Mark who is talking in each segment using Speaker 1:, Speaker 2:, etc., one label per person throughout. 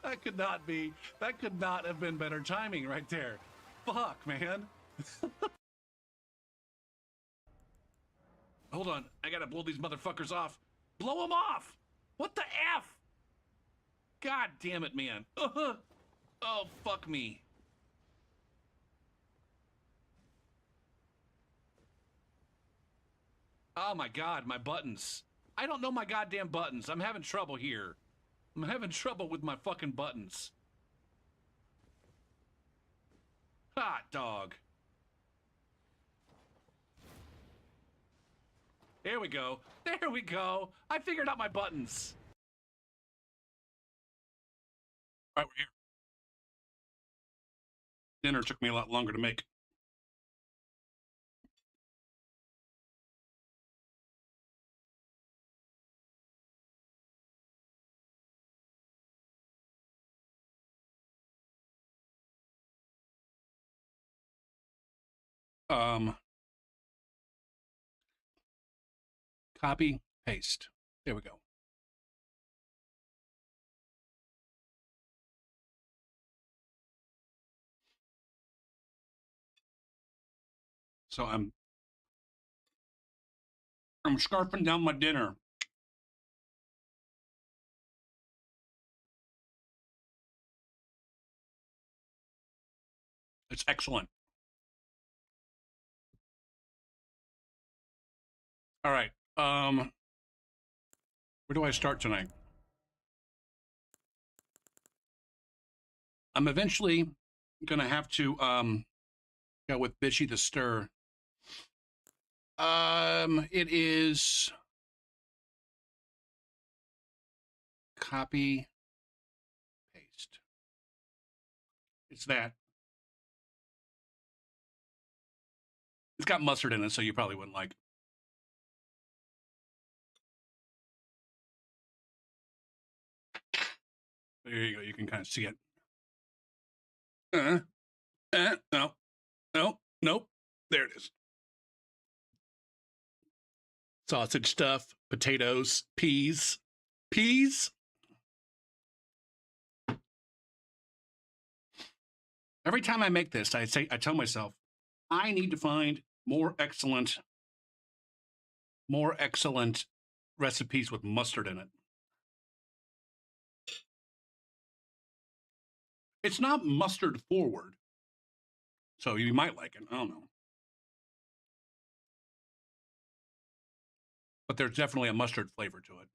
Speaker 1: That could not be, that could not have been better timing right there. Fuck, man. Hold on, I gotta blow these motherfuckers off. Blow them off! What the F? God damn it, man. Oh, fuck me. Oh my God, my buttons. I don't know my goddamn buttons. I'm having trouble here. I'm having trouble with my fucking buttons. Hot dog. There we go. There we go. I figured out my buttons. All right, we're here. Dinner took me a lot longer to make. Copy, paste. There we go. So I'm scarfing down my dinner. It's excellent. All right. Where do I start tonight? I'm eventually gonna have to go with Bishy the Stir. It is copy, paste. It's that. It's got mustard in it, so you probably wouldn't like. There you go. You can kind of see it. No, nope. There it is. Sausage stuff, potatoes, peas. Every time I make this, I tell myself, I need to find more excellent recipes with mustard in it. It's not mustard forward, so you might like it. I don't know. But there's definitely a mustard flavor to it.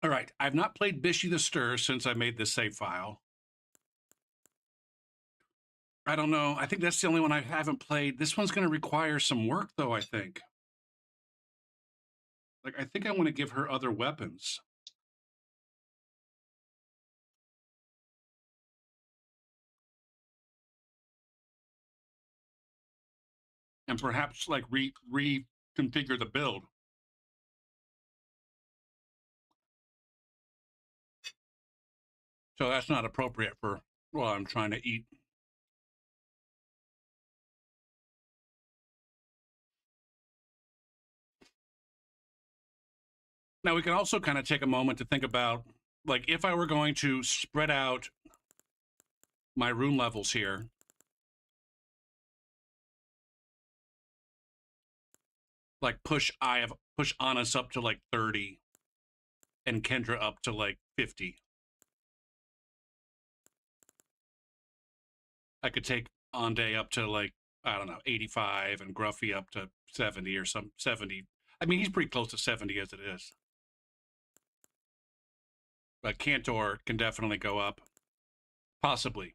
Speaker 1: All right, I've not played Bishy the Stir since I made this save file. I don't know. I think that's the only one I haven't played. This one's going to require some work, though, I think. Like, I think I want to give her other weapons. And perhaps, like, reconfigure the build. So that's not appropriate for while I'm trying to eat. Now, we can also kind of take a moment to think about, like, if I were going to spread out my rune levels here, like push Annis up to like 30 and Kendra up to like 50. I could take Ande up to like, I don't know, 85 and Gruffy up to 70 or some 70. I mean, he's pretty close to 70 as it is. But Cantor can definitely go up. Possibly.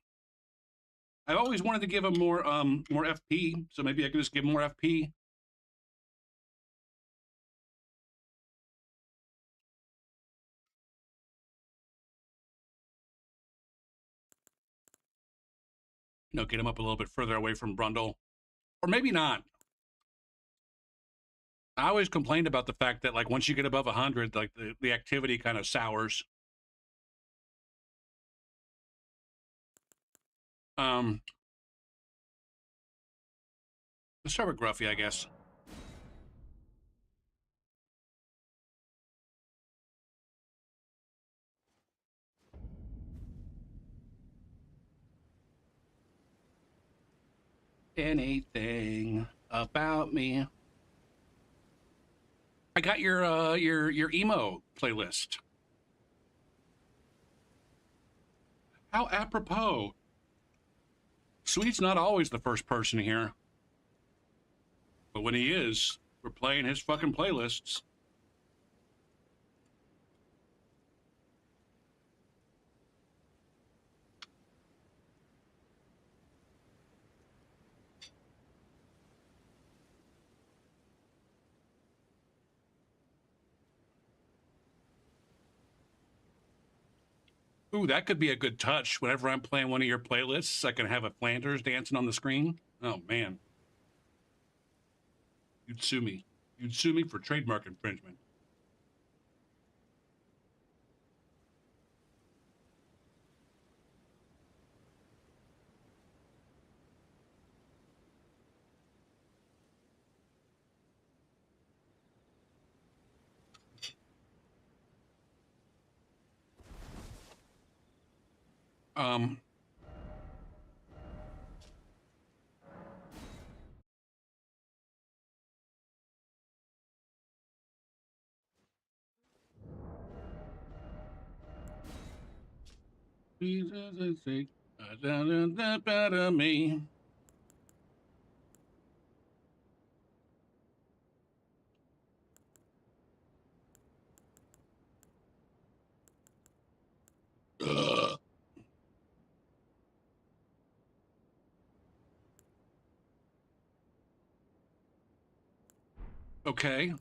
Speaker 1: I've always wanted to give him more FP, so maybe I can just give him more FP. You know, get him up a little bit further away from Brundle. Or maybe not. I always complained about the fact that, like, once you get above 100, like, the activity kind of sours. Let's start with Gruffy, I guess. Anything about me. I got your emo playlist. How apropos. Sweet's not always the first person here. But when he is, we're playing his fucking playlists. Ooh, that could be a good touch. Whenever I'm playing one of your playlists, I can have a Flanders dancing on the screen. Oh, man. You'd sue me. You'd sue me for trademark infringement. Um, Jesus is sick. Me. Ugh. Okay.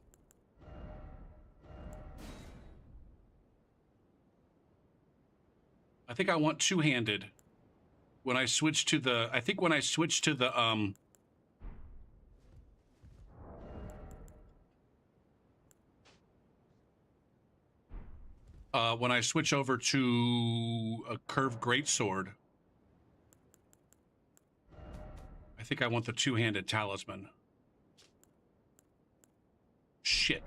Speaker 1: I think I want two-handed. When I switch to the, I think when I switch to the, when I switch over to a curved greatsword, I think I want the two-handed talisman. Shit.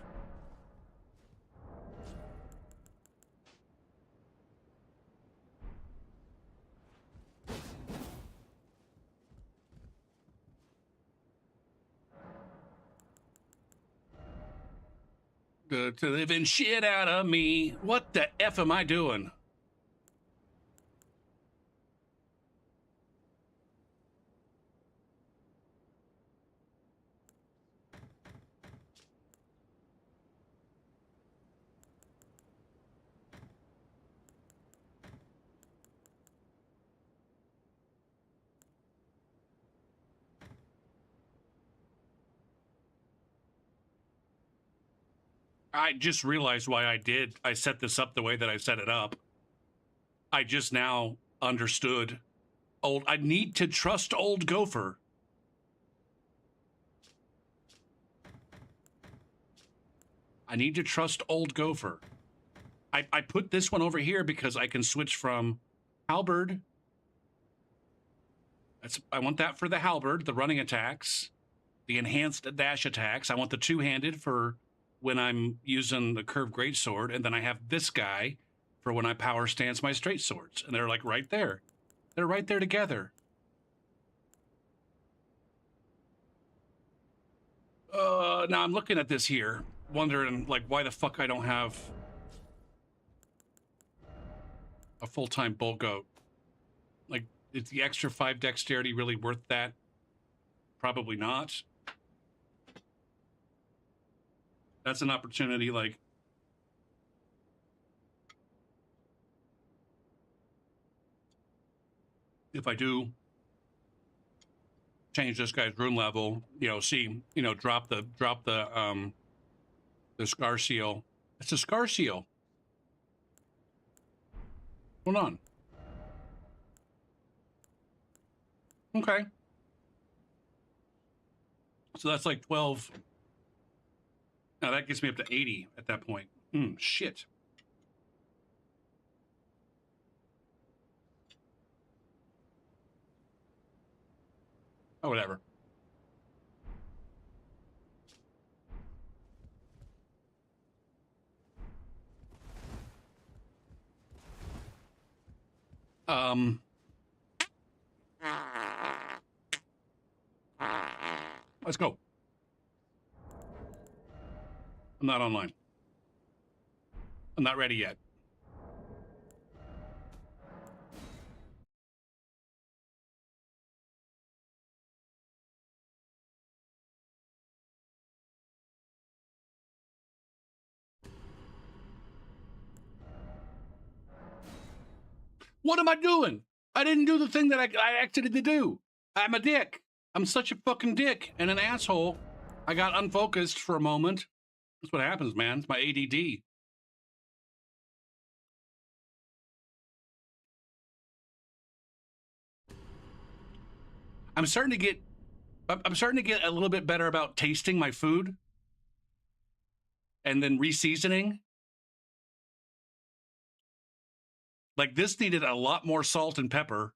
Speaker 1: To living shit out of me. What the F am I doing? I just realized why I set this up the way that I set it up. I just now understood. I need to trust old Gopher. I need to trust old Gopher. I put this one over here because I can switch from halberd. I want that for the halberd, the running attacks, the enhanced dash attacks. I want the two-handed for when I'm using the curved greatsword, and then I have this guy for when I power stance my straight swords. And they're like right there. They're right there together. Now I'm looking at this here, wondering like why the fuck I don't have a full-time bull goat. Like, is the extra 5 dexterity really worth that? Probably not. That's an opportunity, like, if I do change this guy's rune level, drop the scar seal. It's a scar seal. Hold on. Okay. So that's like 12. Now that gets me up to 80 at that point. Shit. Oh, whatever. Let's go. I'm not online. I'm not ready yet. What am I doing? I didn't do the thing that I acted to do. I'm a dick. I'm such a fucking dick and an asshole. I got unfocused for a moment. That's what happens, man. It's my ADD. I'm starting to get a little bit better about tasting my food and then reseasoning. Like this needed a lot more salt and pepper.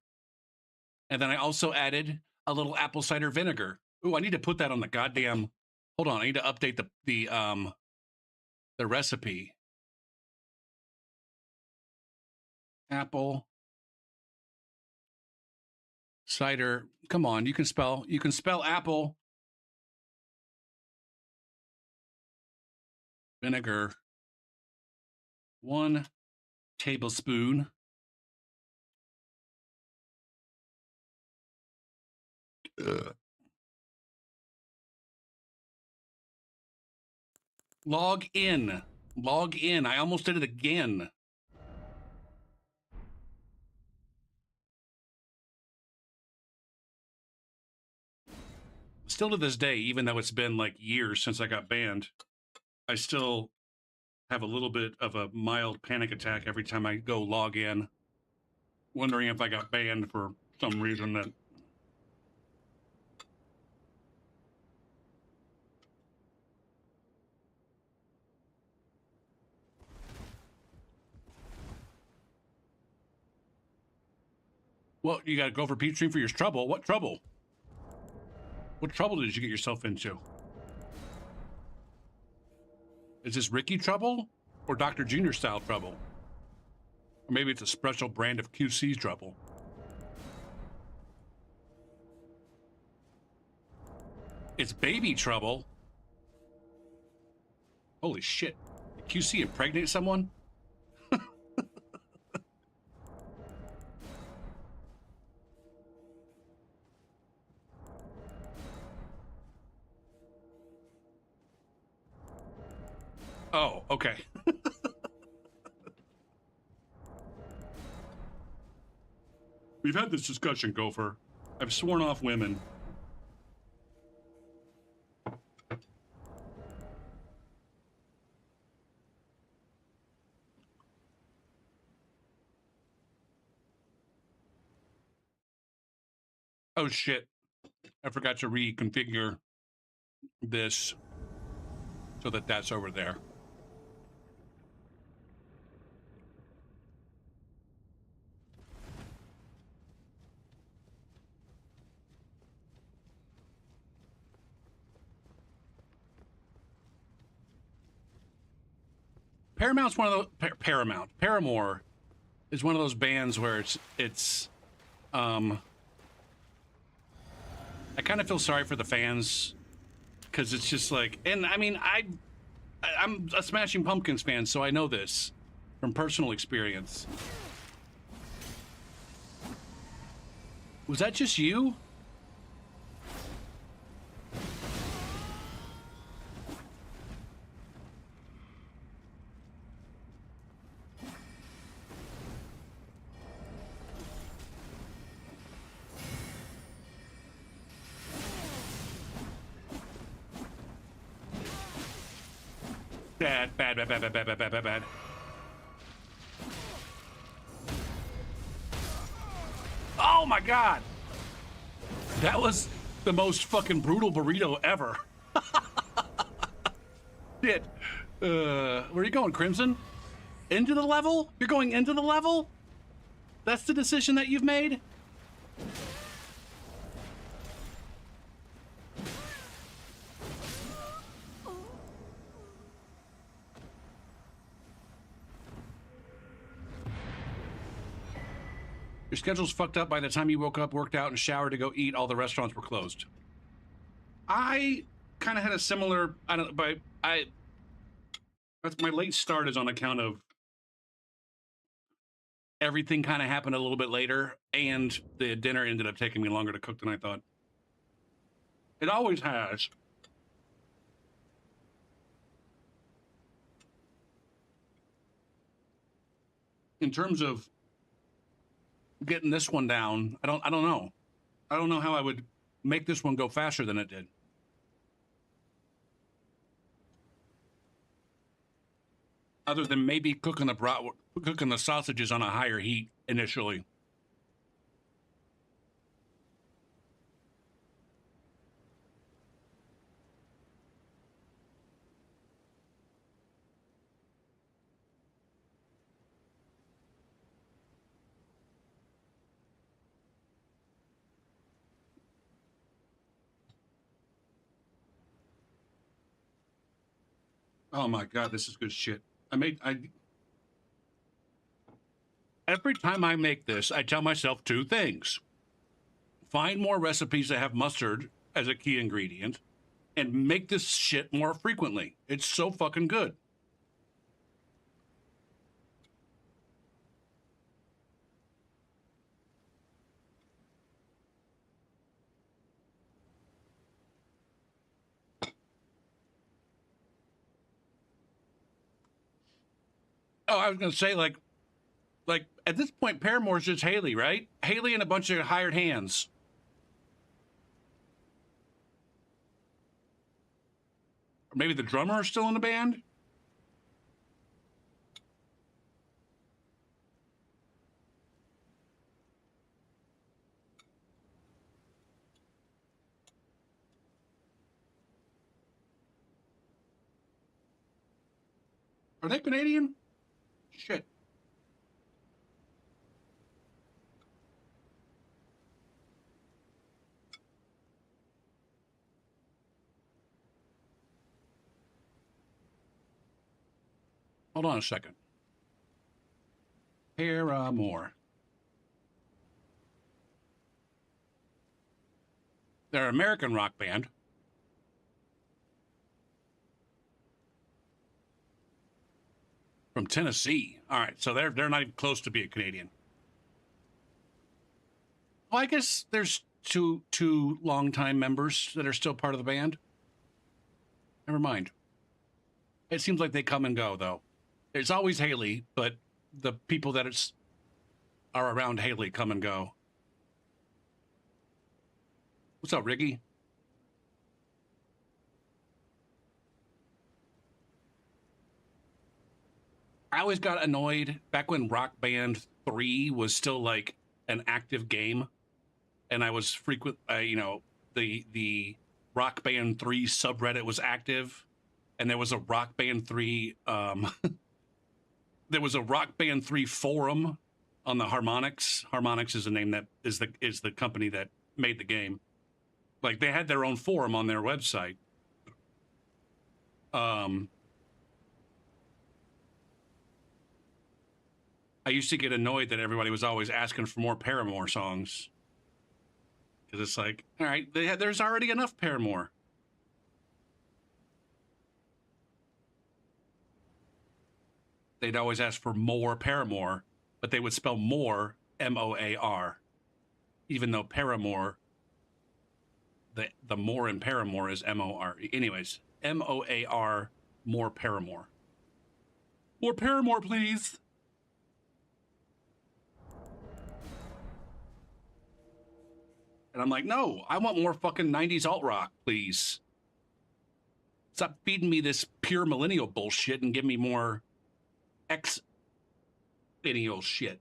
Speaker 1: And then I also added a little apple cider vinegar. Ooh, I need to put that on the goddamn. Hold on, I need to update the recipe. Apple cider. Come on, you can spell apple vinegar. 1 tablespoon. Log in. Log in. I almost did it again. Still to this day, even though it's been like years since I got banned, I still have a little bit of a mild panic attack every time I go log in, wondering if I got banned for some reason that. Well, you got to go for Peach Stream for your trouble. What trouble? What trouble did you get yourself into? Is this Ricky trouble or Dr. Junior style trouble? Or maybe it's a special brand of QC's trouble. It's baby trouble. Holy shit. Did QC impregnate someone? Oh, okay. We've had this discussion, Gopher. I've sworn off women. Oh shit. I forgot to reconfigure this so that that's over there. Paramount's one of those Paramore is one of those bands where it's I kind of feel sorry for the fans because it's just like, and I mean I'm a Smashing Pumpkins fan, so I know this from personal experience. Was that just you? Bad. Oh my god! That was the most fucking brutal burrito ever. Shit. Where are you going, Crimson? Into the level? You're going into the level? That's the decision that you've made? Your schedule's fucked up. By the time you woke up, worked out, and showered to go eat, all the restaurants were closed. I kind of had a similar. I don't. But that's my late start is on account of everything kind of happened a little bit later, and the dinner ended up taking me longer to cook than I thought. It always has. In terms of getting this one down, I don't know. I don't know how I would make this one go faster than it did. Other than maybe cooking the sausages on a higher heat initially. Oh my god, this is good shit. Every time I make this, I tell myself two things. Find more recipes that have mustard as a key ingredient and make this shit more frequently. It's so fucking good. Oh, I was gonna say like at this point, Paramore's just Haley, right? Haley and a bunch of hired hands. Or maybe the drummer is still in the band. Are they Canadian? Shit. Hold on a second. Paramore. They're an American rock band. From Tennessee. All right, so they're not even close to being Canadian. Well, I guess there's two longtime members that are still part of the band. Never mind. It seems like they come and go though. It's always Haley, but the people that are around Haley come and go. What's up, Ricky? I always got annoyed back when Rock Band 3 was still like an active game, and I was the Rock Band 3 subreddit was active, and there was a Rock Band 3 there was a Rock Band 3 forum on the Harmonix. Harmonix is the name that is the company that made the game. Like they had their own forum on their website. I used to get annoyed that everybody was always asking for more Paramore songs. Because it's like, all right, there's already enough Paramore. They'd always ask for more Paramore, but they would spell more M-O-A-R, even though Paramore, the more in Paramore is M-O-R-E. Anyways, M-O-A-R, more Paramore. More Paramore, please. And I'm like, no, I want more fucking 90s alt rock, please. Stop feeding me this pure millennial bullshit and give me more millennial shit.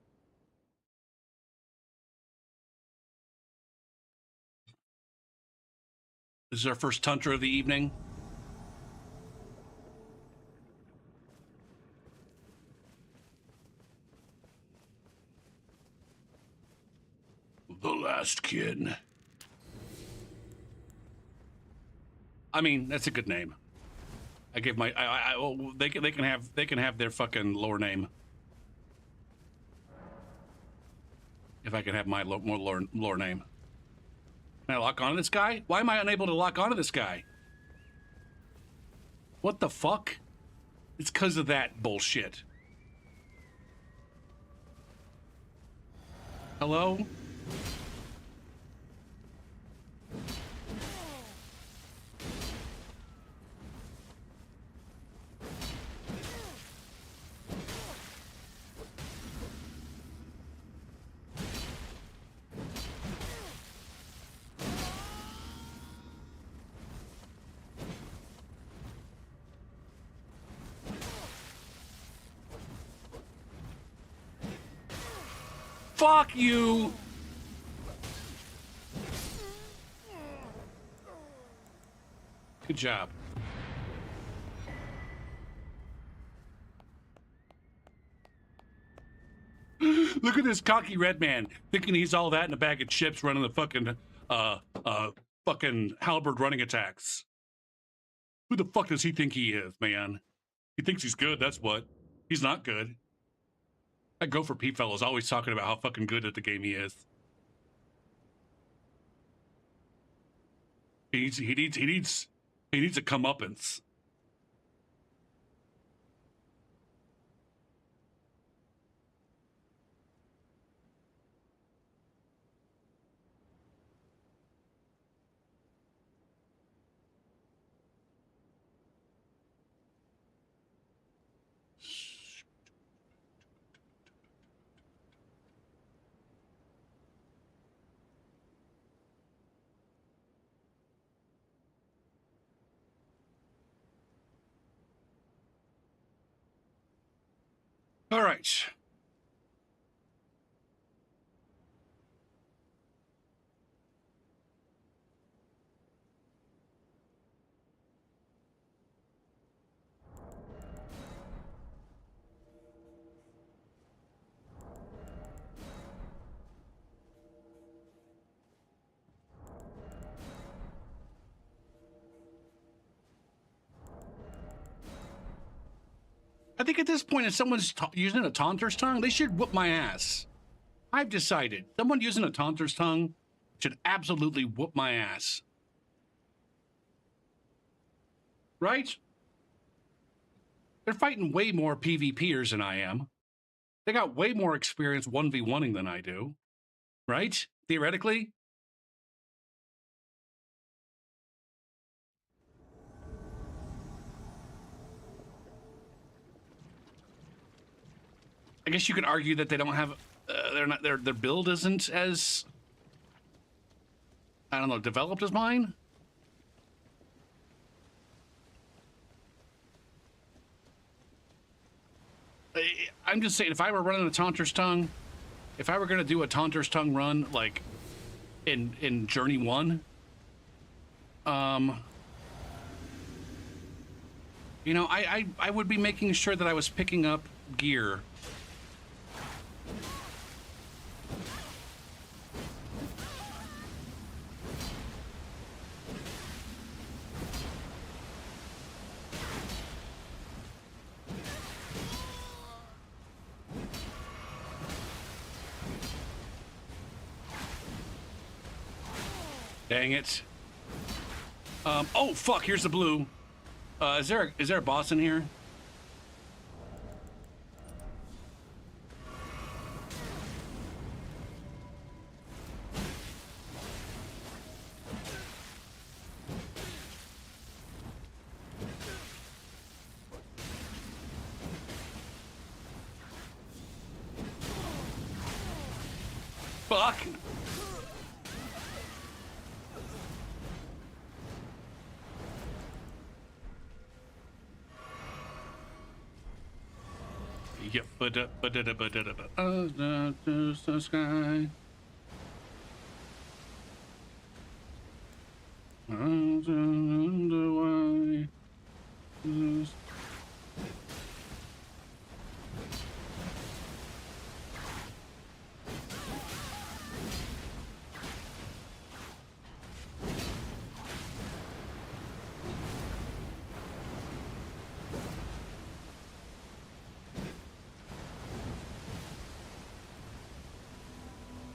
Speaker 1: This is our first Tantra of the evening. The Last Kid. I mean, that's a good name. I give my they can have their fucking lore name. if I can have my more lore name. Can I lock onto this guy? Why am I unable to lock onto this guy? What the fuck? It's because of that bullshit. Hello? Fuck you! Good job. Look at this cocky red man thinking he's all that in a bag of chips running the fucking halberd running attacks. Who the fuck does he think he is, man? He thinks he's good, that's what. He's not good. That Gopher P fellow's always talking about how fucking good at the game he is. He needs a comeuppance. All right. I think at this point, if someone's using a taunter's tongue, they should whoop my ass. I've decided. Someone using a taunter's tongue should absolutely whoop my ass. Right? They're fighting way more PvPers than I am. They got way more experience 1v1ing than I do. Right? Theoretically. I guess you could argue that they don't have, their build isn't as, I don't know, developed as mine. I'm just saying, if I were running a Taunter's Tongue, if I were going to do a Taunter's Tongue run, like, in Journey 1, you know, I would be making sure that I was picking up gear. Dang it. Oh, fuck, here's the blue. Is there a boss in here? Fuck. Yep, the sky.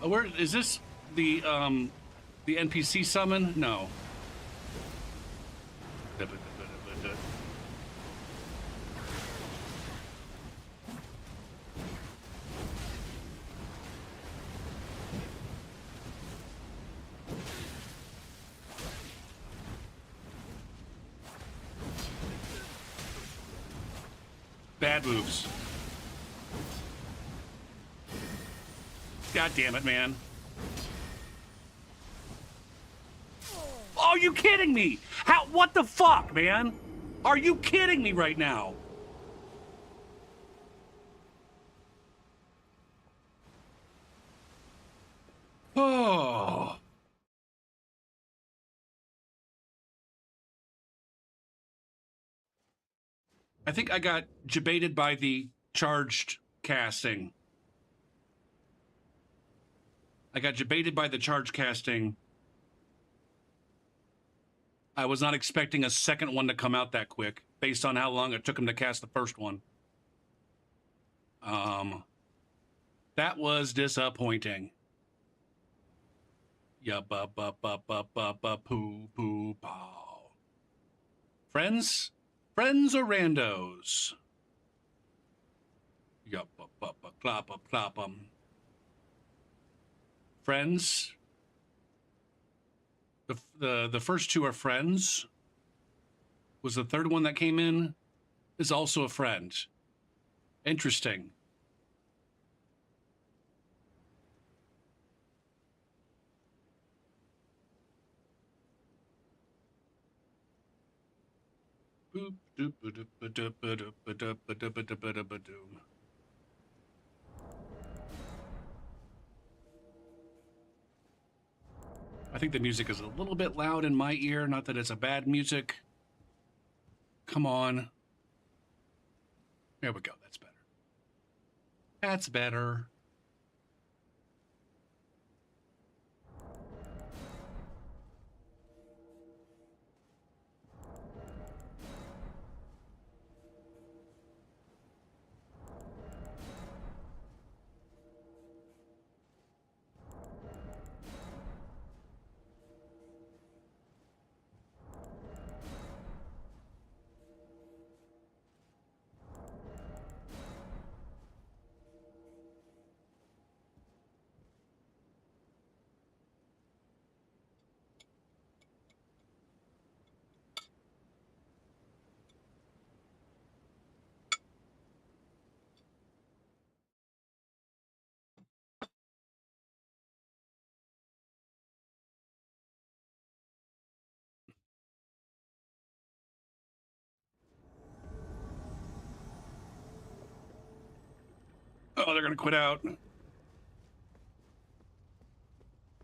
Speaker 1: Where is this? The NPC summon? No. Bad moves. God damn it, man. Are you kidding me? How? What the fuck, man? Are you kidding me right now? Oh. I think I got debated by the charged casting. I got debated by the charge casting. I was not expecting a second one to come out that quick, based on how long it took him to cast the first one. That was disappointing. Yeah, poo poo pow. Friends? Friends or randos? Yup, clap up, clap 'em. Friends? The first two are friends. Was the third one that came in is also a friend. Interesting. Boop, doop, doop, doop, doop, doop, doop, doop, doop. I think the music is a little bit loud in my ear. Not that it's a bad music. Come on. There we go. That's better. That's better. Oh, they're gonna quit out.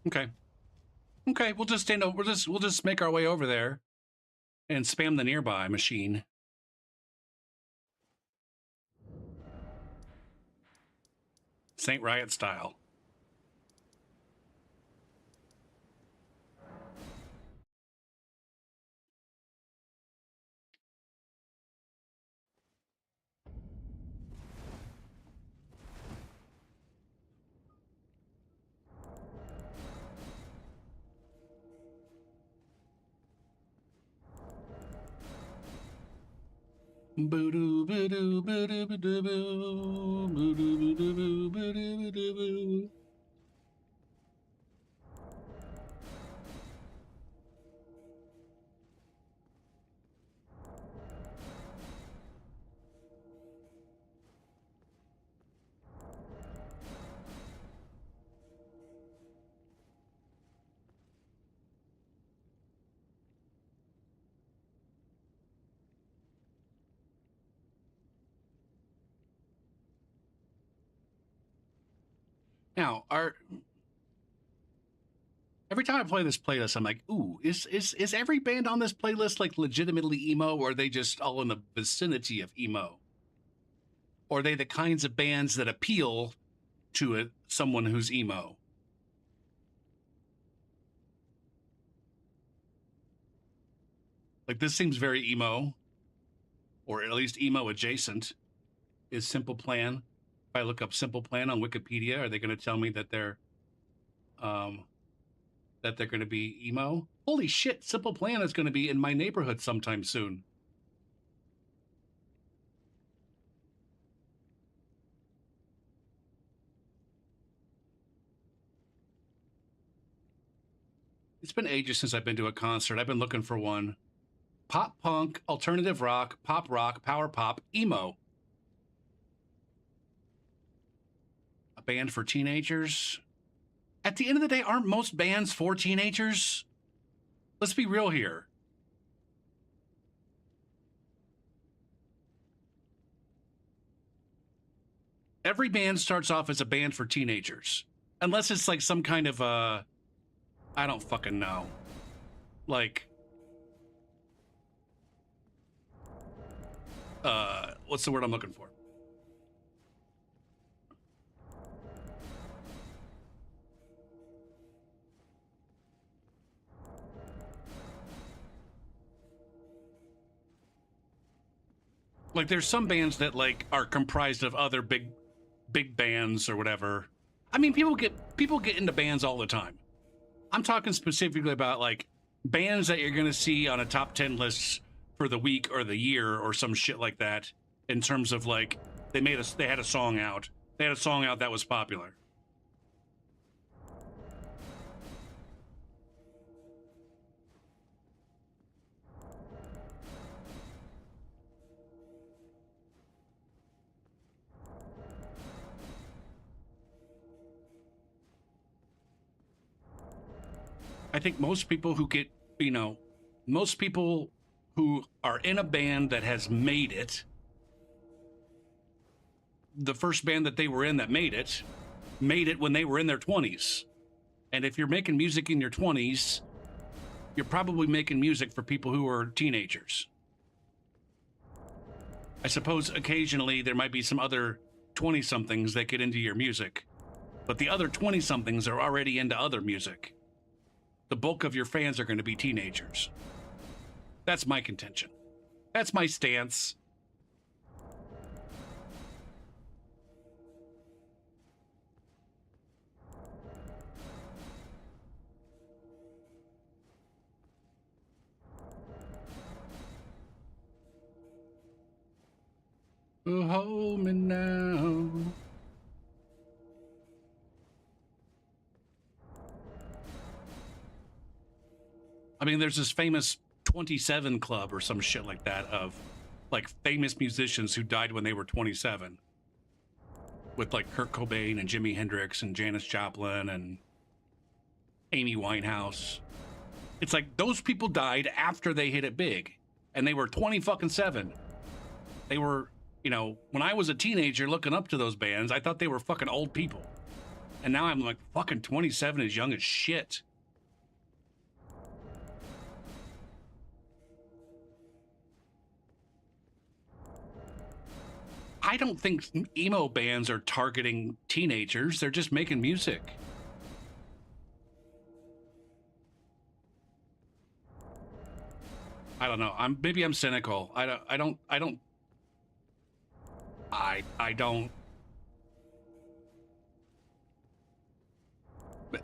Speaker 1: Okay. Okay, we'll just stand over. We'll just make our way over there and spam the nearby machine. Saint Riot style. Boo-doo, boo-doo, boo-doo, boo-doo, boo. Boo-doo, boo-doo, boo, boo-doo, boo-doo, boo. Now, every time I play this playlist, I'm like, ooh, is every band on this playlist like legitimately emo, or are they just all in the vicinity of emo? Or are they the kinds of bands that appeal to someone who's emo? Like this seems very emo, or at least emo adjacent. Is Simple Plan? If I look up Simple Plan on Wikipedia, are they going to tell me that they're that they're going to be emo. Holy shit, Simple Plan is going to be in my neighborhood sometime soon. It's been ages since I've been to a concert. I've been looking for one. Pop punk, alternative rock, power pop, emo. A band for teenagers. At the end of the day, aren't most bands for teenagers? Let's be real here. Every band starts off as a band for teenagers. Unless it's like some kind of I don't fucking know. Like what's the word I'm looking for? Like there's some bands that like are comprised of other big bands or whatever. I mean, people get into bands all the time. I'm talking specifically about like bands that you're going to see on a top 10 list for the week or the year or some shit like that, in terms of like they had a song out. They had a song out that was popular. I think most people who get, most people who are in a band that has made it, the first band that they were in that made it when they were in their 20s. And if you're making music in your 20s, you're probably making music for people who are teenagers. I suppose occasionally there might be some other 20-somethings that get into your music, but the other 20-somethings are already into other music. The bulk of your fans are going to be teenagers. That's my contention. That's my stance. Oh, hold me now. I mean, there's this famous 27 club or some shit like that of like famous musicians who died when they were 27, with like Kurt Cobain and Jimi Hendrix and Janis Joplin and Amy Winehouse. It's like those people died after they hit it big, and they were 20 fucking 7. They were, when I was a teenager looking up to those bands, I thought they were fucking old people. And now I'm like, fucking 27 is young as shit. I don't think emo bands are targeting teenagers. They're just making music. I don't know. Maybe I'm cynical. I don't.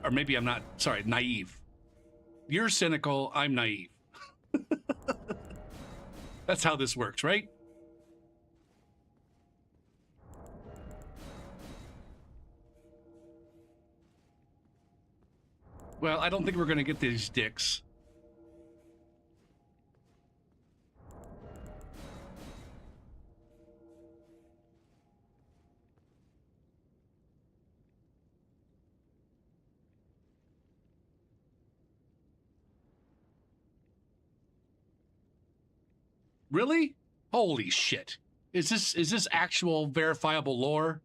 Speaker 1: Or maybe I'm not. Sorry, naive. You're cynical. I'm naive. That's how this works, right? Well, I don't think we're going to get these dicks. Really? Holy shit. Is this actual verifiable lore?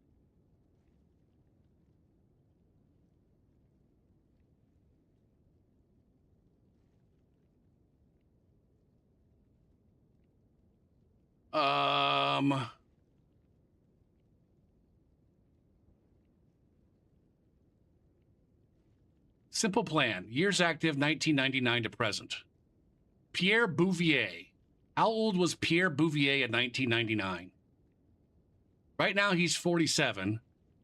Speaker 1: Simple Plan. Years active, 1999 to present. Pierre Bouvier. How old was Pierre Bouvier in 1999? Right now he's 47,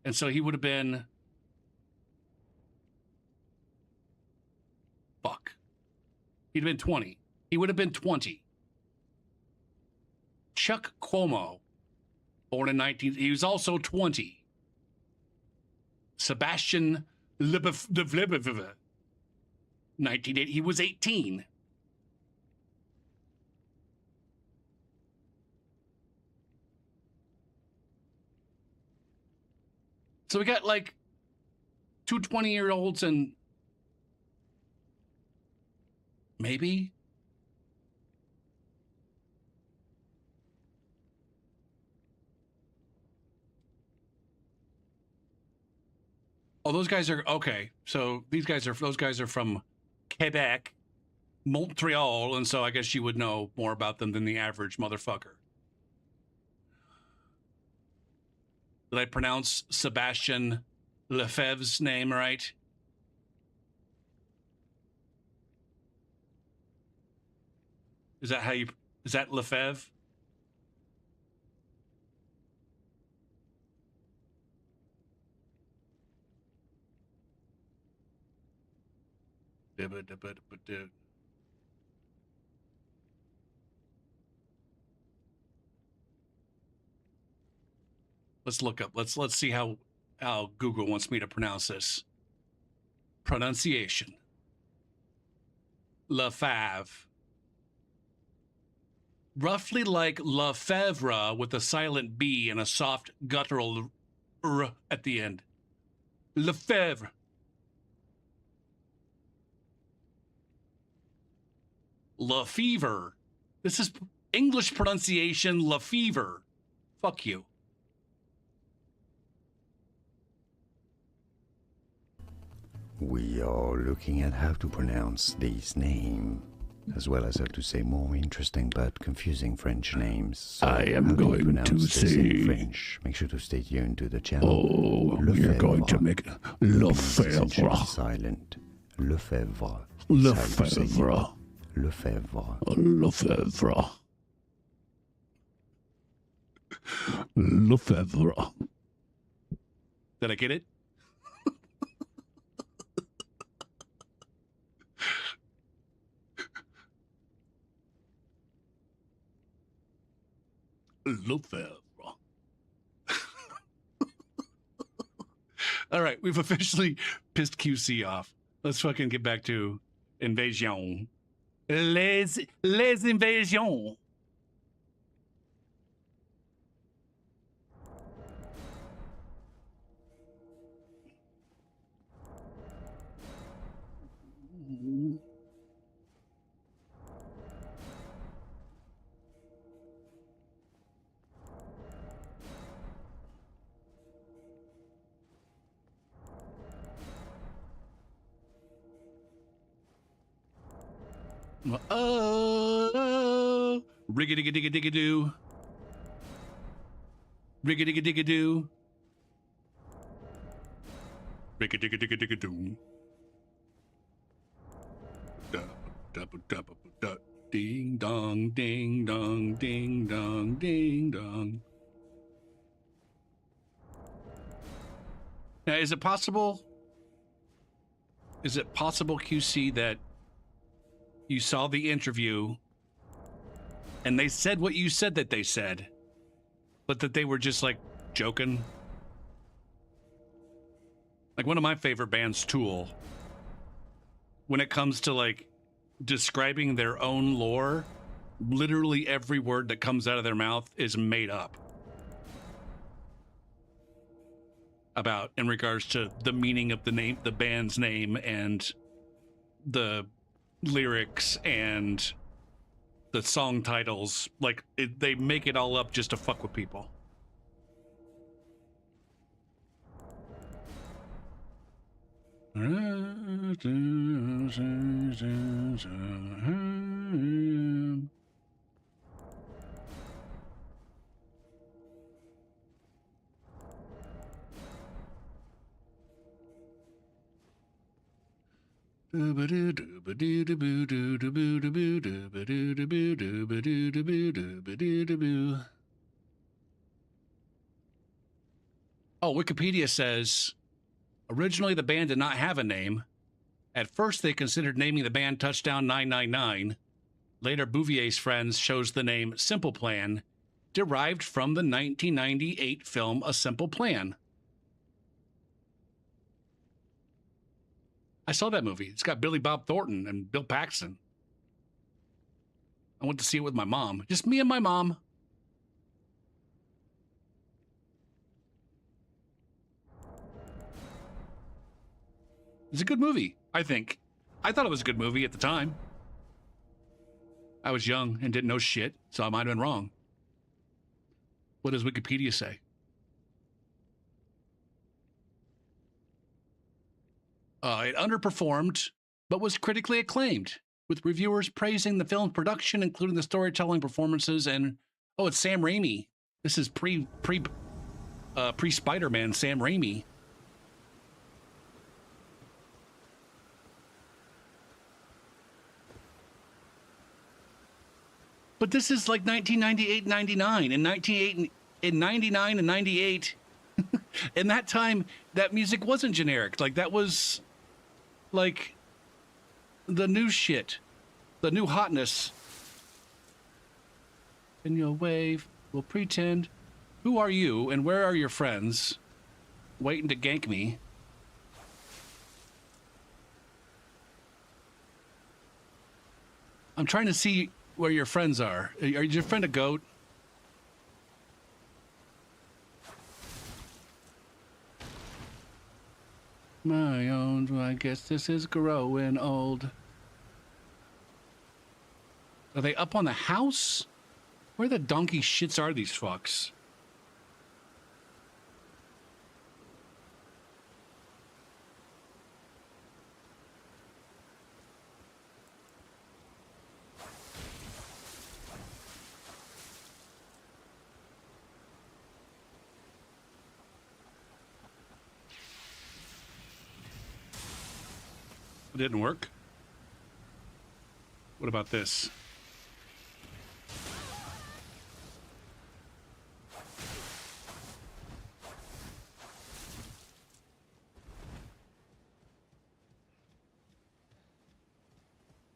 Speaker 1: and so he would have been He'd been 20. He would have been 20. Chuck Cuomo, born in 19... He was also 20. Sebastian Lebev, 1980. He was 18. So we got like two 20-year-olds and maybe those guys are okay. So those guys are from Quebec, Montreal, and so I guess you would know more about them than the average motherfucker. Did I pronounce Sebastian Lefebvre's name right? Is that Lefebvre? Let's look up. Let's see how Google wants me to pronounce this. Pronunciation. Lefebvre. Roughly like Lefebvre with a silent B and a soft guttural R at the end. Lefebvre. Lefevre. This is English pronunciation, Lefevre. Fuck you.
Speaker 2: We are looking at how to pronounce this name, as well as how to say more interesting but confusing French names. So
Speaker 3: I am going to say
Speaker 2: French. Make sure to stay tuned to the channel.
Speaker 3: Oh, you're going to make it Lefebvre.
Speaker 2: Silent. Lefebvre.
Speaker 3: Lefebvre.
Speaker 2: Lefebvre.
Speaker 3: Lefebvre. Lefebvre.
Speaker 1: Did I get it? Lefebvre. All right, we've officially pissed QC off. Let's fucking get back to Invasion. Les Invasions. Oh, rigga-digga-digga-digga-doo. Rigga-digga-digga-doo. Rigga-digga-digga-digga-doo. Ding dong, ding dong, ding dong, ding dong. Now, is it possible, QC, that you saw the interview and they said what you said that they said, but that they were just like joking? Like one of my favorite bands, Tool, when it comes to like describing their own lore, literally every word that comes out of their mouth is made up about in regards to the meaning of the name, the band's name, and the lyrics and the song titles. Like they make it all up just to fuck with people. Oh, Wikipedia says originally the band did not have a name, At first, they considered naming the band Touchdown 999. Later, Bouvier's friends chose the name Simple Plan, derived from the 1998 film A Simple Plan. I saw that movie. It's got Billy Bob Thornton and Bill Paxton. I went to see it with my mom. Just me and my mom. It's a good movie, I think. I thought it was a good movie at the time. I was young and didn't know shit, so I might have been wrong. What does Wikipedia say? It underperformed, but was critically acclaimed, with reviewers praising the film's production, including the storytelling, performances, and it's Sam Raimi. This is pre Spider-Man Sam Raimi. But this is like 1998, 99, and 99 and 98. In that time, that music wasn't generic. Like, that was like the new shit, the new hotness. And you'll wave, we'll pretend. Who are you and where are your friends? Waiting to gank me. I'm trying to see where your friends are. Are your friend a goat? My own, I guess this is growing old. Are they up on the house? Where the donkey shits are these fucks? It didn't work. What about this?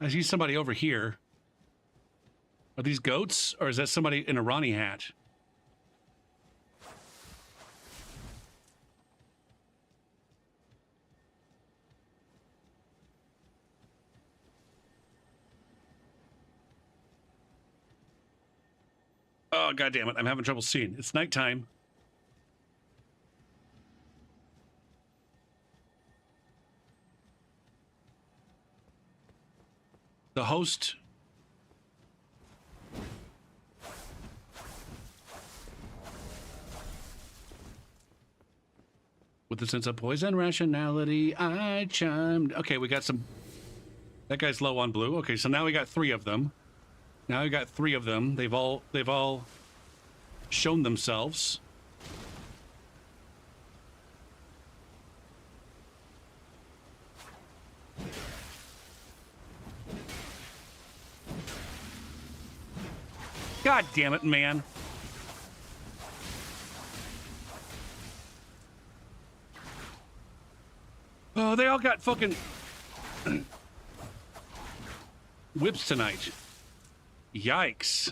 Speaker 1: I see somebody over here. Are these goats, or is that somebody in a Ronnie hat? Oh, God damn it. I'm having trouble seeing. It's nighttime. The host. With a sense of poison rationality, I chimed. Okay, we got some. That guy's low on blue. Okay, so now we got 3 of them. Now we got 3 of them. They've all shown themselves. God damn it, man. Oh, they all got fucking whips tonight. Yikes.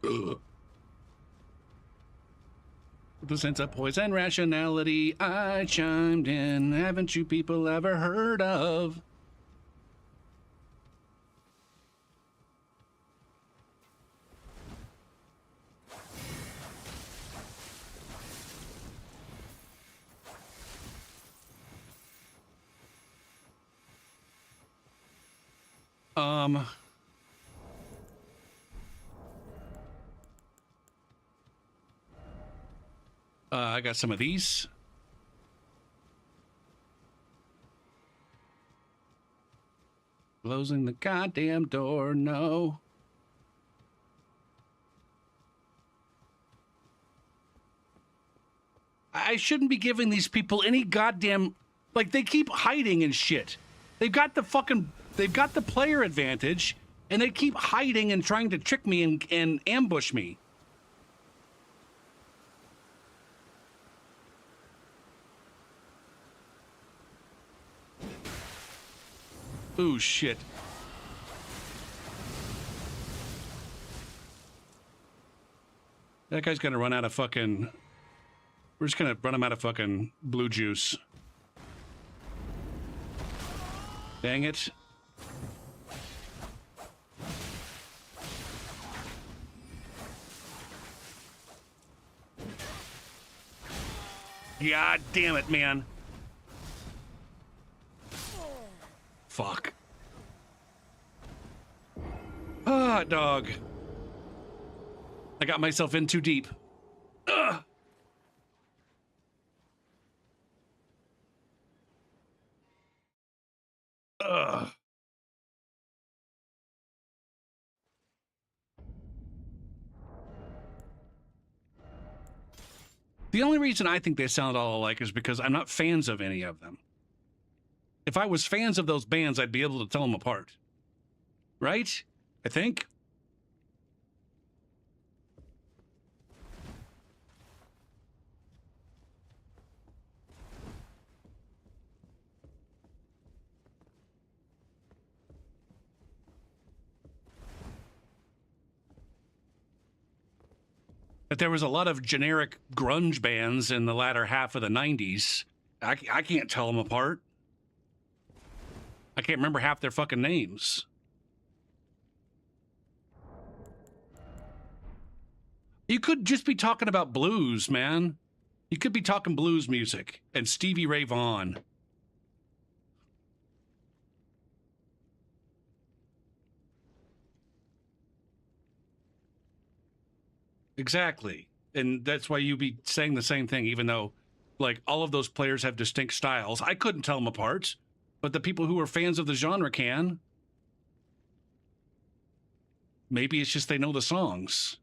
Speaker 1: Ugh. With the sense of poison rationality, I chimed in. Haven't you people ever heard of? I got some of these. Closing the goddamn door, no. I shouldn't be giving these people any goddamn... Like, they keep hiding and shit. They've got the They've got the player advantage, and they keep hiding and trying to trick me and ambush me. Ooh, shit. That guy's gonna run out of fucking... We're just gonna run him out of fucking blue juice. Dang it. God damn it, man. Fuck. Ah, dog. I got myself in too deep. Ugh. Ugh. The only reason I think they sound all alike is because I'm not fans of any of them. If I was fans of those bands, I'd be able to tell them apart. Right? I think. But there was a lot of generic grunge bands in the latter half of the 90s. I can't tell them apart. I can't remember half their fucking names. You could just be talking about blues, man. You could be talking blues music and Stevie Ray Vaughan. Exactly. And that's why you'd be saying the same thing, even though, like, all of those players have distinct styles. I couldn't tell them apart, but the people who are fans of the genre can. Maybe it's just they know the songs.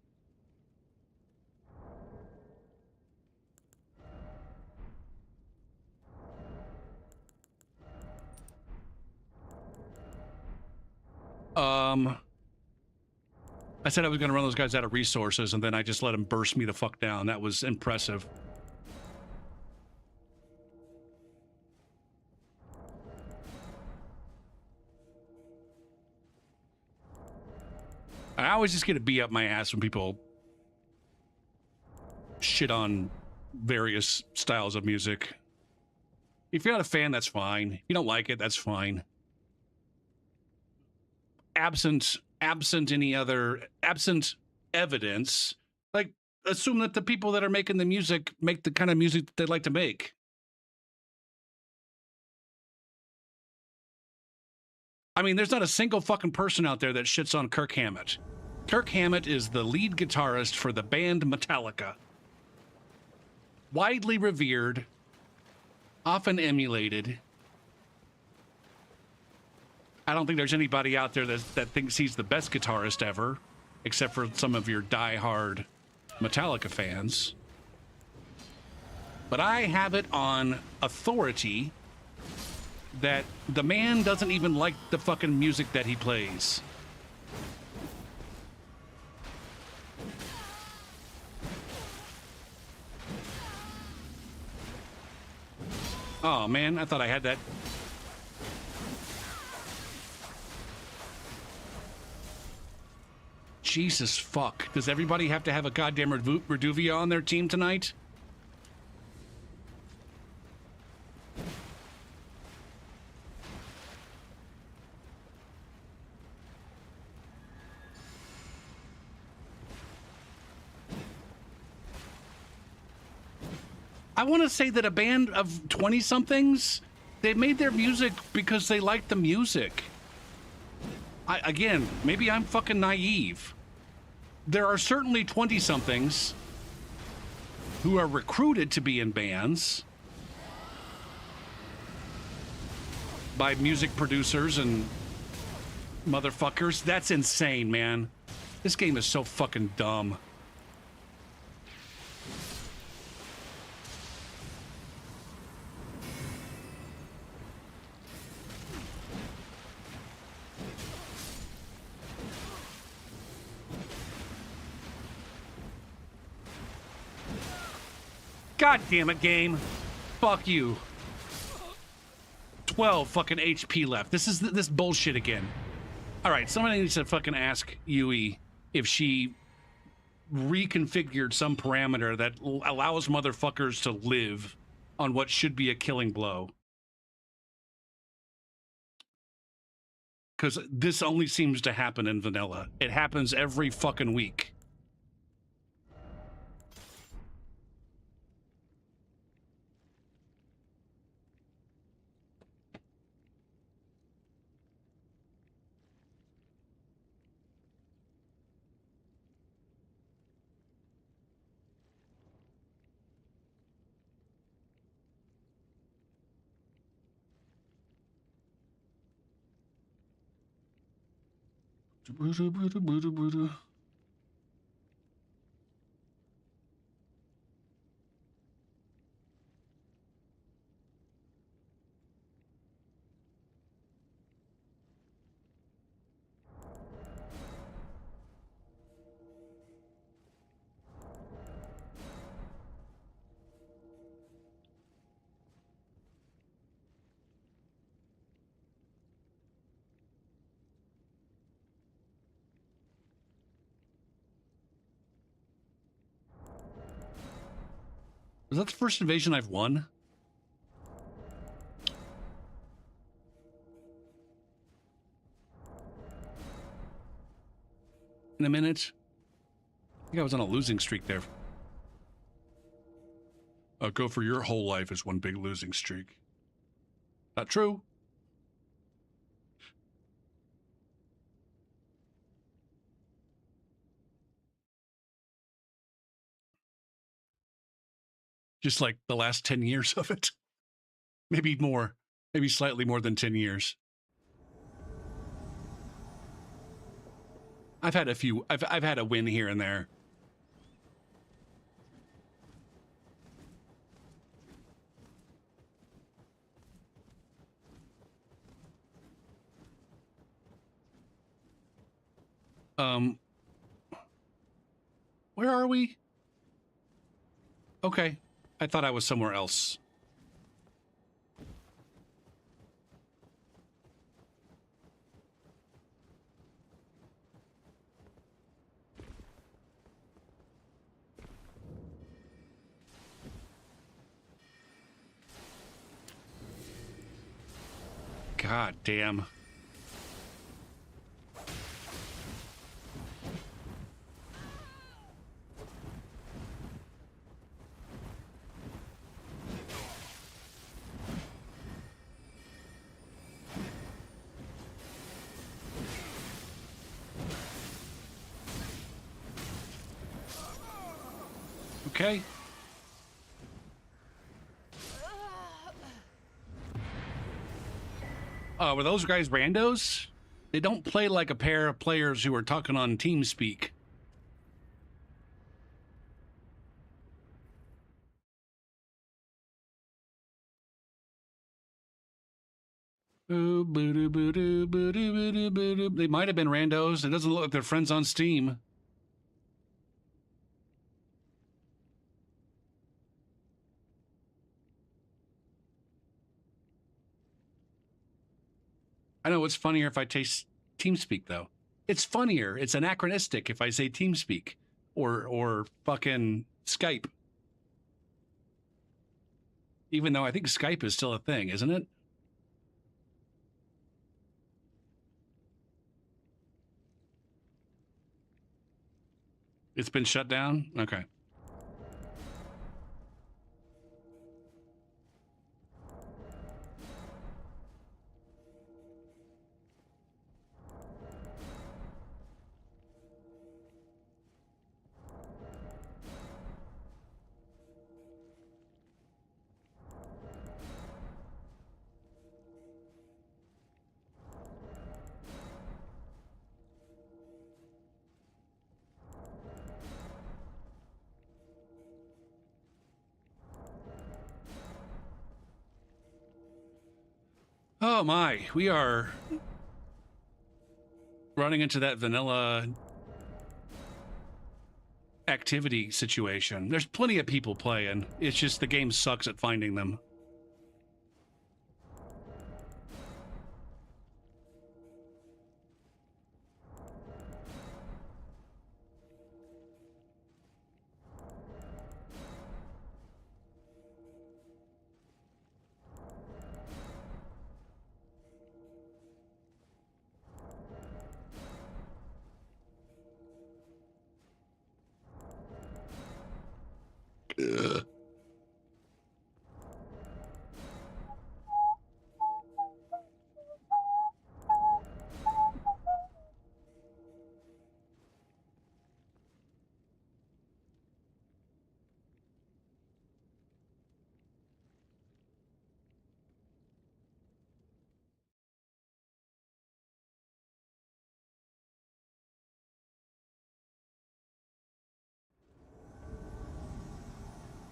Speaker 1: I said I was going to run those guys out of resources, and then I just let them burst me the fuck down. That was impressive. I always just get a bee up my ass when people shit on various styles of music. If you're not a fan, that's fine. If you don't like it, that's fine. Absent evidence, like, assume that the people that are making the music make the kind of music that they like to make. I mean, there's not a single fucking person out there that shits on Kirk Hammett. Kirk Hammett is the lead guitarist for the band Metallica. Widely revered, often emulated. I don't think there's anybody out there that thinks he's the best guitarist ever, except for some of your die-hard Metallica fans. But I have it on authority that the man doesn't even like the fucking music that he plays. Oh man, I thought I had that. Jesus fuck. Does everybody have to have a goddamn Reduvia on their team tonight? I want to say that a band of 20-somethings, they made their music because they liked the music. Again, maybe I'm fucking naive. There are certainly 20-somethings who are recruited to be in bands by music producers and motherfuckers. That's insane, man. This game is so fucking dumb. God damn it, game. Fuck you. 12 fucking HP left. This is this bullshit again. All right, somebody needs to fucking ask Yui if she reconfigured some parameter that allows motherfuckers to live on what should be a killing blow. Because this only seems to happen in vanilla. It happens every fucking week. Was that the first invasion I've won? In a minute? I think I was on a losing streak there. Go for your whole life as one big losing streak. Not true. Just like the last 10 years of it. Maybe more. Maybe slightly more than 10 years. I've had a few. I've had a win here and there. Where are we? Okay. I thought I was somewhere else. God damn. Okay. Were those guys randos? They don't play like a pair of players who are talking on TeamSpeak. They might have been randos. It doesn't look like they're friends on Steam. I know it's funnier if I taste TeamSpeak, though. It's funnier. It's anachronistic if I say TeamSpeak or fucking Skype. Even though I think Skype is still a thing, isn't it? It's been shut down? Okay. Oh my, we are running into that vanilla activity situation. There's plenty of people playing. It's just the game sucks at finding them. Ugh.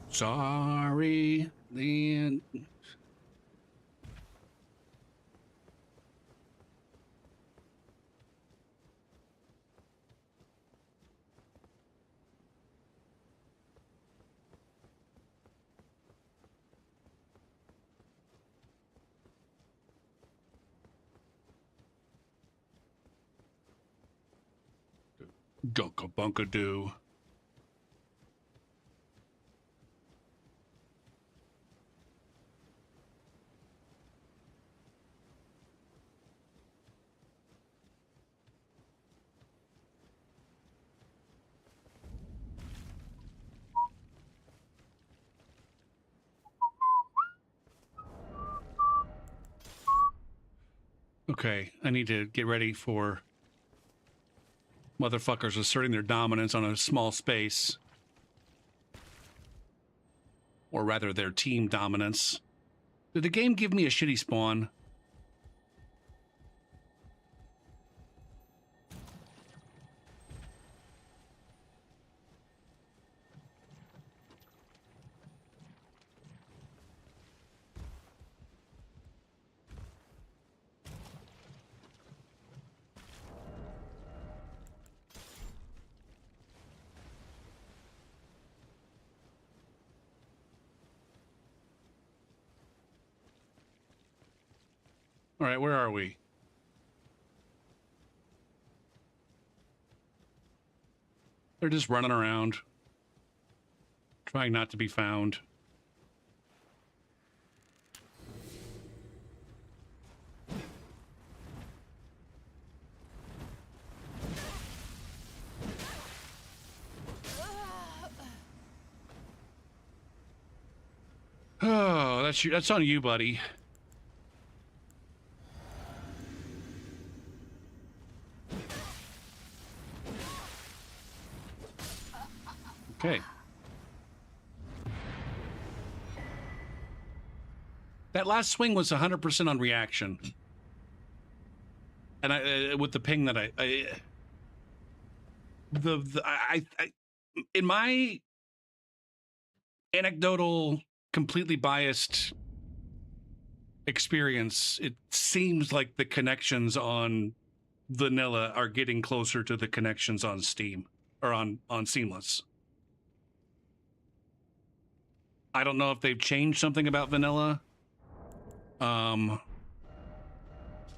Speaker 1: Sorry, then. Gunka bunka doo. Okay, I need to get ready for motherfuckers asserting their dominance on a small space. Or rather, their team dominance. Did the game give me a shitty spawn? All right, where are we? They're just running around, trying not to be found. Oh, that's on you, buddy. Okay. That last swing was 100% on reaction. And I with the ping that I in my anecdotal, completely biased experience, it seems like the connections on vanilla are getting closer to the connections on Steam or on Seamless. I don't know if they've changed something about vanilla,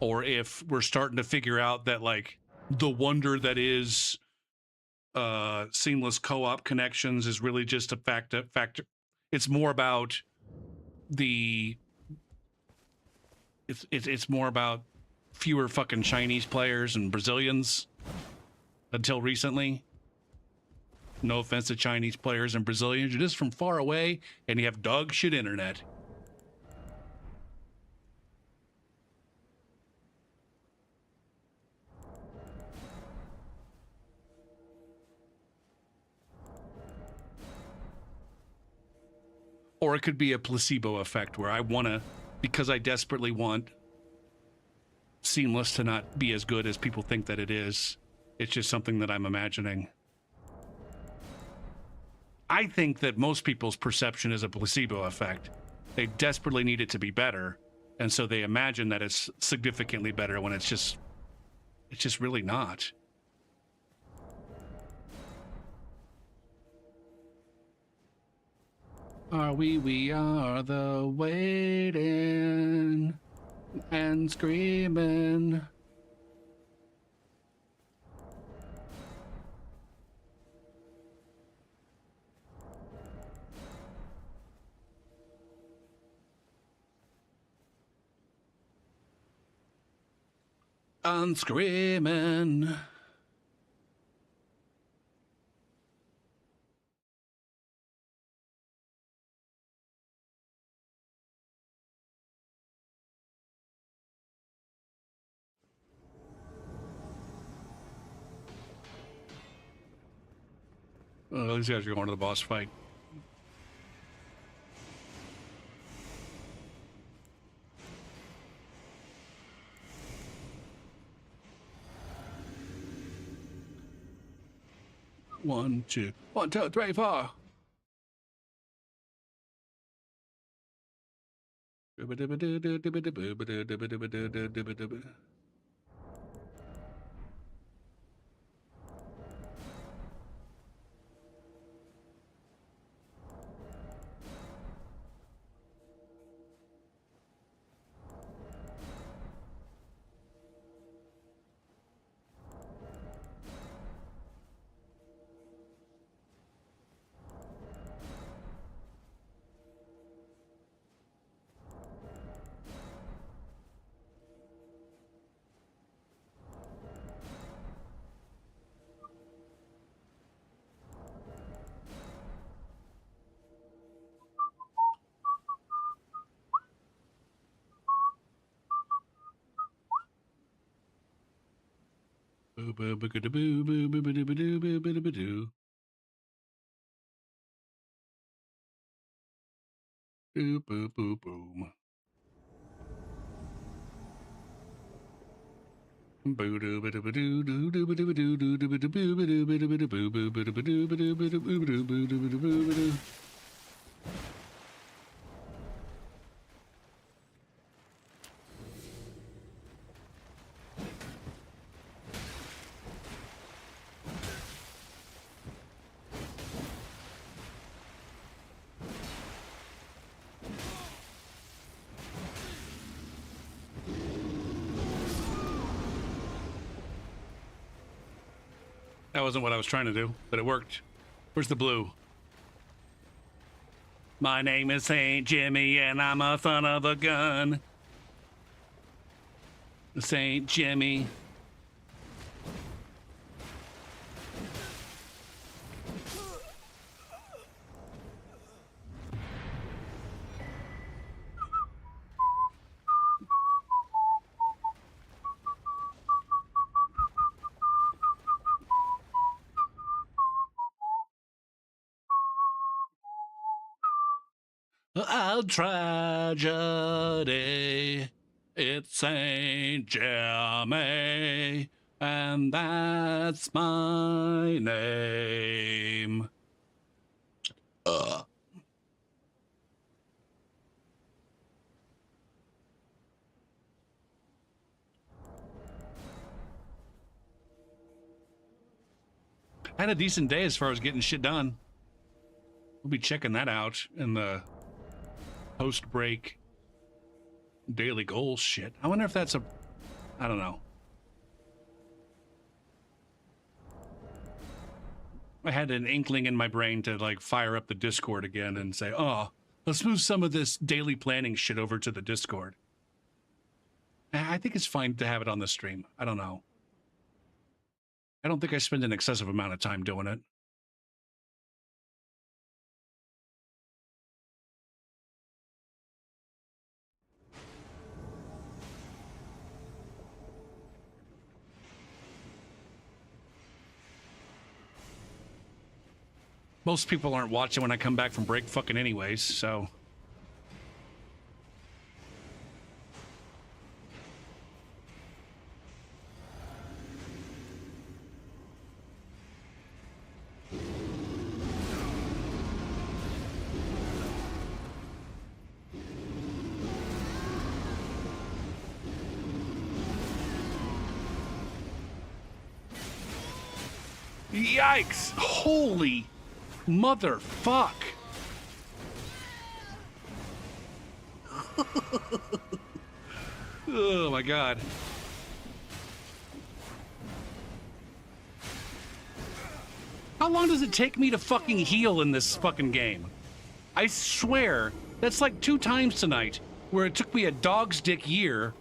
Speaker 1: or if we're starting to figure out that like the wonder that is seamless co-op connections is really just a factor. It's more about it's more about fewer fucking Chinese players and Brazilians until recently. No offense to Chinese players and Brazilians, you're just from far away and you have dog shit internet. Or it could be a placebo effect where I want to, because I desperately want Seamless to not be as good as people think that it is. It's just something that I'm imagining. I think that most people's perception is a placebo effect. They desperately need it to be better, and so they imagine that it's significantly better when it's just really not. Are we are the waiting and screaming. And screaming. Oh, these guys are going to the boss fight. One, two, 1, 2, 3, 4. Boom, boom, boom, boom. That wasn't what I was trying to do, but it worked. Where's the blue? My name is Saint Jimmy, and I'm a son of a gun. Saint Jimmy. A tragedy. It's Saint Jimmy, and that's my name. I had a decent day as far as getting shit done. We'll be checking that out in the post-break daily goals shit. I wonder if that's a... I don't know. I had an inkling in my brain to like fire up the Discord again and say, oh, let's move some of this daily planning shit over to the Discord. I think it's fine to have it on the stream. I don't know. I don't think I spend an excessive amount of time doing it. Most people aren't watching when I come back from break fucking anyways, so... Yikes! Holy motherfuck! Oh my god. How long does it take me to fucking heal in this fucking game? I swear, that's like 2 times tonight where it took me a dog's dick year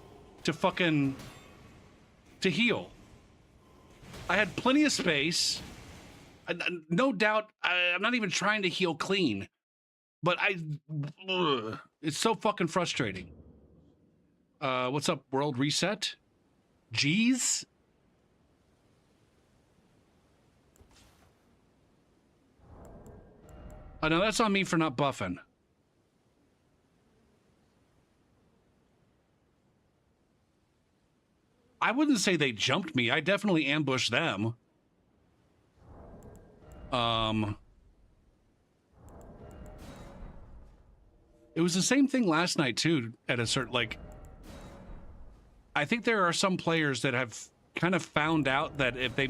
Speaker 1: to fucking to heal. I had plenty of space. No doubt, I'm not even trying to heal clean, but it's so fucking frustrating. What's up, world reset? Jeez? Oh, no, that's on me for not buffing. I wouldn't say they jumped me. I definitely ambushed them. It was the same thing last night too, at a certain, like, I think there are some players that have kind of found out that if they,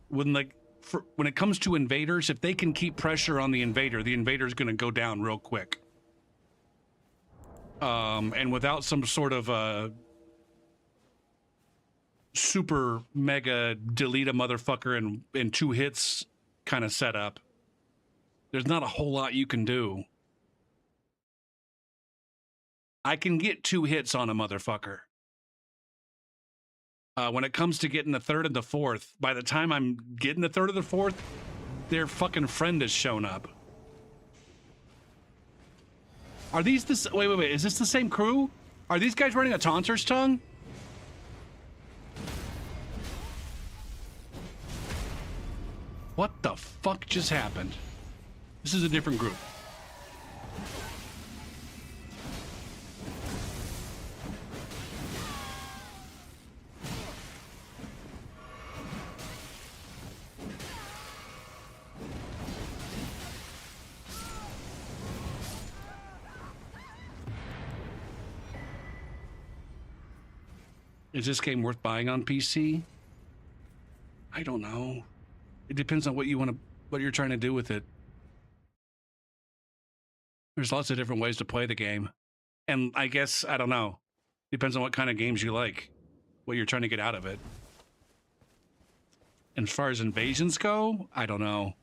Speaker 1: when it comes to invaders, if they can keep pressure on the invader's going to go down real quick. And without some sort of super mega delete a motherfucker in 2 hits kind of setup, there's not a whole lot you can do. I can get 2 hits on a motherfucker. When it comes to getting the 3rd and the 4th, by the time I'm getting the 3rd or the 4th, their fucking friend has shown up. Are these this? Wait, is this the same crew? Are these guys running a Taunter's Tongue? What the fuck just happened? This is a different group. Is this game worth buying on PC? I don't know. It depends on what you're trying to do with it. There's lots of different ways to play the game. And I guess, I don't know. Depends on what kind of games you like, what you're trying to get out of it. And as far as invasions go, I don't know.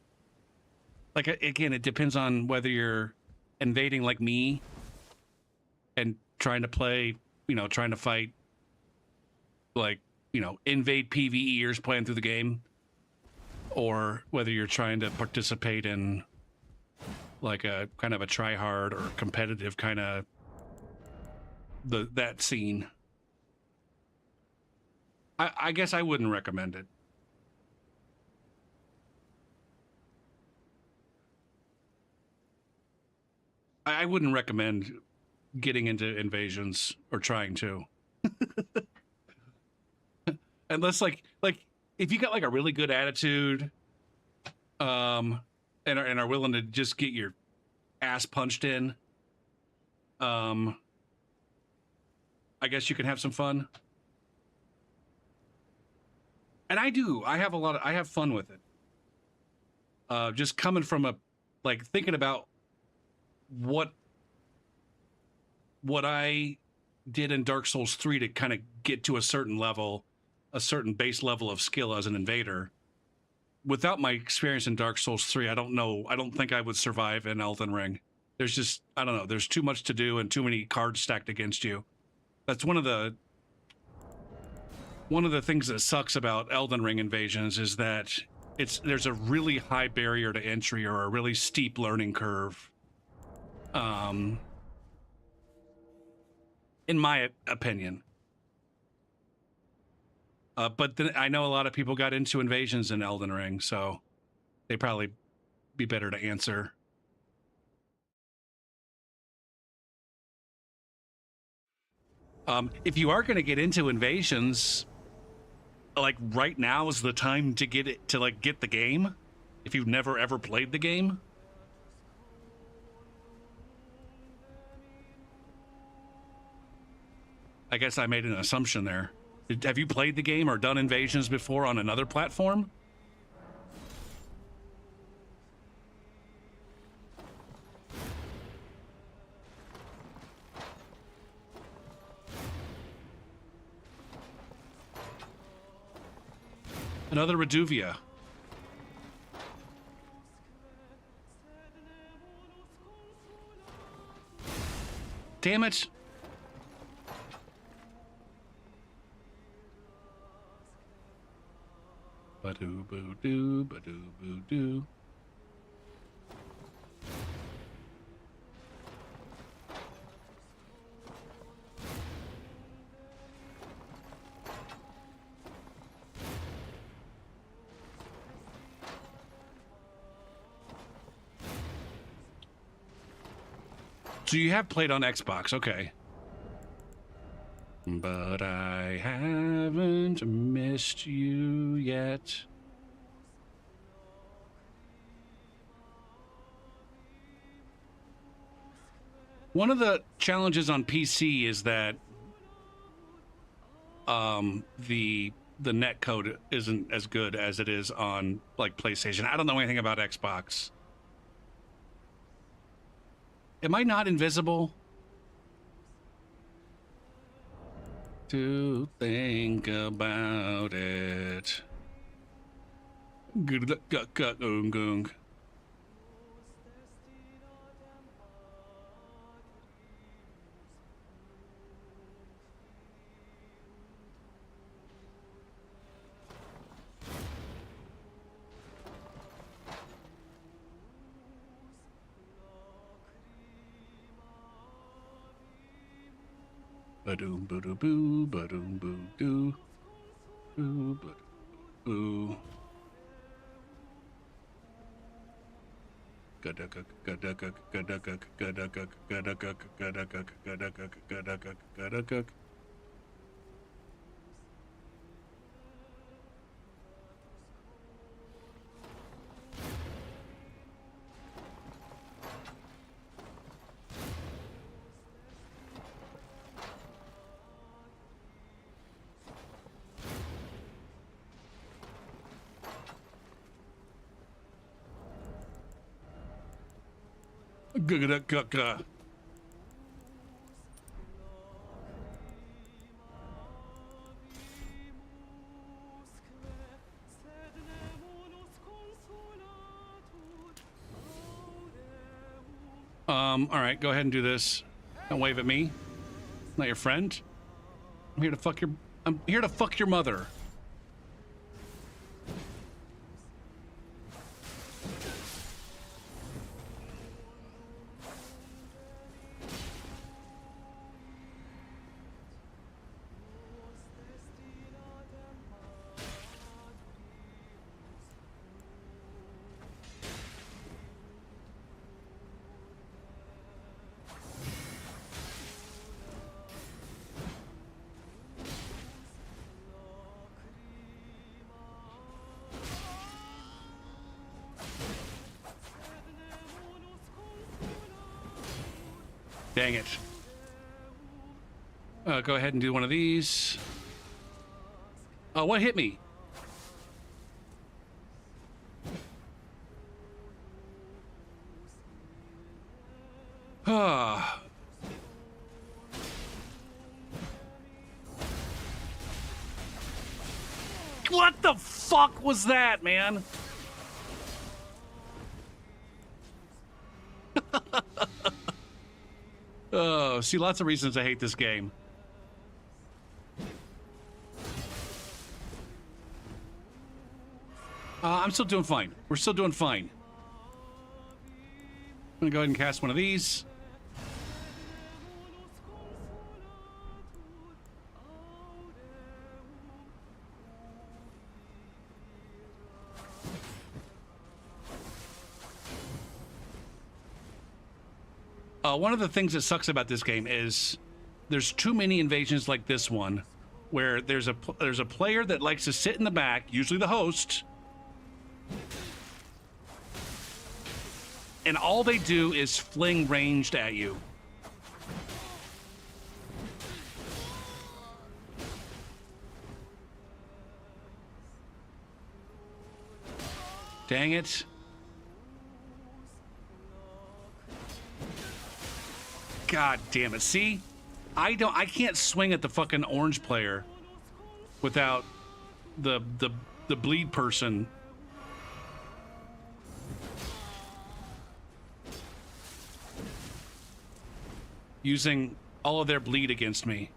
Speaker 1: Like, again, it depends on whether you're invading like me and trying to play, trying to fight, like, invade PvEers playing through the game, or whether you're trying to participate in like a kind of a try-hard or competitive kind of that scene. I guess I wouldn't recommend it. I wouldn't recommend getting into invasions or trying to. Unless like if you got like a really good attitude, and are willing to just get your ass punched in, I guess you can have some fun. And I do. I have fun with it. Just coming from thinking about what I did in Dark Souls 3 to kind of get to a certain level, a certain base level of skill as an invader. Without my experience in Dark Souls 3, I don't think I would survive in Elden Ring. There's just, I don't know, there's too much to do and too many cards stacked against you. That's one of the things that sucks about Elden Ring invasions is that there's a really high barrier to entry or a really steep learning curve. In my opinion. But then I know a lot of people got into invasions in Elden Ring, so they'd probably be better to answer. If you are going to get into invasions, like right now is the time to get the game. If you've never ever played the game. I guess I made an assumption there. Have you played the game or done invasions before on another platform? Another Reduvia. Damn it. Ba-doo boo doo, ba-doo boo doo. So you have played on Xbox, okay. But I haven't missed you yet. One of the challenges on PC is that the net code isn't as good as it is on like PlayStation. I don't know anything about Xbox. Am I not invisible? To think about it. Gung. Ba-doom, boo-doo, boo, ba-doom, boo, doo. Boo, boo. All right, go ahead and do this. Don't wave at me. Not your friend. I'm here to fuck your mother. Dang it. Go ahead and do one of these. Oh, what hit me? Ah. What the fuck was that, man? Oh, see, lots of reasons I hate this game. I'm still doing fine. We're still doing fine. I'm gonna go ahead and cast one of these. One of the things that sucks about this game is there's too many invasions like this one, where there's a player that likes to sit in the back, usually the host, and all they do is fling ranged at you. Dang it. God damn it. See? I can't swing at the fucking orange player without the the bleed person. Using all of their bleed against me.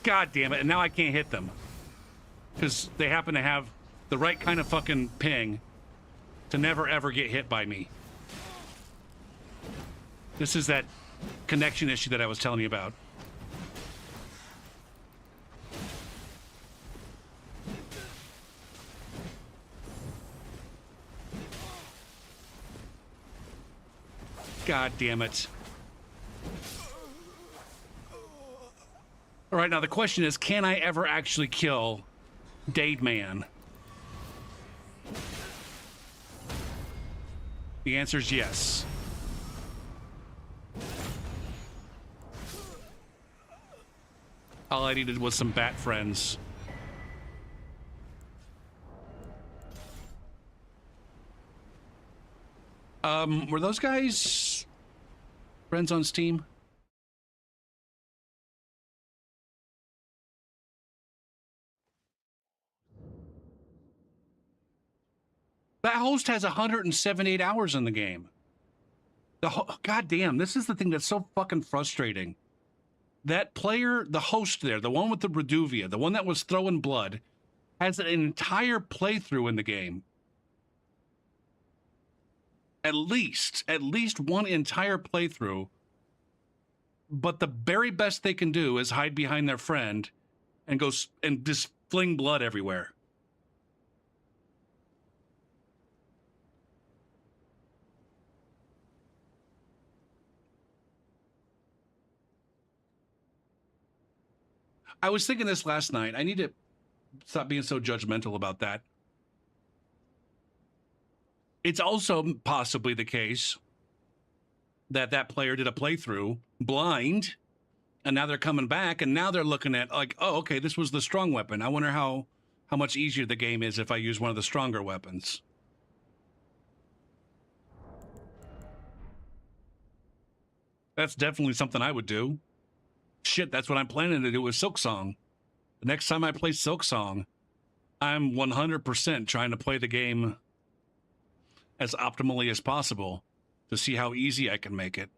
Speaker 1: God damn it, and now I can't hit them. Because they happen to have the right kind of fucking ping to never ever get hit by me. This is that connection issue that I was telling you about. God damn it. All right, now the question is, can I ever actually kill Dade Man? The answer is yes. All I needed was some bat friends. Were those guys friends on Steam? That host has 178 hours in the game. God damn, this is the thing that's so fucking frustrating. That player, the host there, the one with the Reduvia, the one that was throwing blood, has an entire playthrough in the game. At least one entire playthrough. But the very best they can do is hide behind their friend and go and just fling blood everywhere. I was thinking this last night. I need to stop being so judgmental about that. It's also possibly the case that that player did a playthrough blind, and now they're coming back, and now they're looking at like, oh, okay, this was the strong weapon. I wonder how much easier the game is if I use one of the stronger weapons. That's definitely something I would do. Shit, that's what I'm planning to do with Silksong. The next time I play Silksong, I'm 100% trying to play the game as optimally as possible to see how easy I can make it.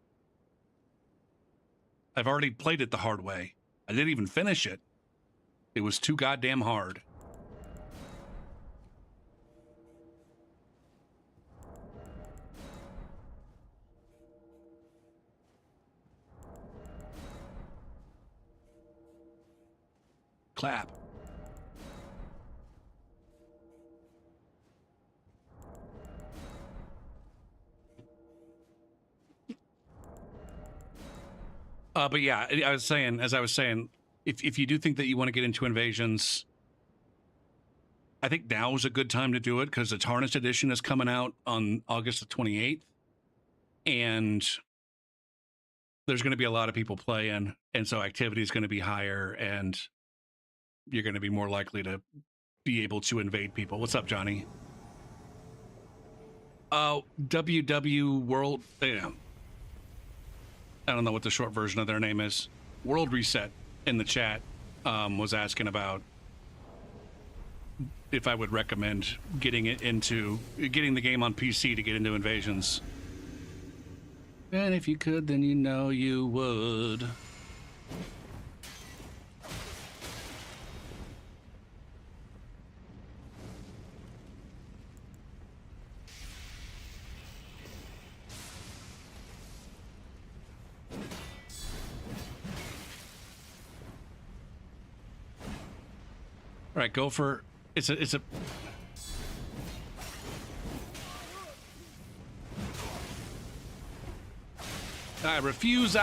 Speaker 1: I've already played it the hard way. I didn't even finish it. It was too goddamn hard. Clap. But yeah, I was saying, as I was saying, if you do think that you want to get into invasions, I think now is a good time to do it because the Tarnished Edition is coming out on August the 28th. And there's going to be a lot of people playing. And so activity is going to be higher and you're going to be more likely to be able to invade people. What's up, Johnny? WW World... Yeah. I don't know what the short version of their name is. World Reset in the chat was asking about if I would recommend getting the game on PC to get into invasions. And if you could, then you know you would. All right, go for it's a I refuse.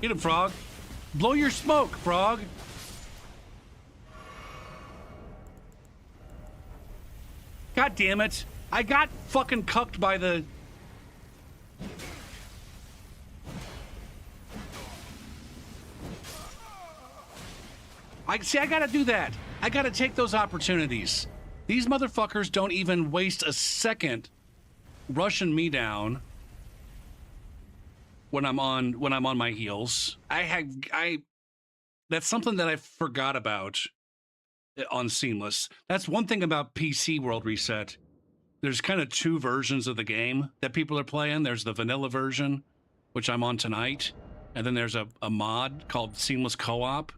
Speaker 1: Get him, Frog. Blow your smoke, Frog. God damn it. I got fucking cucked by the... I gotta do that. I gotta take those opportunities. These motherfuckers don't even waste a second rushing me down when I'm on my heels. That's something that I forgot about on Seamless. That's one thing about PC World Reset. There's kind of two versions of the game that people are playing. There's the vanilla version, which I'm on tonight, and then there's a mod called Seamless Co-op,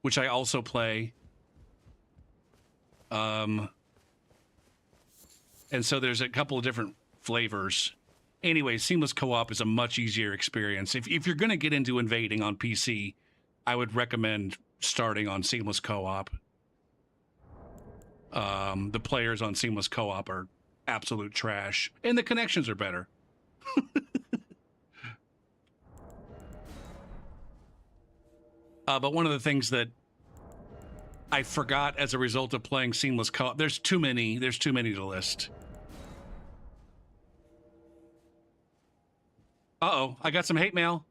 Speaker 1: which I also play. And so there's a couple of different flavors. Anyway, Seamless Co-op is a much easier experience. If you're going to get into invading on PC, I would recommend starting on Seamless Co-op. The players on Seamless Co-op are absolute trash, and the connections are better. But one of the things that I forgot as a result of playing Seamless Co-op, there's too many to list. Uh-oh, I got some hate mail.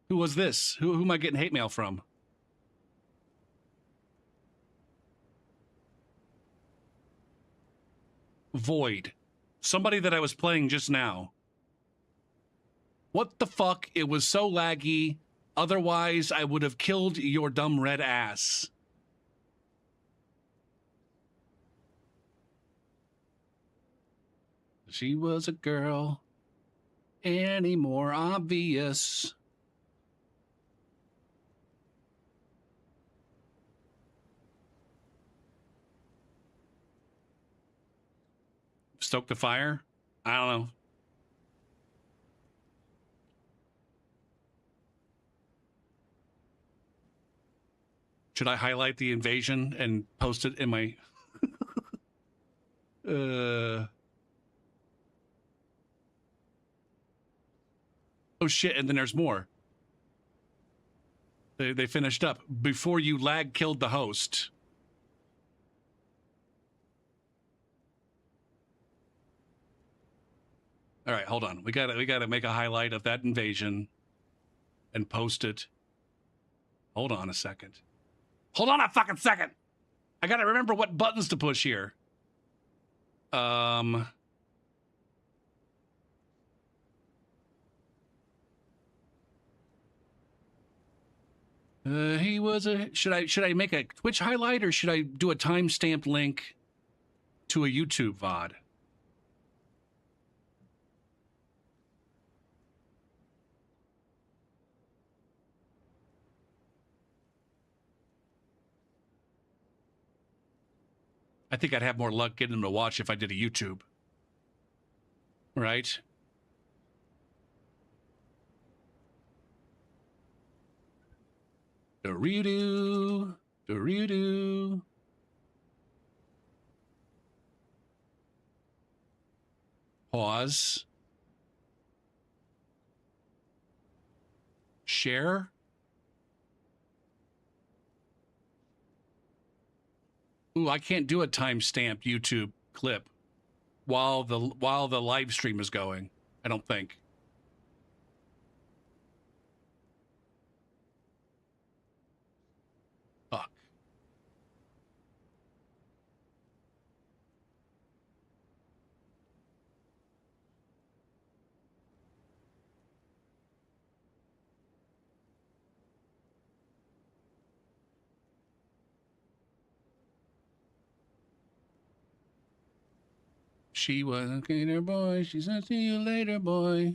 Speaker 1: Who was this? Who am I getting hate mail from? Void. Somebody that I was playing just now. What the fuck? It was so laggy. Otherwise, I would have killed your dumb red ass. She was a girl. Any more obvious? Stoke the fire? I don't know. Should I highlight the invasion and post it in my... Oh shit, and then there's more. They finished up. Before you lag killed the host. All right, hold on. We gotta make a highlight of that invasion and post it. Hold on a second. Hold on a fucking second. I gotta remember what buttons to push here. He was a. Should I make a Twitch highlight or should I do a timestamped link to a YouTube VOD? I think I'd have more luck getting them to watch if I did a YouTube. Right? Do-ree-doo. Do-ree-doo. Pause. Share. Ooh, I can't do a time-stamped YouTube clip while the live stream is going. I don't think. Fuck. She was a gator boy. She said, see you later, boy.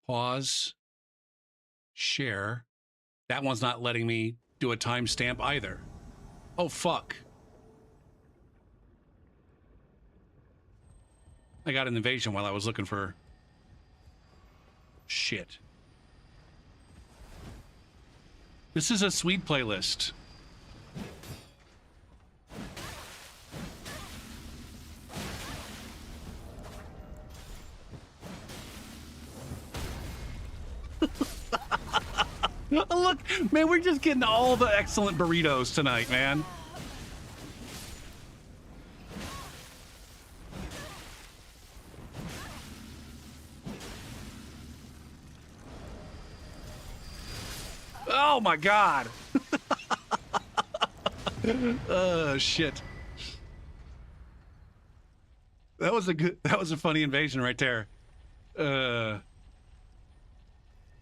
Speaker 1: Pause. Share. That one's not letting me do a timestamp either. Oh, fuck. I got an invasion while I was looking for... Shit. This is a sweet playlist. Look, man, we're just getting all the excellent burritos tonight, man. Oh my God. Shit. That was a funny invasion right there.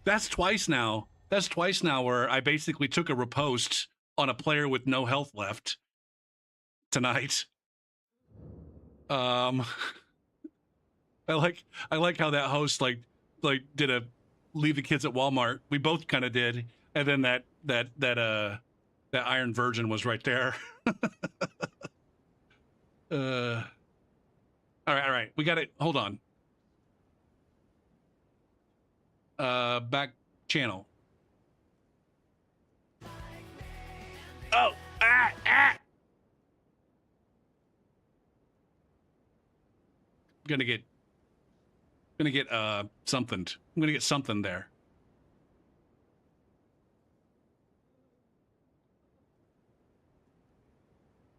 Speaker 1: That's twice now. That's twice now where I basically took a riposte on a player with no health left tonight. I like how that host like did a leave the kids at Walmart. We both kind of did, and then that Iron Virgin was right there. All right. We got it. Hold on. Back channel. Oh, Gonna get something. I'm gonna get something there.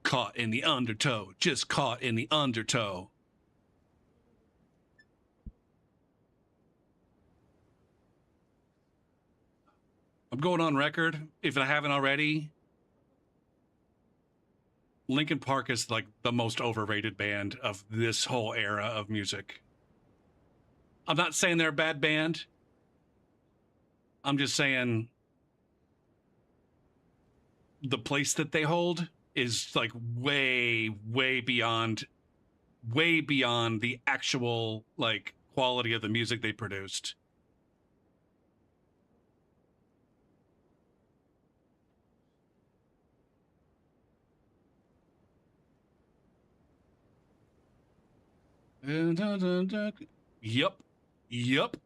Speaker 1: Caught in the undertow. Just caught in the undertow. I'm going on record, if I haven't already. Linkin Park is like the most overrated band of this whole era of music. I'm not saying they're a bad band. I'm just saying the place that they hold is like way beyond the actual like quality of the music they produced. Yep.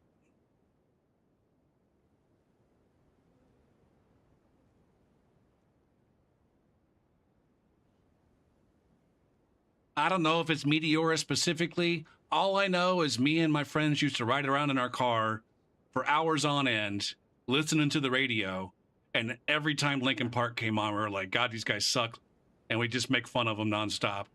Speaker 1: I don't know if it's Meteora specifically. All I know is me and my friends used to ride around in our car for hours on end, listening to the radio. And every time Linkin Park came on, we were like, God, these guys suck. And we just make fun of them nonstop.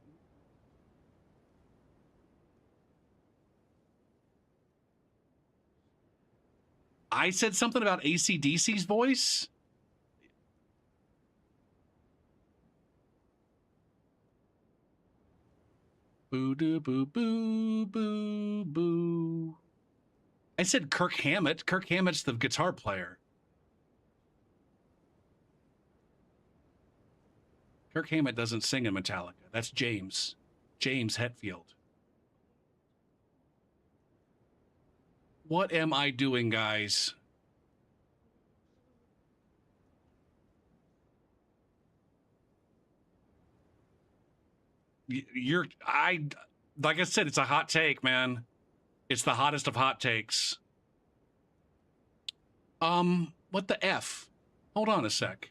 Speaker 1: I said something about AC/DC's voice. Boo doo boo boo boo boo. I said Kirk Hammett. Kirk Hammett's the guitar player. Kirk Hammett doesn't sing in Metallica. That's James Hetfield. What am I doing, guys? Like I said, it's a hot take, man. It's the hottest of hot takes. What the F? Hold on a sec.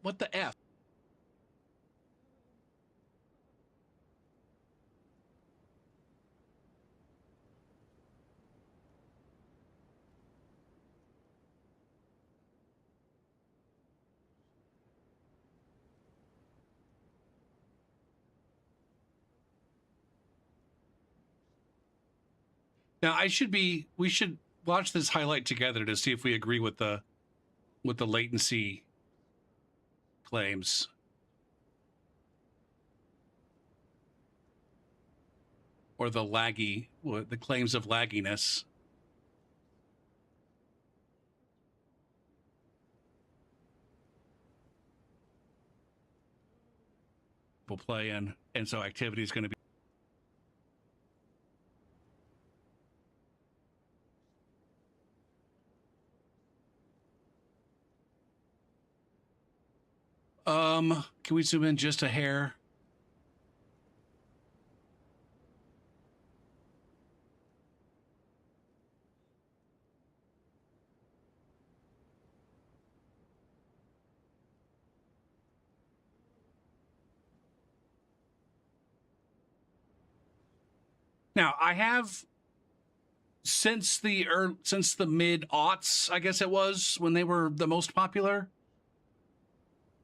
Speaker 1: What the F? Now we should watch this highlight together to see if we agree with the latency claims. Or the claims of lagginess. We'll play in, and so activity is going to be. Can we zoom in just a hair? Now, I have since the mid aughts, I guess it was when they were the most popular.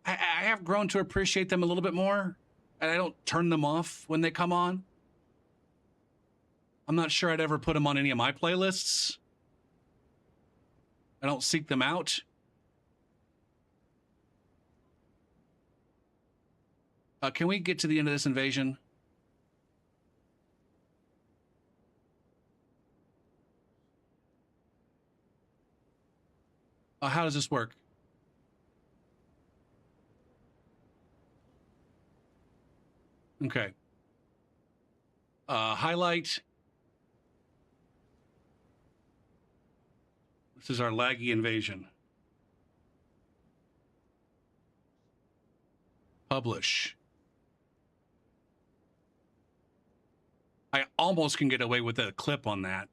Speaker 1: I have grown to appreciate them a little bit more, and I don't turn them off when they come on. I'm not sure I'd ever put them on any of my playlists. I don't seek them out. Can we get to the end of this invasion? How does this work? Okay. Highlight. This is our laggy invasion. Publish. I almost can get away with a clip on that.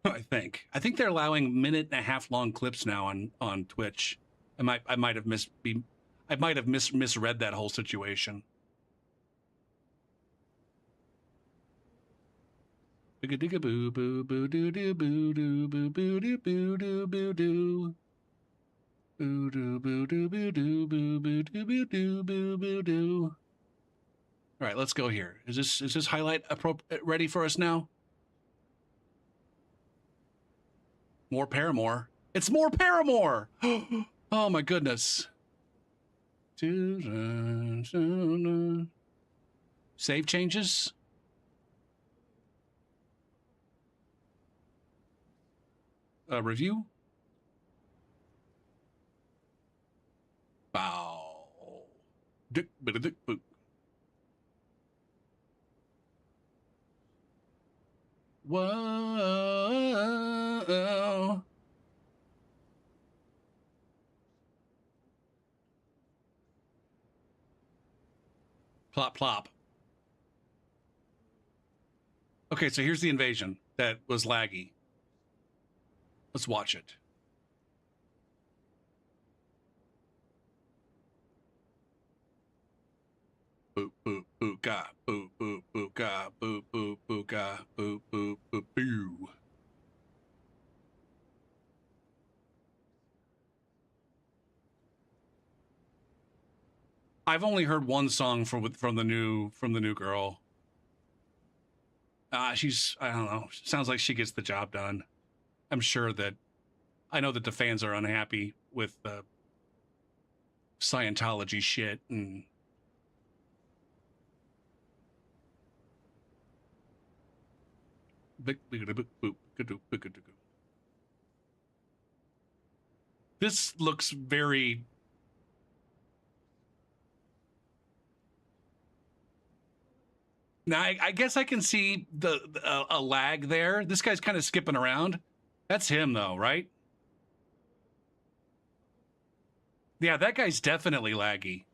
Speaker 1: I think they're allowing minute-and-a-half long clips now on Twitch. I might have misread that whole situation. Digga boo boo boo doo doo boo doo boo boo doo boo doo boo doo. Boo doo boo doo boo doo boo boo doo boo doo boo boo doo. All right, let's go here. Is this highlight ready for us now? More Paramore. It's more Paramore. Oh my goodness. Save changes. Review. Bow. Dick, dick, boop. Whoa. Plop, plop. Okay, so here's the invasion that was laggy. Let's watch it. Boop, boop, boop, ga, boop, boop, boop, ga, boop, boop, boop, ga, boop, boop, boop, boo. I've only heard one song from the new girl. She's, I don't know, sounds like she gets the job done. I know that the fans are unhappy with the Scientology shit and this looks very now. I guess I can see a lag there. This guy's kind of skipping around. That's him though, right? Yeah, that guy's definitely laggy.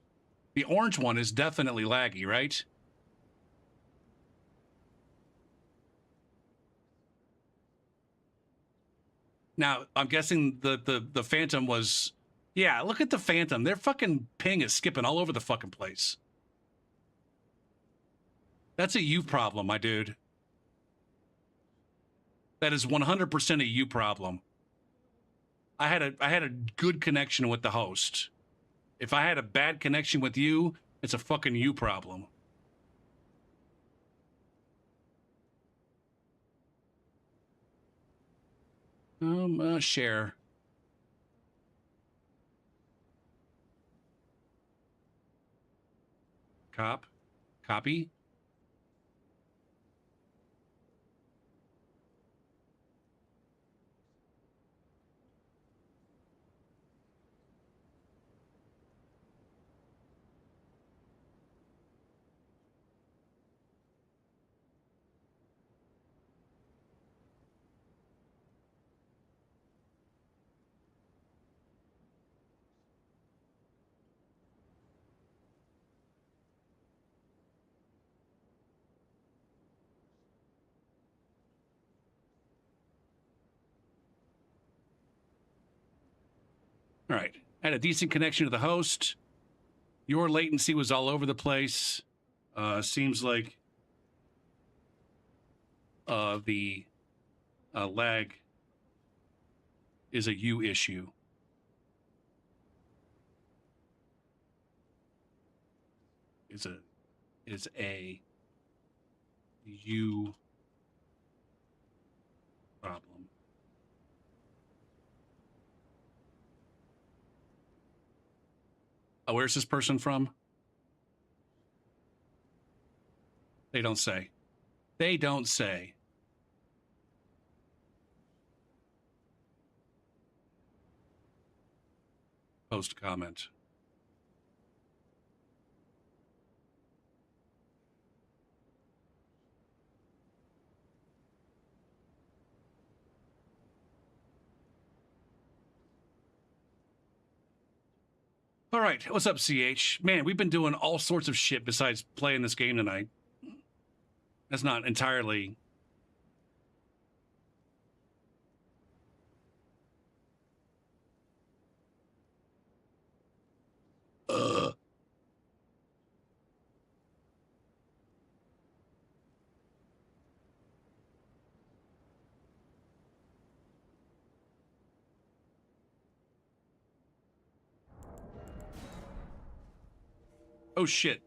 Speaker 1: The orange one is definitely laggy, right? Now, I'm guessing the Phantom was... Yeah, look at the Phantom. Their fucking ping is skipping all over the fucking place. That's a you problem, my dude. That is 100% a you problem. I had a good connection with the host. If I had a bad connection with you, it's a fucking you problem. Share. Copy. All right. I had a decent connection to the host. Your latency was all over the place. Seems like the lag is a you issue. Is a you problem. Oh, where's this person from? They don't say. They don't say. Post comment. All right, what's up, CH? Man, we've been doing all sorts of shit besides playing this game tonight. That's not entirely... Oh, shit.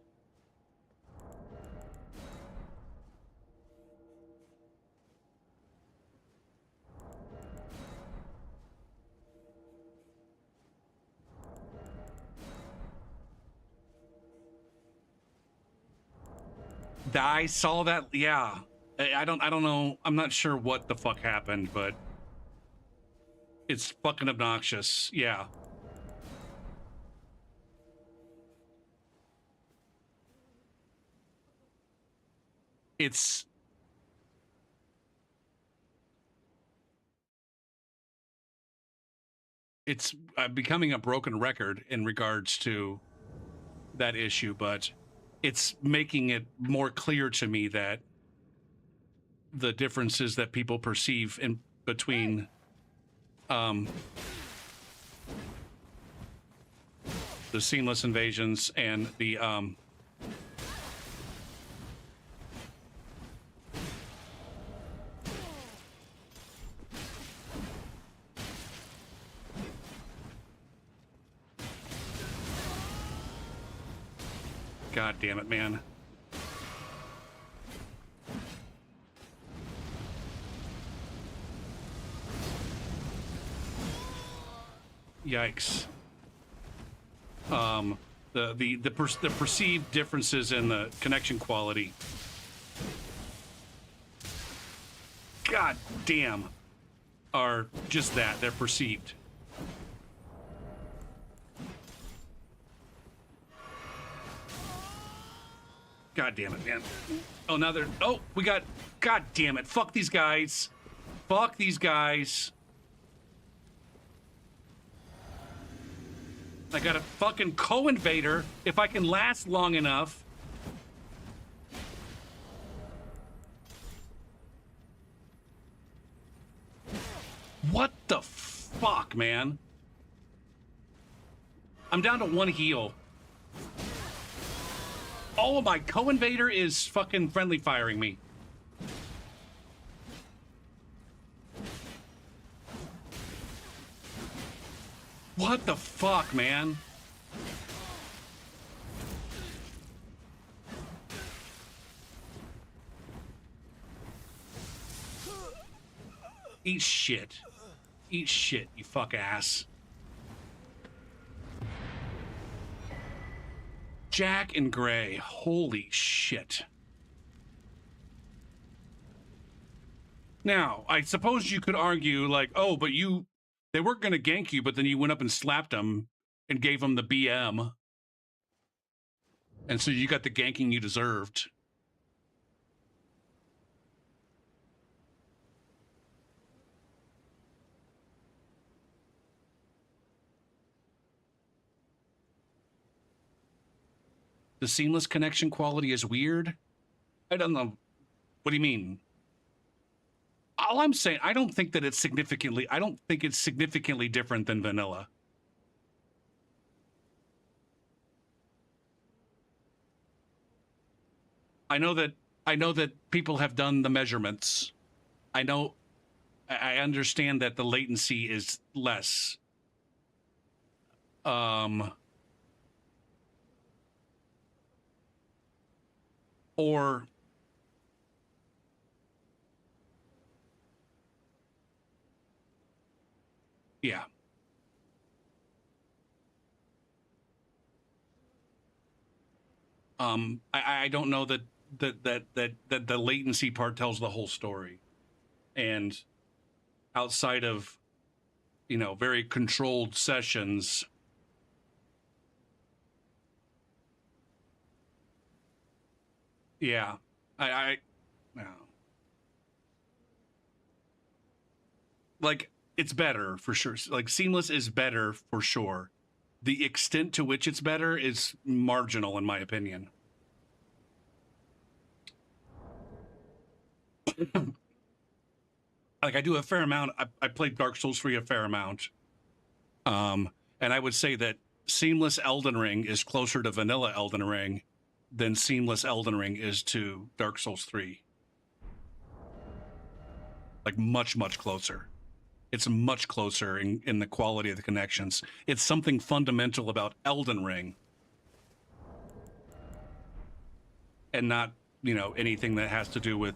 Speaker 1: I saw that. Yeah. I don't know. I'm not sure what the fuck happened, but it's fucking obnoxious. Yeah. It's becoming a broken record in regards to that issue, but it's making it more clear to me that the differences that people perceive in between the seamless invasions and the God damn it, man. Yikes. The perceived differences in the connection quality. God damn. Are just that. They're perceived. God damn it, man. Oh, now they're... Oh, we got... God damn it. Fuck these guys. Fuck these guys. I got a fucking co-invader if I can last long enough. What the fuck, man? I'm down to one heal. Oh, my co-invader is fucking friendly firing me. What the fuck, man? Eat shit. Eat shit, you fuck ass. Jack and Gray. Holy shit. Now, I suppose you could argue, like, oh, but they weren't going to gank you, but then you went up and slapped them and gave them the BM. And so you got the ganking you deserved. The seamless connection quality is weird? I don't know. What do you mean? All I'm saying, I don't think it's significantly different than vanilla. I I know that people have done the measurements. I know, I understand that the latency is less. Or yeah. I don't know that the latency part tells the whole story, and outside of, you know, very controlled sessions, yeah, no. Like, it's better for sure. Like, seamless is better for sure. The extent to which it's better is marginal, in my opinion. Like, I do a fair amount. I played Dark Souls 3 a fair amount. And I would say that seamless Elden Ring is closer to vanilla Elden Ring than seamless Elden Ring is to Dark Souls 3. Like, much, much closer. It's much closer in the quality of the connections. It's something fundamental about Elden Ring, and not, you know, anything that has to do with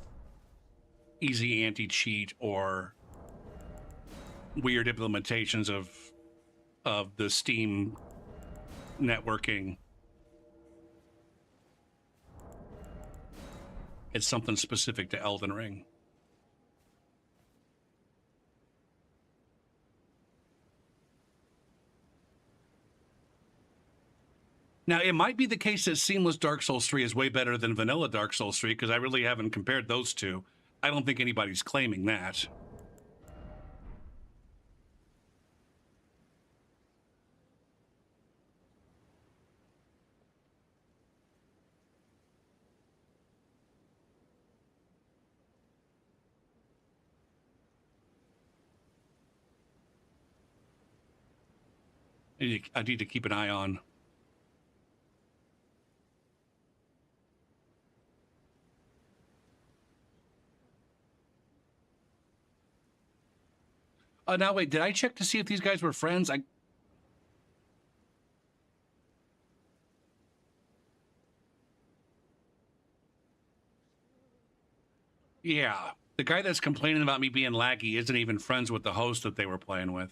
Speaker 1: easy anti-cheat or weird implementations of the Steam networking. It's something specific to Elden Ring. Now, it might be the case that seamless Dark Souls 3 is way better than vanilla Dark Souls 3, because I really haven't compared those two. I don't think anybody's claiming that. I need to keep an eye on. Now wait, did I check to see if these guys were friends? Yeah, the guy that's complaining about me being laggy isn't even friends with the host that they were playing with.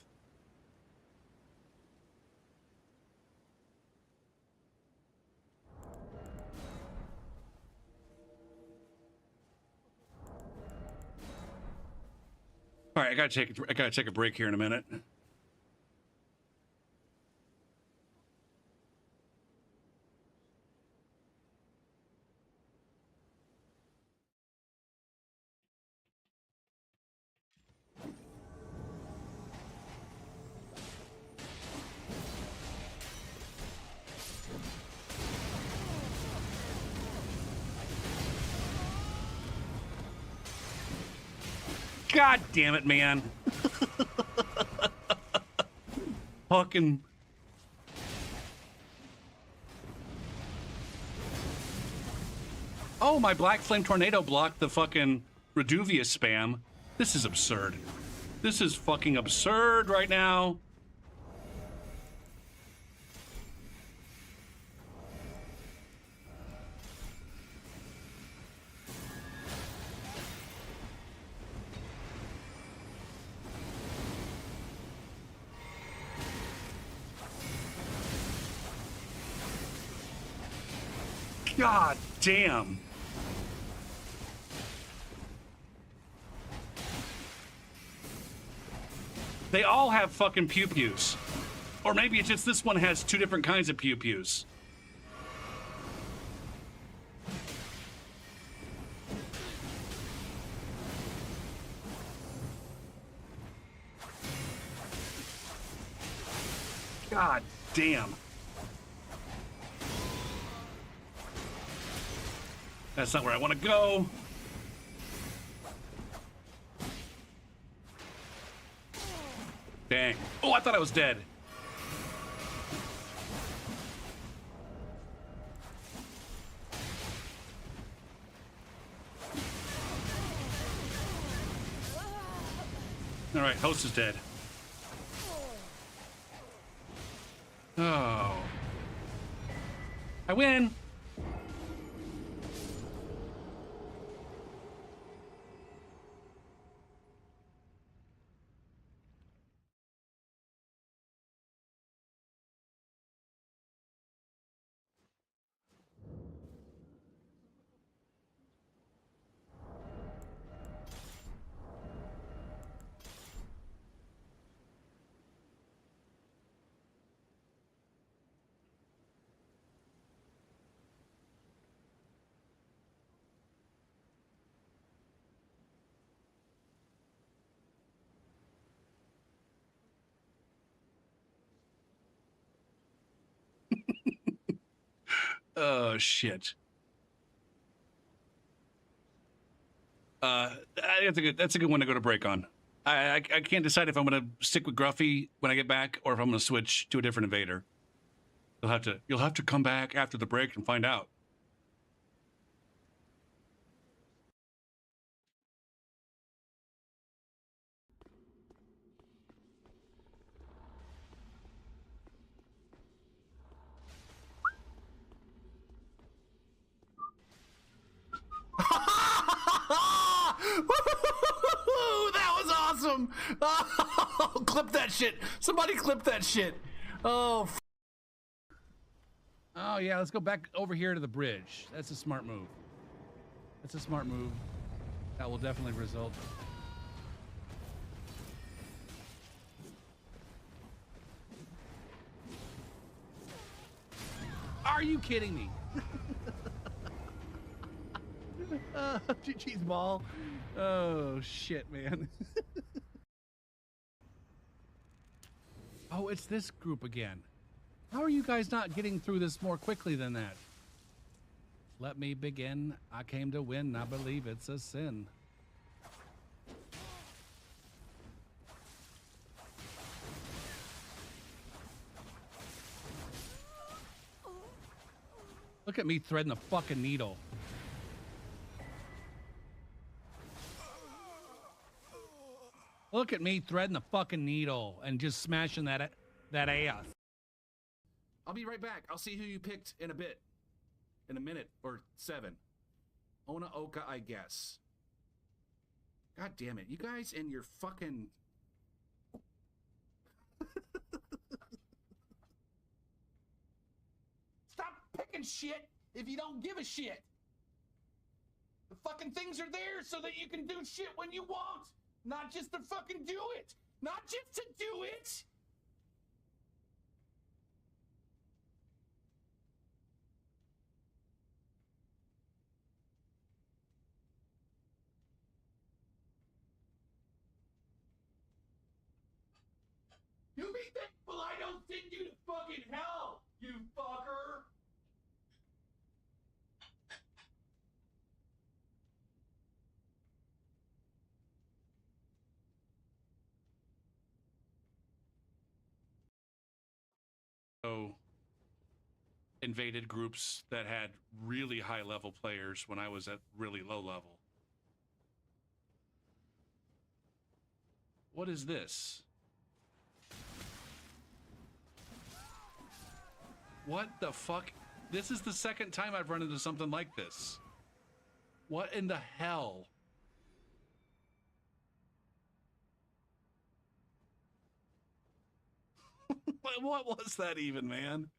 Speaker 1: All right, I gotta take a break here in a minute. God damn it, man. Fucking. Oh, my Black Flame Tornado blocked the fucking Reduvius spam. This is absurd. This is fucking absurd right now. God damn. They all have fucking pew-pews. Or maybe it's just this one has two different kinds of pew-pews. God damn. That's not where I want to go. Dang. Oh, I thought I was dead. All right, host is dead. Oh. I win. Oh shit. That's a good one to go to break on. I can't decide if I'm gonna stick with Gruffy when I get back or if I'm gonna switch to a different invader. You'll have to come back after the break and find out.
Speaker 4: That was awesome! Oh, clip that shit! Somebody clip that shit! Oh,
Speaker 1: Oh yeah, let's go back over here to the bridge. That's a smart move. That's a smart move. That will definitely result. Are you kidding me? GG's ball. Oh shit, man. Oh, it's this group again. How are you guys not getting through this more quickly than that? Let me begin. I came to win. I believe it's a sin. Look at me threading the fucking needle. Look at me threading the fucking needle and just smashing that ass. I'll be right back. I'll see who you picked in a bit. In a minute or 7. Ona Oka, I guess. God damn it. You guys and your fucking... Stop picking shit if you don't give a shit. The fucking things are there so that you can do shit when you want. Not just to fucking do it. Not just to do it. You be thankful I don't send you to fucking hell, you fucker! So, invaded groups that had really high level players when I was at really low level. What is this? What the fuck? This is the second time I've run into something like this. What in the hell? What was that even, man?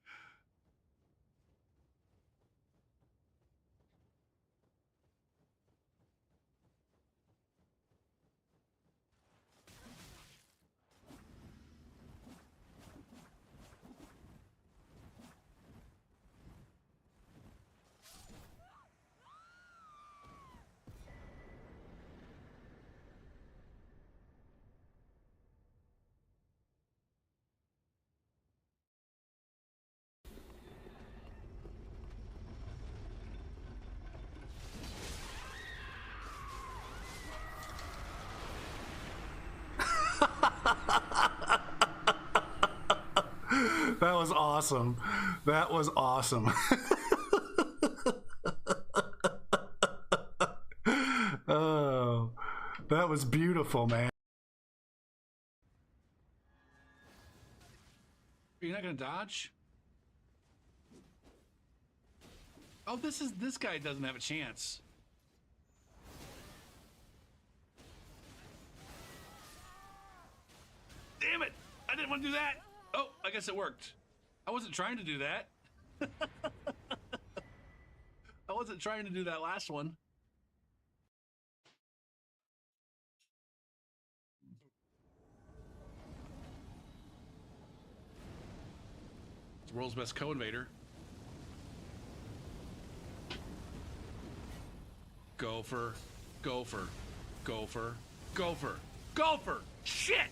Speaker 4: that was awesome. That was awesome. Oh, that was beautiful, man.
Speaker 1: gonna dodge? Oh, this guy doesn't have a chance. Damn it! I didn't want to do that. Oh, I guess it worked. I wasn't trying to do that. I wasn't trying to do that last one. It's the world's best co-invader. Gopher, gopher, gopher, gopher, gopher! Shit!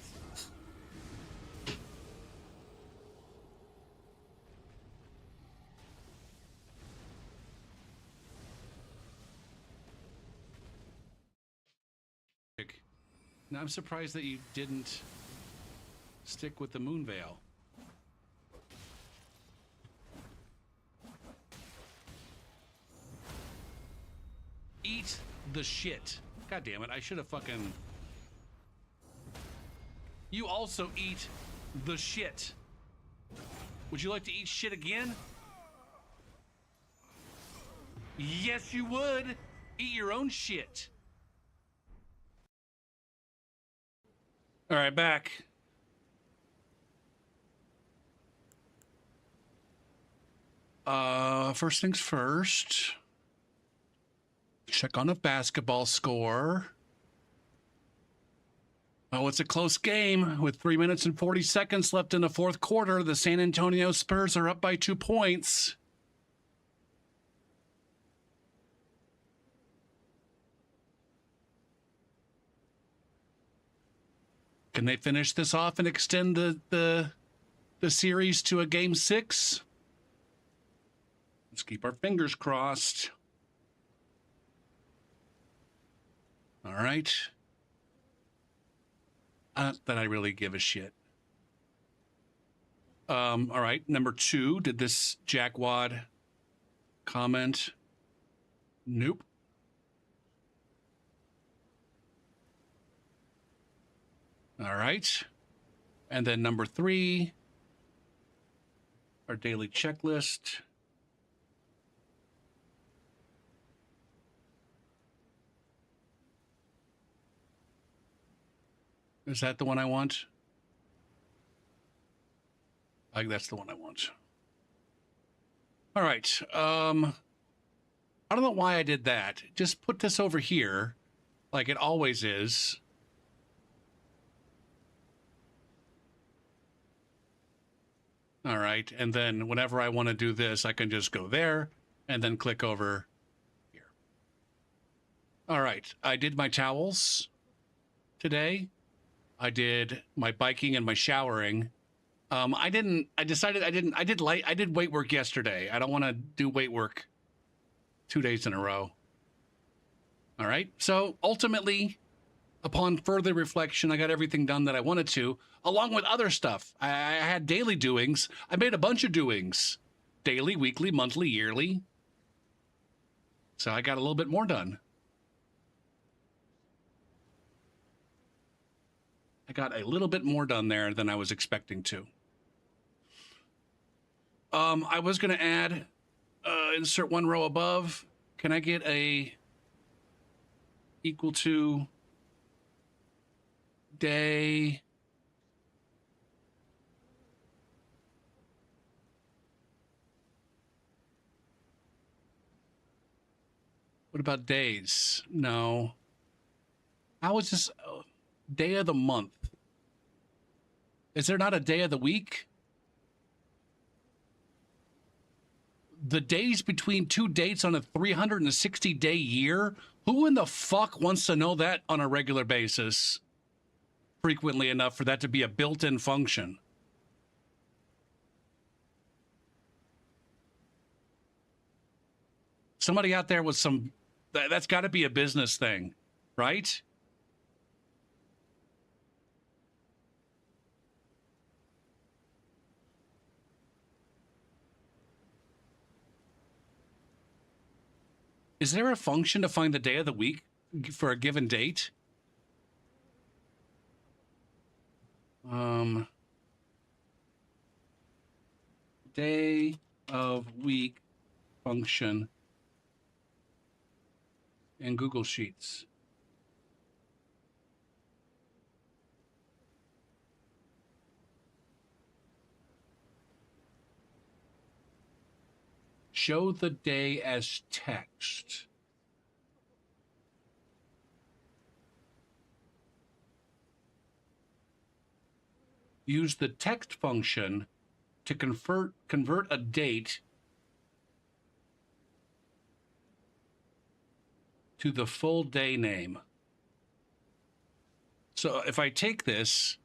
Speaker 1: Now I'm surprised that you didn't stick with the moon veil. Eat the shit. God damn it, I should have fucking... You also eat the shit. Would you like to eat shit again? Yes, you would. Eat your own shit. All right, back. First things first. Check on a basketball score. Oh, it's a close game. With 3 minutes and 40 seconds left in the fourth quarter, the San Antonio Spurs are up by 2 points. Can they finish this off and extend the series to a game 6? Let's keep our fingers crossed. All right. Not that I really give a shit. All right, number 2. Did this jackwad comment? Nope. All right. And then number 3, our daily checklist. Is that the one I want? I think that's the one I want. All right. I don't know why I did that. Just put this over here like it always is. All right. And then whenever I want to do this, I can just go there and then click over here. All right. I did my towels today. I did my biking and my showering. I did weight work yesterday. I don't want to do weight work 2 days in a row. All right. So ultimately, upon further reflection, I got everything done that I wanted to, along with other stuff. I had daily doings. I made a bunch of doings. Daily, weekly, monthly, yearly. So I got a little bit more done. I got a little bit more done there than I was expecting to. I was going to add, insert one row above. Can I get a equal to day? What about days? No. How is this day of the month? Is there not a day of the week? The days between 2 dates on a 360-day year? Who in the fuck wants to know that on a regular basis? Frequently enough for that to be a built-in function. Somebody out there with some... That's got to be a business thing, right? Is there a function to find the day of the week for a given date? day of week function in Google Sheets. Show the day as text. Use the text function to convert a date to the full day name. So if I take this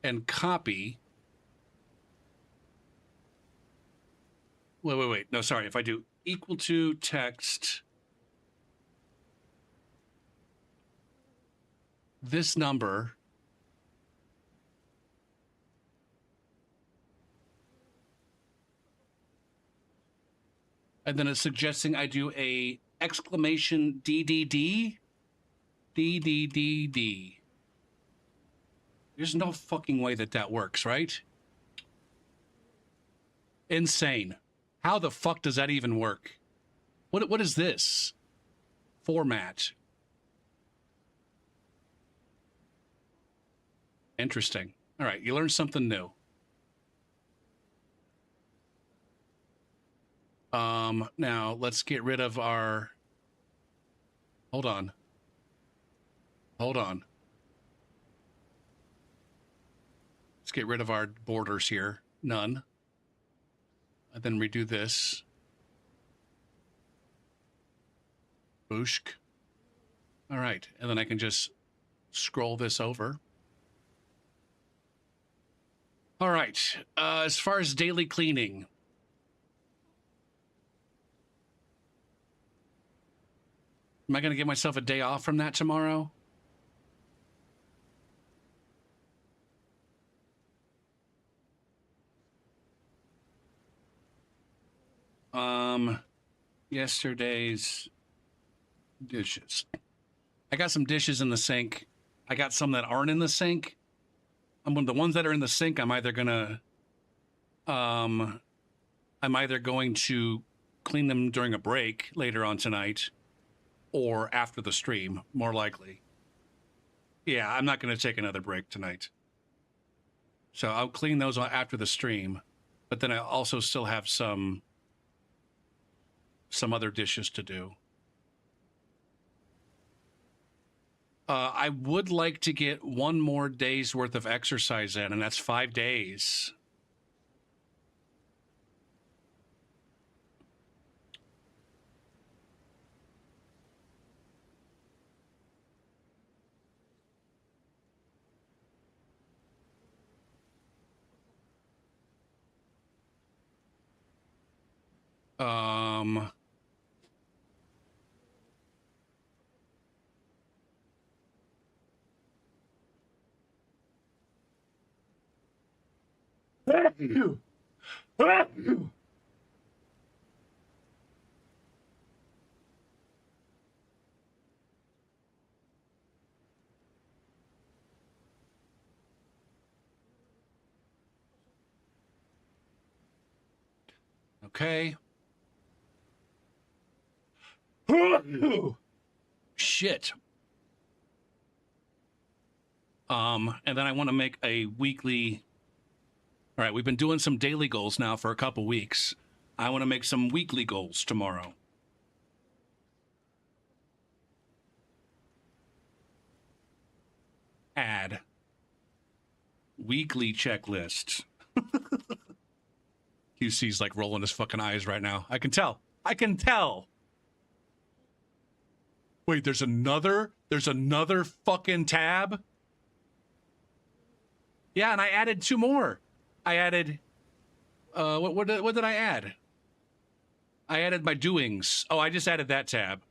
Speaker 1: and copy, wait. No, sorry. If I do equal to text this number, and then it's suggesting I do a exclamation DDD. DDDD. There's no fucking way that works, right? Insane. How the fuck does that even work? What is this? Format. Interesting. All right, you learned something new. Now let's get rid of our... Hold on. Let's get rid of our borders here. None. And then redo this. Booshk. All right, and then I can just scroll this over. All right, as far as daily cleaning, am I going to give myself a day off from that tomorrow? Yesterday's dishes. I got some dishes in the sink. I got some that aren't in the sink. The ones that are in the sink, I'm either going to clean them during a break later on tonight or after the stream, more likely. Yeah, I'm not going to take another break tonight. So I'll clean those after the stream, but then I also still have some other dishes to do. I would like to get one more day's worth of exercise in, and that's 5 days. Okay. Shit. And then I want to make a weekly... All right, we've been doing some daily goals now for a couple weeks. I want to make some weekly goals tomorrow. Add. Weekly checklist. QC's like rolling his fucking eyes right now. I can tell. Wait, there's another fucking tab? Yeah, and I added 2 more. I added, what did I add? I added my doings. Oh, I just added that tab.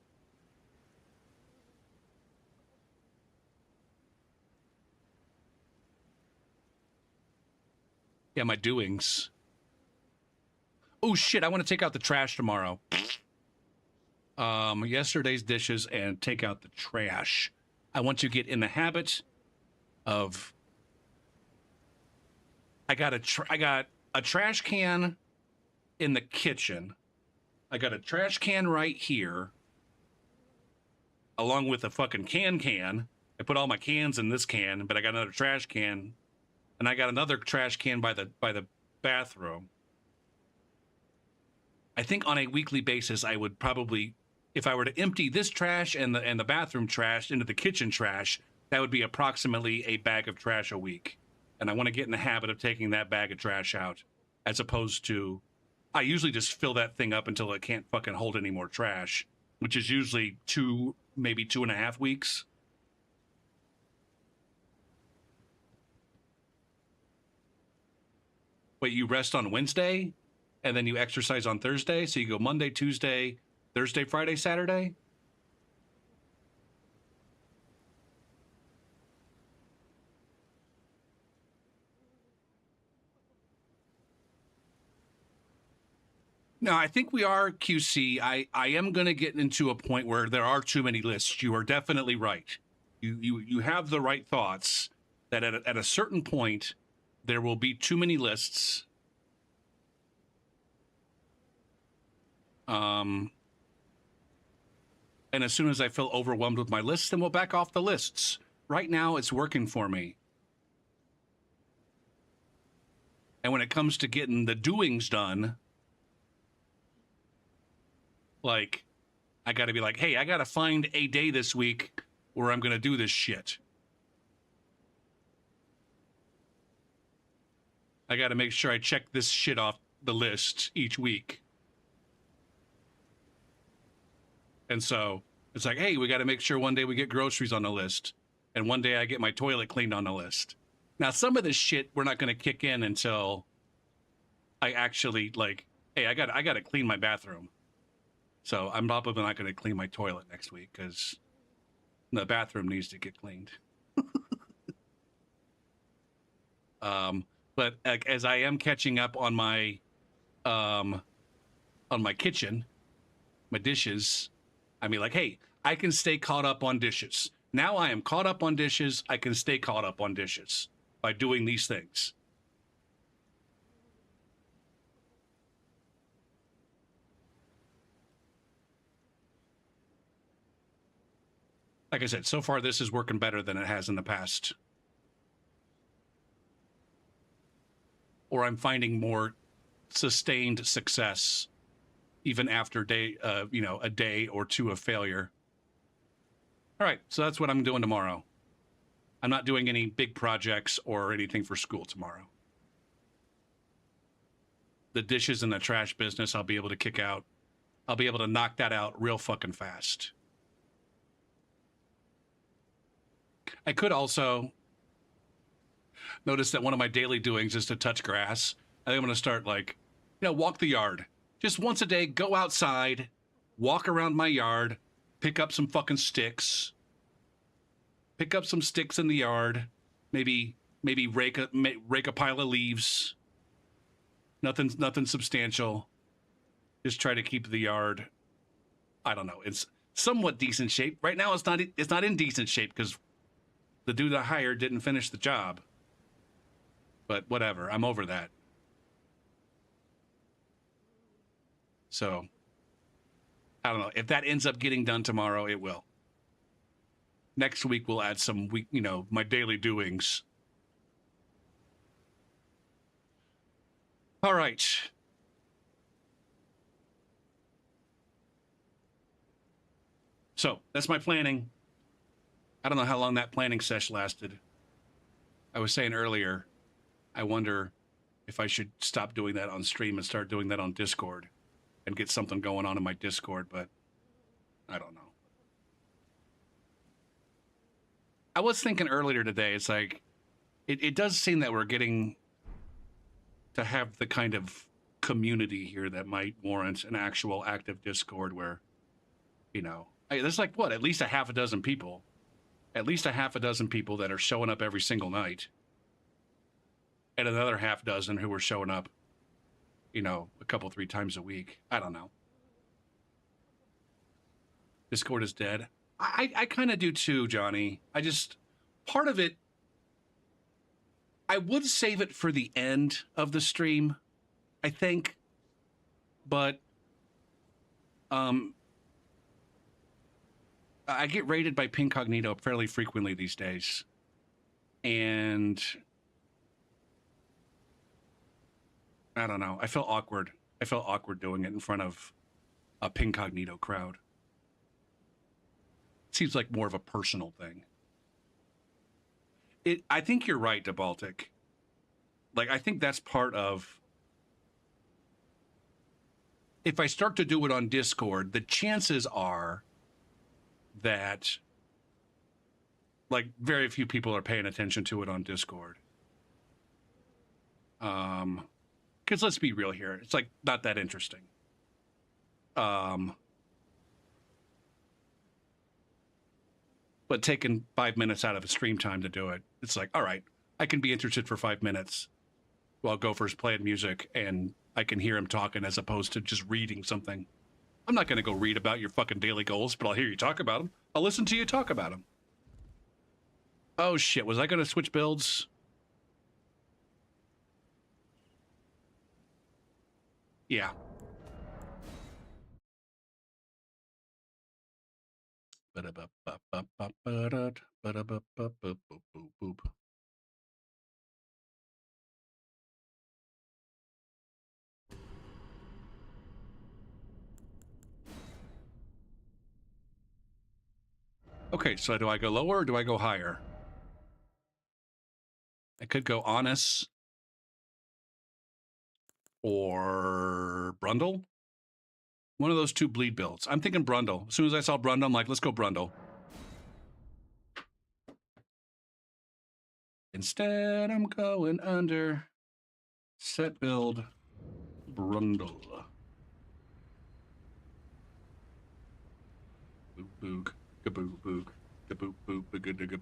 Speaker 1: Yeah, my doings. Oh shit, I want to take out the trash tomorrow. Yesterday's dishes and take out the trash. I want to get in the habit of... I got a trash can in the kitchen. I got a trash can right here, along with a fucking can. I put all my cans in this can, but I got another trash can, and I got another trash can by the bathroom. I think on a weekly basis, I would probably, if I were to empty this trash and the bathroom trash into the kitchen trash, that would be approximately a bag of trash a week. And I want to get in the habit of taking that bag of trash out, as opposed to, I usually just fill that thing up until it can't fucking hold any more trash, which is usually maybe 2.5 weeks. Wait, you rest on Wednesday and then you exercise on Thursday? So you go Monday, Tuesday, Thursday, Friday, Saturday? No, I think we are, QC. I am going to get into a point where there are too many lists. You are definitely right. You have the right thoughts that at a certain point, there will be too many lists. And as soon as I feel overwhelmed with my lists, then we'll back off the lists. Right now, it's working for me. And when it comes to getting the doings done, like, I got to be like, hey, I got to find a day this week where I'm going to do this shit. I got to make sure I check this shit off the list each week. And so it's like, hey, we got to make sure one day we get groceries on the list. And one day I get my toilet cleaned on the list. Now, some of this shit we're not going to kick in until I actually, like, hey, I got to clean my bathroom. So I'm probably not going to clean my toilet next week because the bathroom needs to get cleaned. But as I am catching up on my kitchen, my dishes, I mean, like, hey, I can stay caught up on dishes. Now I am caught up on dishes. I can stay caught up on dishes by doing these things. Like I said, so far this is working better than it has in the past. Or I'm finding more sustained success even after a day or two of failure. All right, so that's what I'm doing tomorrow. I'm not doing any big projects or anything for school tomorrow. The dishes and the trash business I'll be able to kick out. I'll be able to knock that out real fucking fast. I could also notice that one of my daily doings is to touch grass. I think I'm going to start, like, walk the yard. Just once a day, go outside, walk around my yard, pick up some fucking sticks. Pick up some sticks in the yard. Maybe rake a pile of leaves. Nothing substantial. Just try to keep the yard, I don't know, it's somewhat decent shape. Right now it's not in decent shape because the dude I hired didn't finish the job. But whatever, I'm over that. So, I don't know. If that ends up getting done tomorrow, it will. Next week, we'll add some my daily doings. All right. So, that's my planning. I don't know how long that planning sesh lasted. I was saying earlier, I wonder if I should stop doing that on stream and start doing that on Discord and get something going on in my Discord, but I don't know. I was thinking earlier today, it's like, it does seem that we're getting to have the kind of community here that might warrant an actual active Discord where, there's like, what, at least a half a dozen people. At least a half a dozen people that are showing up every single night. And another half dozen who are showing up, a couple, 3 times a week. I don't know. Discord is dead. I kind of do too, Johnny. Part of it, I would save it for the end of the stream, I think. but I get raided by Pincognito fairly frequently these days, and I don't know. I feel awkward. I felt awkward doing it in front of a Pincognito crowd. Seems like more of a personal thing. I think you're right, DeBaltic. Like, I think that's part of... If I start to do it on Discord, the chances are that, like, very few people are paying attention to it on Discord. Because let's be real here. It's, like, not that interesting. But taking 5 minutes out of a stream time to do it, it's like, all right, I can be interested for 5 minutes while Gopher's playing music and I can hear him talking as opposed to just reading something. I'm not going to go read about your fucking daily goals, but I'll hear you talk about them. I'll listen to you talk about them. Oh shit, was I going to switch builds? Yeah. Okay, so do I go lower or do I go higher? I could go Honest or Brundle. One of those two bleed builds. I'm thinking Brundle. As soon as I saw Brundle, I'm like, let's go Brundle. Instead, I'm going under set build Brundle. Boop book, kabook book, kabook book, kabook book.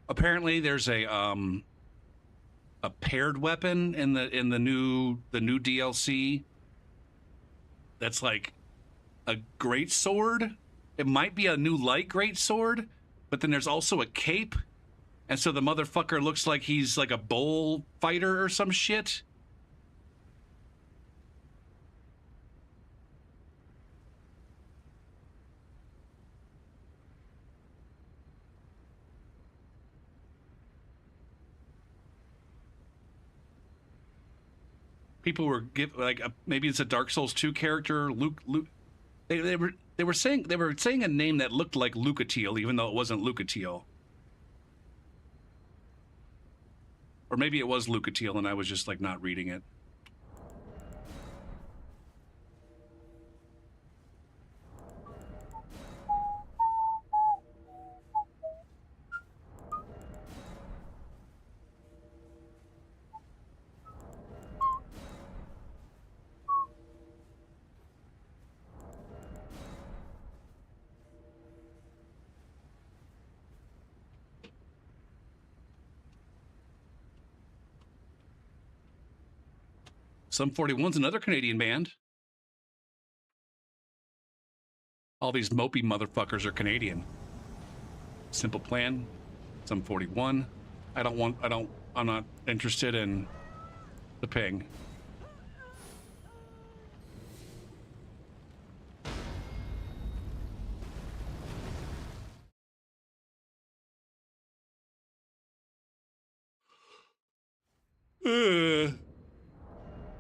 Speaker 1: Apparently there's a paired weapon in the new DLC that's like a great sword. It might be a new light great sword, but then there's also a cape, and so the motherfucker looks like he's like a bull fighter or some shit. People were maybe it's a Dark Souls 2 character, Luke. They were saying a name that looked like Lucatiel, even though it wasn't Lucatiel. Or maybe it was Lucatiel and I was just like not reading it. Sum 41's another Canadian band. All these mopey motherfuckers are Canadian. Simple Plan, Sum 41. I'm not interested in the ping.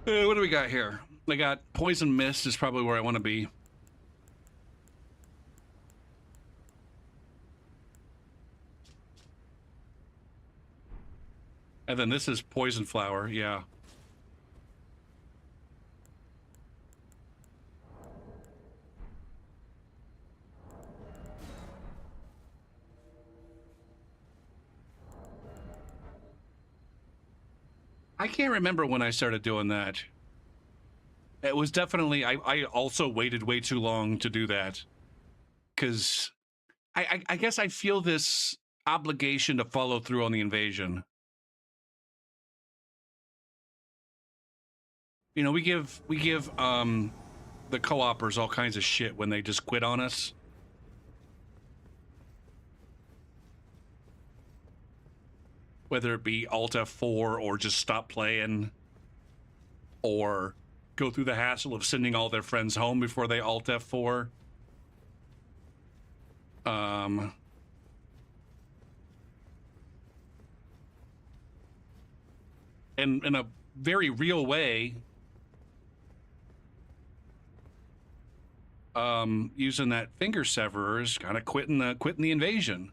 Speaker 1: What do we got here? I got Poison Mist is probably where I want to be. And then this is Poison Flower, yeah. I can't remember when I started doing that. It was definitely, I also waited way too long to do that. Because I guess I feel this obligation to follow through on the invasion. You know, we give the co-opers all kinds of shit when they just quit on us. Whether it be Alt F4 or just stop playing, or go through the hassle of sending all their friends home before they Alt F4. And in a very real way, using that finger severer is kind of quitting the invasion.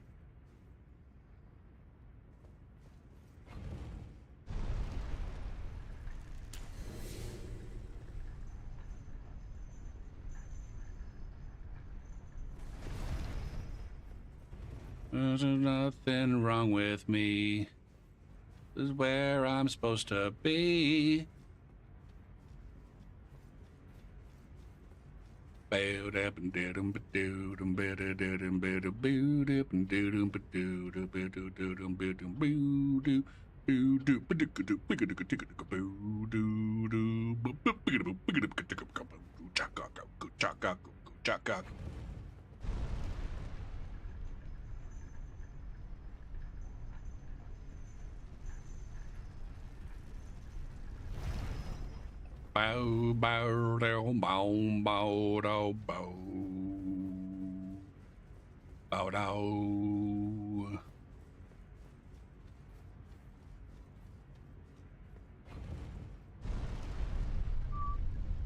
Speaker 1: There's nothing wrong with me. This is where I'm supposed to be. Bow, bow, down, bow, bow, dow, bow. Bow, dow.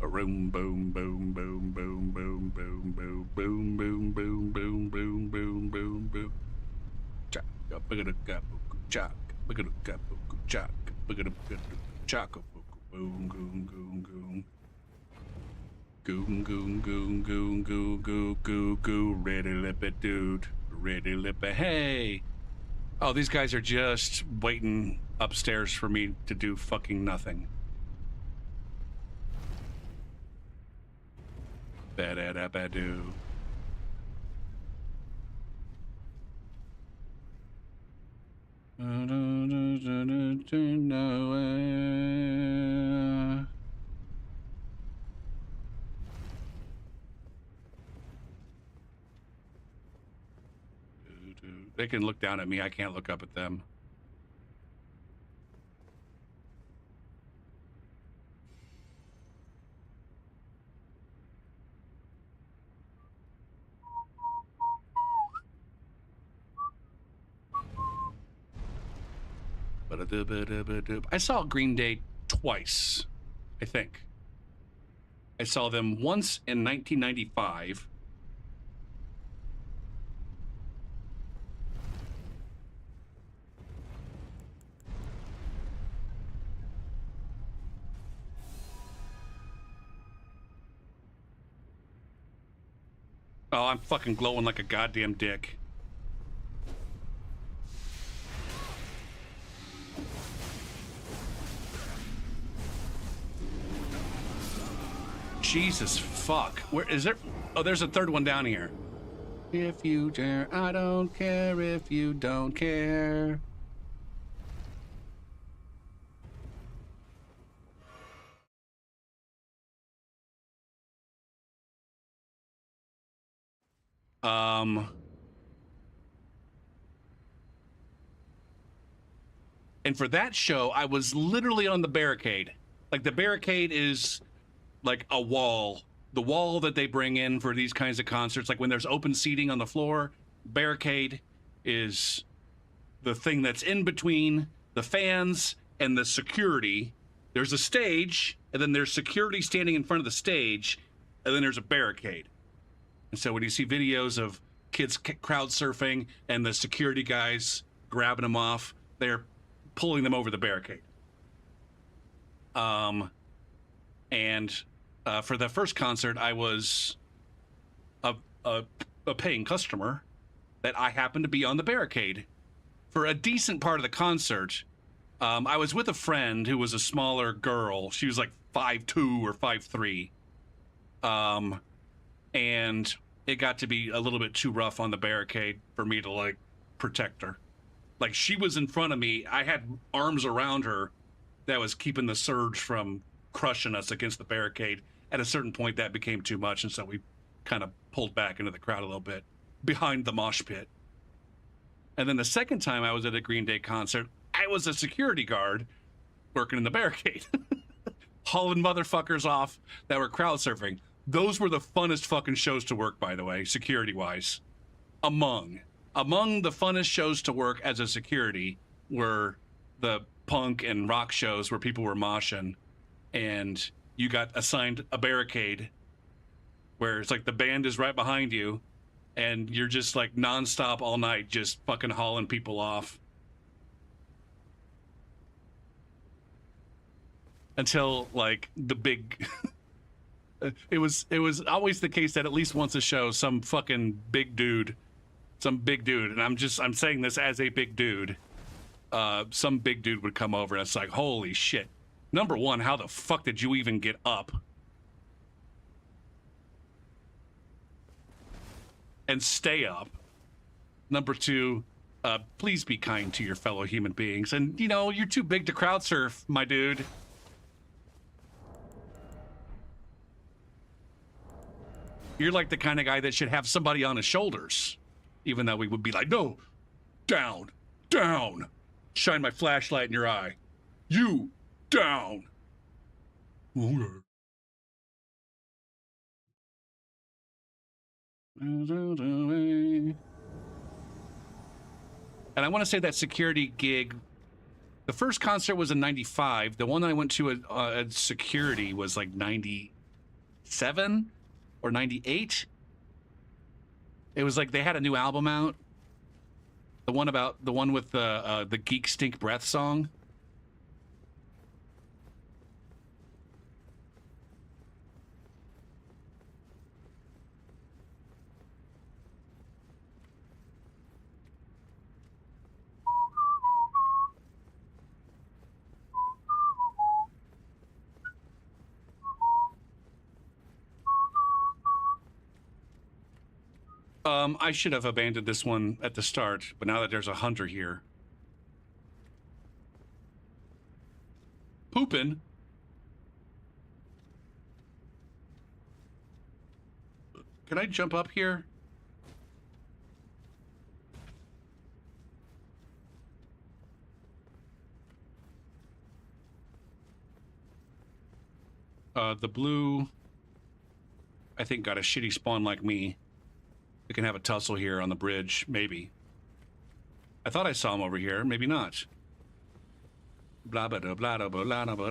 Speaker 1: Boom, boom, boom, boom, boom, boom, boom, boom, boom, boom, boom, boom, boom, boom, boom, boom. Chak, bugga chak, bugga chak, bugga chak. Boom, goom, goom, goom. Goom, goom, goom, goom, goo, goo, goo, goo. Ready, lip it, dude. Ready, lip it. Hey! Oh, these guys are just waiting upstairs for me to do fucking nothing. Ba-da-da-ba-doo. They can look down at me. I can't look up at them. I saw Green Day twice, I think. I saw them once in 1995. Oh, I'm fucking glowing like a goddamn dick. Jesus fuck. Where is there? Oh, there's a third one down here. If you dare, I don't care if you don't care. And for that show, I was literally on the barricade. Like, the barricade is like a wall. The wall that they bring in for these kinds of concerts, like when there's open seating on the floor, barricade is the thing that's in between the fans and the security. There's a stage, and then there's security standing in front of the stage, and then there's a barricade. And so when you see videos of kids crowd surfing and the security guys grabbing them off, they're pulling them over the barricade. And for the first concert, I was a paying customer that I happened to be on the barricade for a decent part of the concert. I was with a friend who was a smaller girl. She was like 5'2" or 5'3". And it got to be a little bit too rough on the barricade for me to like protect her. Like, she was in front of me. I had arms around her that was keeping the surge from crushing us against the barricade. At a certain point, that became too much, and so we kind of pulled back into the crowd a little bit, behind the mosh pit. And then the second time I was at a Green Day concert, I was a security guard working in the barricade, hauling motherfuckers off that were crowd surfing. Those were the funnest fucking shows to work, by the way, security-wise. Among the funnest shows to work as a security were the punk and rock shows where people were moshing, and you got assigned a barricade where it's like the band is right behind you, and you're just like nonstop all night, just fucking hauling people off. Until like the big it was always the case that at least once a show some big dude, and I'm saying this as a big dude, some big dude would come over, and it's like, holy shit. Number one, how the fuck did you even get up and stay up? Number two, please be kind to your fellow human beings. And, you know, you're too big to crowd surf, my dude. You're like the kind of guy that should have somebody on his shoulders. Even though we would be like, no, down, down. Shine my flashlight in your eye. You, down. Okay. And I want to say that security gig, the first concert was in 95. The one I went to at security was like 97 or 98. It was like they had a new album out. The one with the Geek Stink Breath song. I should have abandoned this one at the start, but now that there's a hunter here. Pooping? Can I jump up here? The blue, I think, got a shitty spawn like me. We can have a tussle here on the bridge, maybe. I thought I saw him over here, maybe not. Blah blah blah blah blah blah blah blah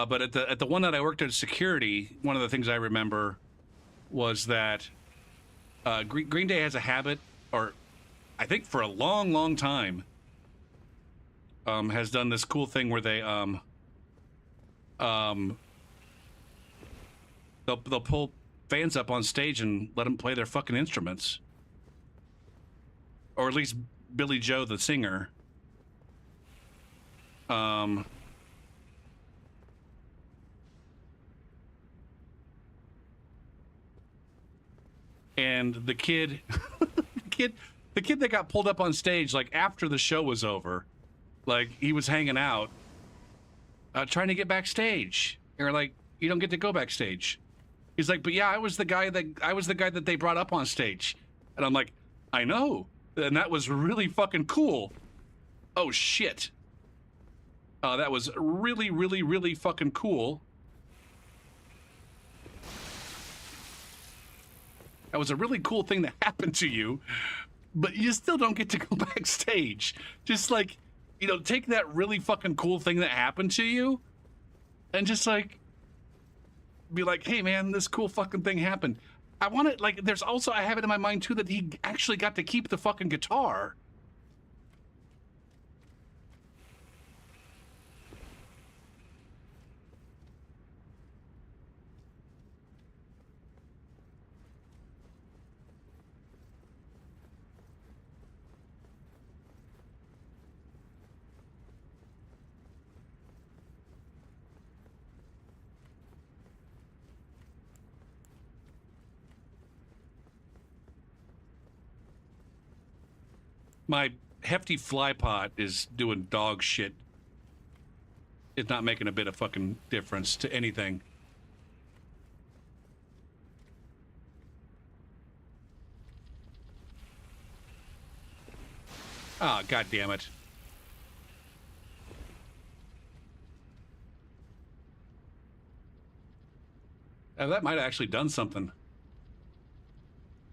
Speaker 1: but at the one that I worked at security, one of the things I remember was that Green Day has a habit, or I think for a long time, has done this cool thing where they they'll pull fans up on stage and let them play their fucking instruments, or at least Billy Joe the singer. And the kid the kid that got pulled up on stage, like after the show was over, like he was hanging out, trying to get backstage. And we're like, you don't get to go backstage. He's like, but yeah, I was the guy that they brought up on stage. And I'm like, I know. And that was really fucking cool. Oh shit. That was really, really, really fucking cool. That was a really cool thing that happened to you, but you still don't get to go backstage. Just like, you know, take that really fucking cool thing that happened to you and just like be like, hey man, this cool fucking thing happened. I want it, like, there's also, I have it in my mind too that he actually got to keep the fucking guitar. My hefty fly pot is doing dog shit. It's not making a bit of fucking difference to anything. Ah, god damn it. That might have actually done something.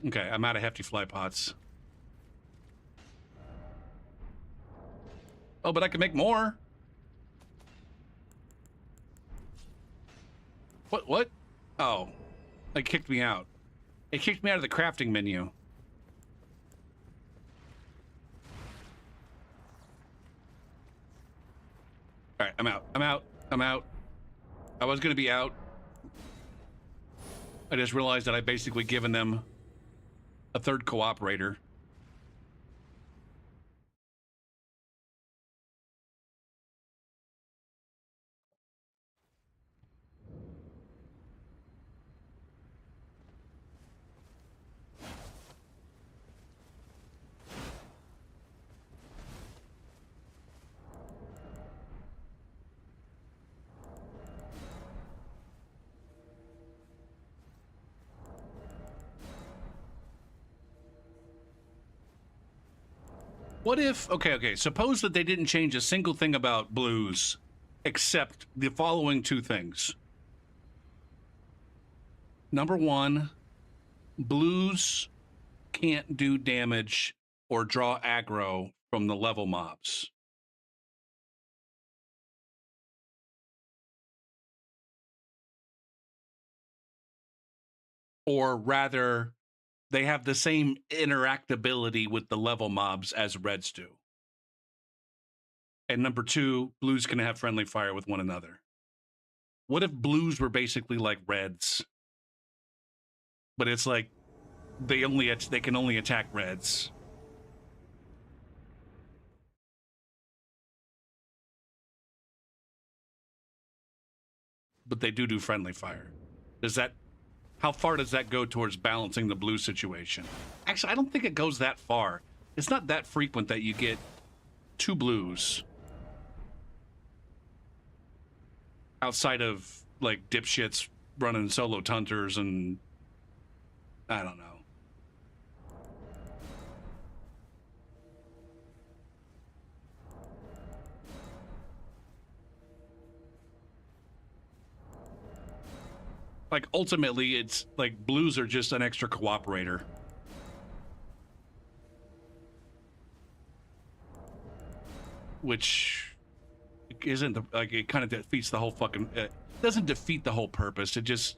Speaker 1: Okay, I'm out of hefty fly pots. Oh, but I can make more. What? Oh, it kicked me out. It kicked me out of the crafting menu. All right, I'm out. I'm out. I was gonna be out. I just realized that I basically given them a third cooperator. What if, okay, suppose that they didn't change a single thing about blues, except the following two things. Number one, blues can't do damage or draw aggro from the level mobs. Or rather, they have the same interactability with the level mobs as reds do. And number two, blues can have friendly fire with one another. What if blues were basically like reds? But it's like they can only attack reds. But they do friendly fire. How far does that go towards balancing the blue situation? Actually, I don't think it goes that far. It's not that frequent that you get two blues. Outside of, like, dipshits running solo tunters and... I don't know. Like, ultimately, it's like blues are just an extra cooperator. Which isn't, like, it kind of defeats the whole fucking... It doesn't defeat the whole purpose. It just...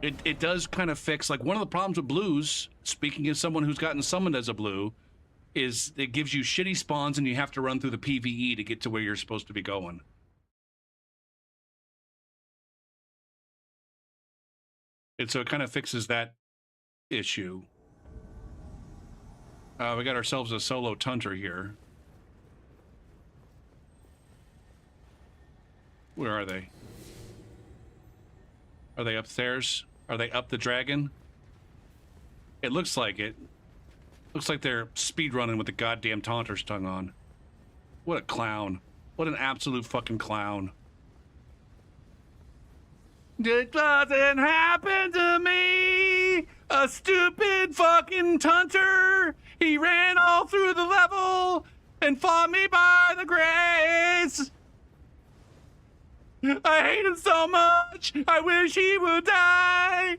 Speaker 1: It does kind of fix, like, one of the problems with blues, speaking as someone who's gotten summoned as a blue, is it gives you shitty spawns and you have to run through the PvE to get to where you're supposed to be going. And so it kind of fixes that issue. We got ourselves a solo tunter here. Where are they? Are they upstairs? Are they up the dragon? It looks like it. Looks like they're speedrunning with the goddamn taunter's tongue on. What a clown. What an absolute fucking clown. It doesn't happen to me, a stupid fucking tunter. He ran all through the level and fought me by the grace. I hate him so much, I wish he would die.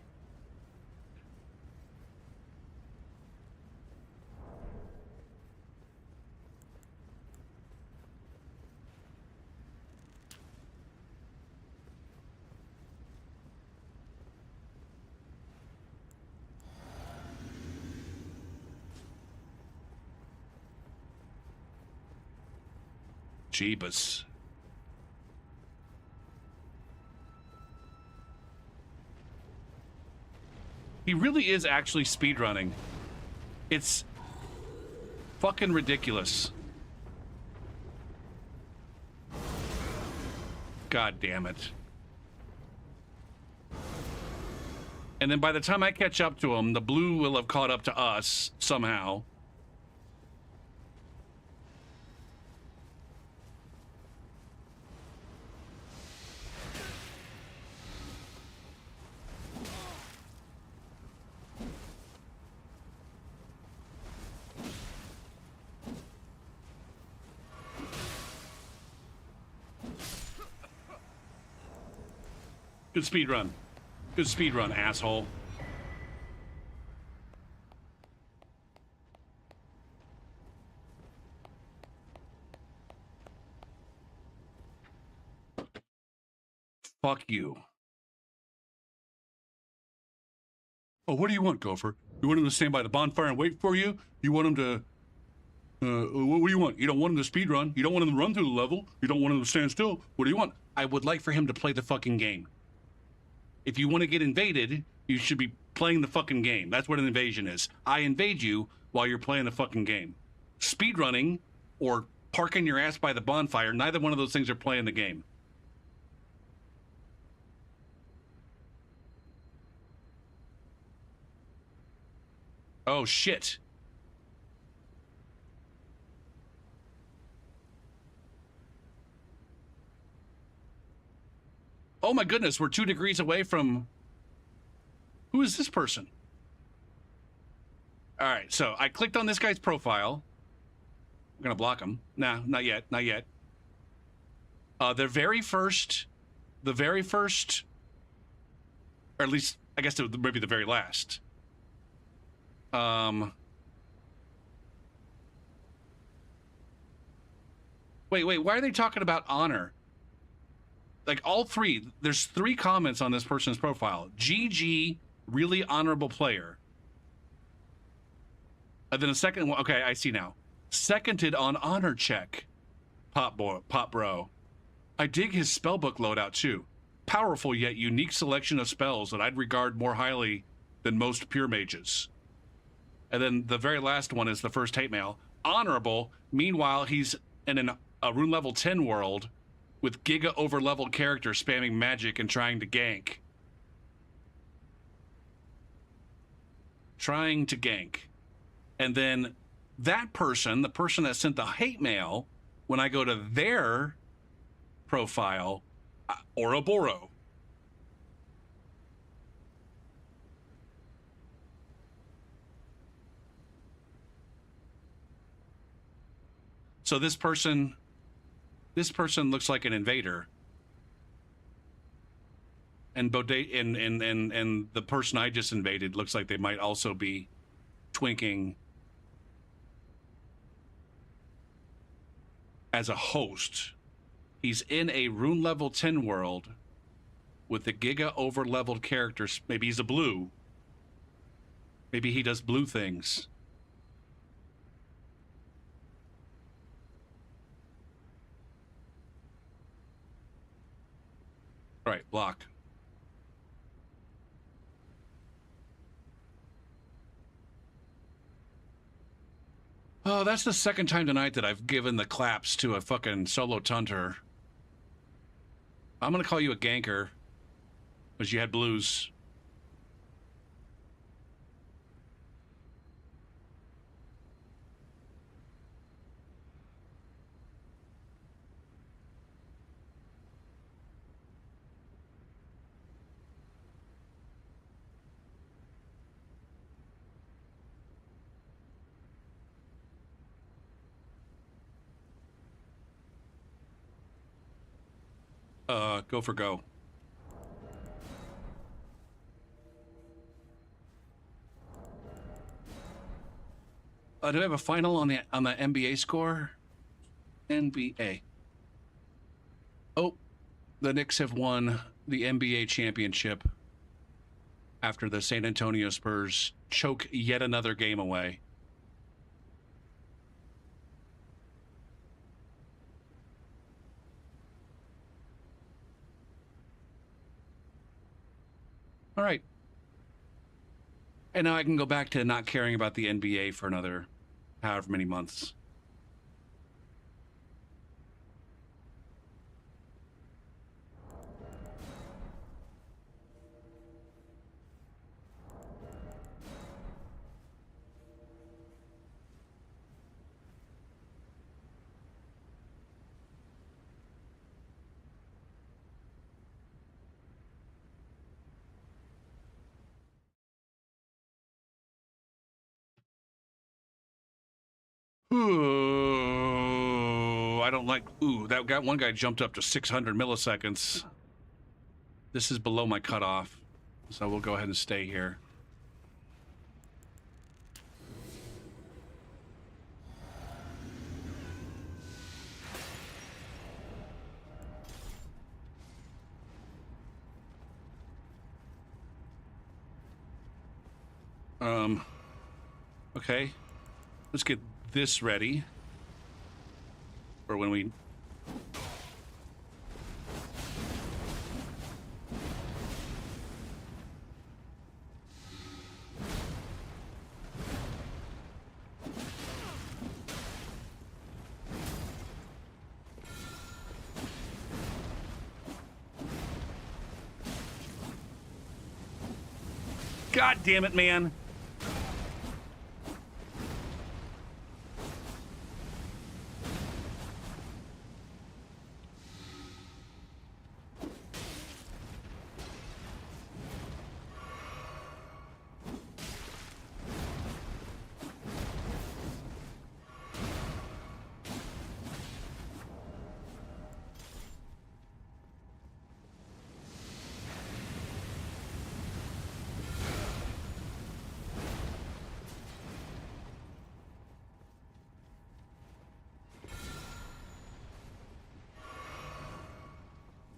Speaker 1: Jeebus. He really is actually speedrunning. It's fucking ridiculous. God damn it. And then by the time I catch up to him, the blue will have caught up to us somehow. Good speed run. Good speed run, asshole. Fuck you. Oh, what do you want, Gopher? You want him to stand by the bonfire and wait for you? You want him to... what do you want? You don't want him to speed run. You don't want him to run through the level. You don't want him to stand still. What do you want? I would like for him to play the fucking game. If you want to get invaded, you should be playing the fucking game. That's what an invasion is. I invade you while you're playing the fucking game. Speed running or parking your ass by the bonfire, neither one of those things are playing the game. Oh, shit. Oh my goodness, we're 2 degrees away from... Who is this person? All right, so I clicked on this guy's profile. I'm gonna block him. Nah, not yet, not yet. The very first, or at least, I guess maybe the very last. Wait, why are they talking about honor? Like all three, there's 3 comments on this person's profile. GG, really honorable player. And then a second one, okay, I see now. Seconded on honor check. Pop bro. I dig his spellbook loadout too. Powerful yet unique selection of spells that I'd regard more highly than most pure mages. And then the very last one is the first hate mail. Honorable, meanwhile, he's in a rune level 10 world with giga over-leveled characters spamming magic and trying to gank. And then that person, the person that sent the hate mail, when I go to their profile, Ouroboros. So this person looks like an invader. And and the person I just invaded looks like they might also be twinking as a host. He's in a rune level 10 world with the giga over leveled characters. Maybe he's a blue. Maybe he does blue things. All right, block. Oh, that's the second time tonight that I've given the claps to a fucking solo tunter. I'm gonna call you a ganker, because you had blues. Go for go. Do we have a final on the NBA score? NBA. Oh, the Knicks have won the NBA championship after the San Antonio Spurs choke yet another game away. All right. And now I can go back to not caring about the NBA for another however many months. Ooh, I don't like. Ooh, that guy. One guy jumped up to 600 milliseconds. This is below my cutoff, so we'll go ahead and stay here. Okay. Let's get this ready for when we... God damn it, man.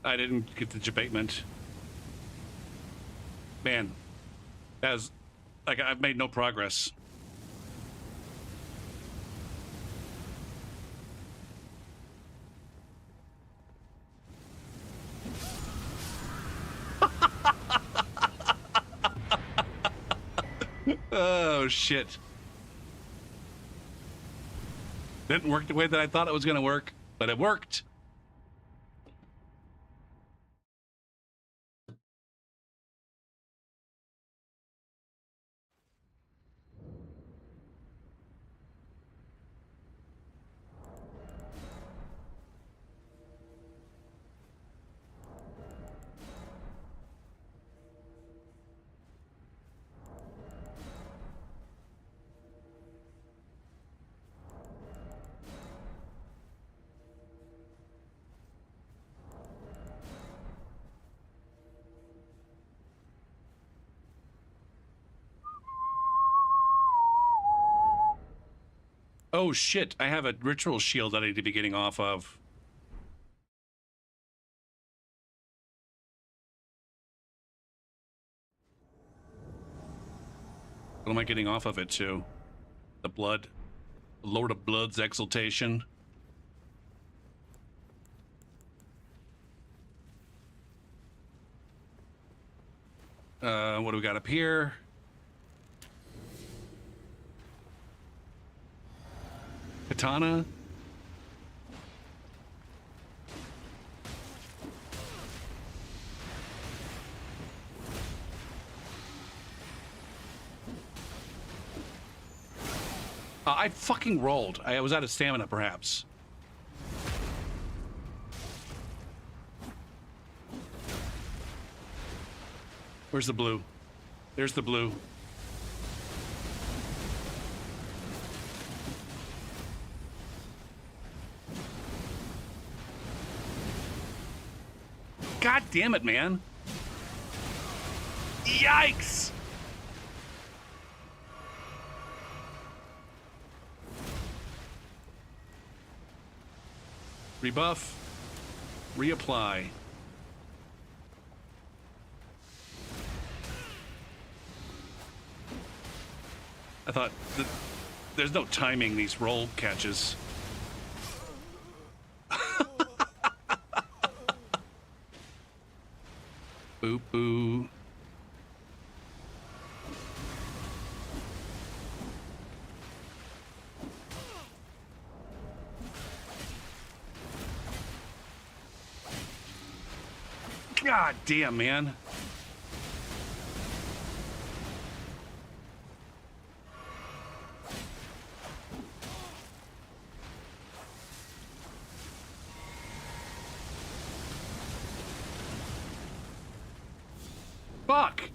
Speaker 1: I didn't get the debatement. Man, as like I've made no progress. Oh shit. Didn't work the way that I thought it was gonna work, but it worked. Oh shit, I have a ritual shield that I need to be getting off of. What am I getting off of it to? The blood? The Lord of Blood's exaltation? What do we got up here? Katana? I fucking rolled. I was out of stamina, perhaps. Where's the blue? There's the blue. God damn it, man. Yikes! Rebuff. Reapply. I thought there's no timing these roll catches. Boop boo. God damn, man. Fuck.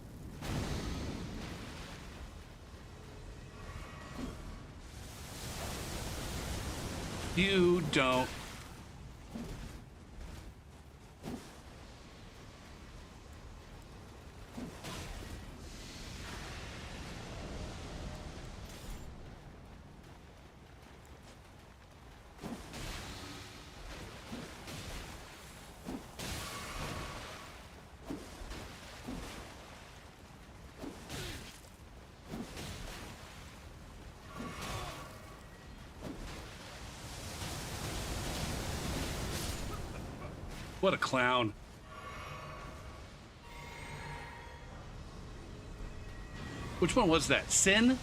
Speaker 1: You don't. What a clown. Which one was that? Sin?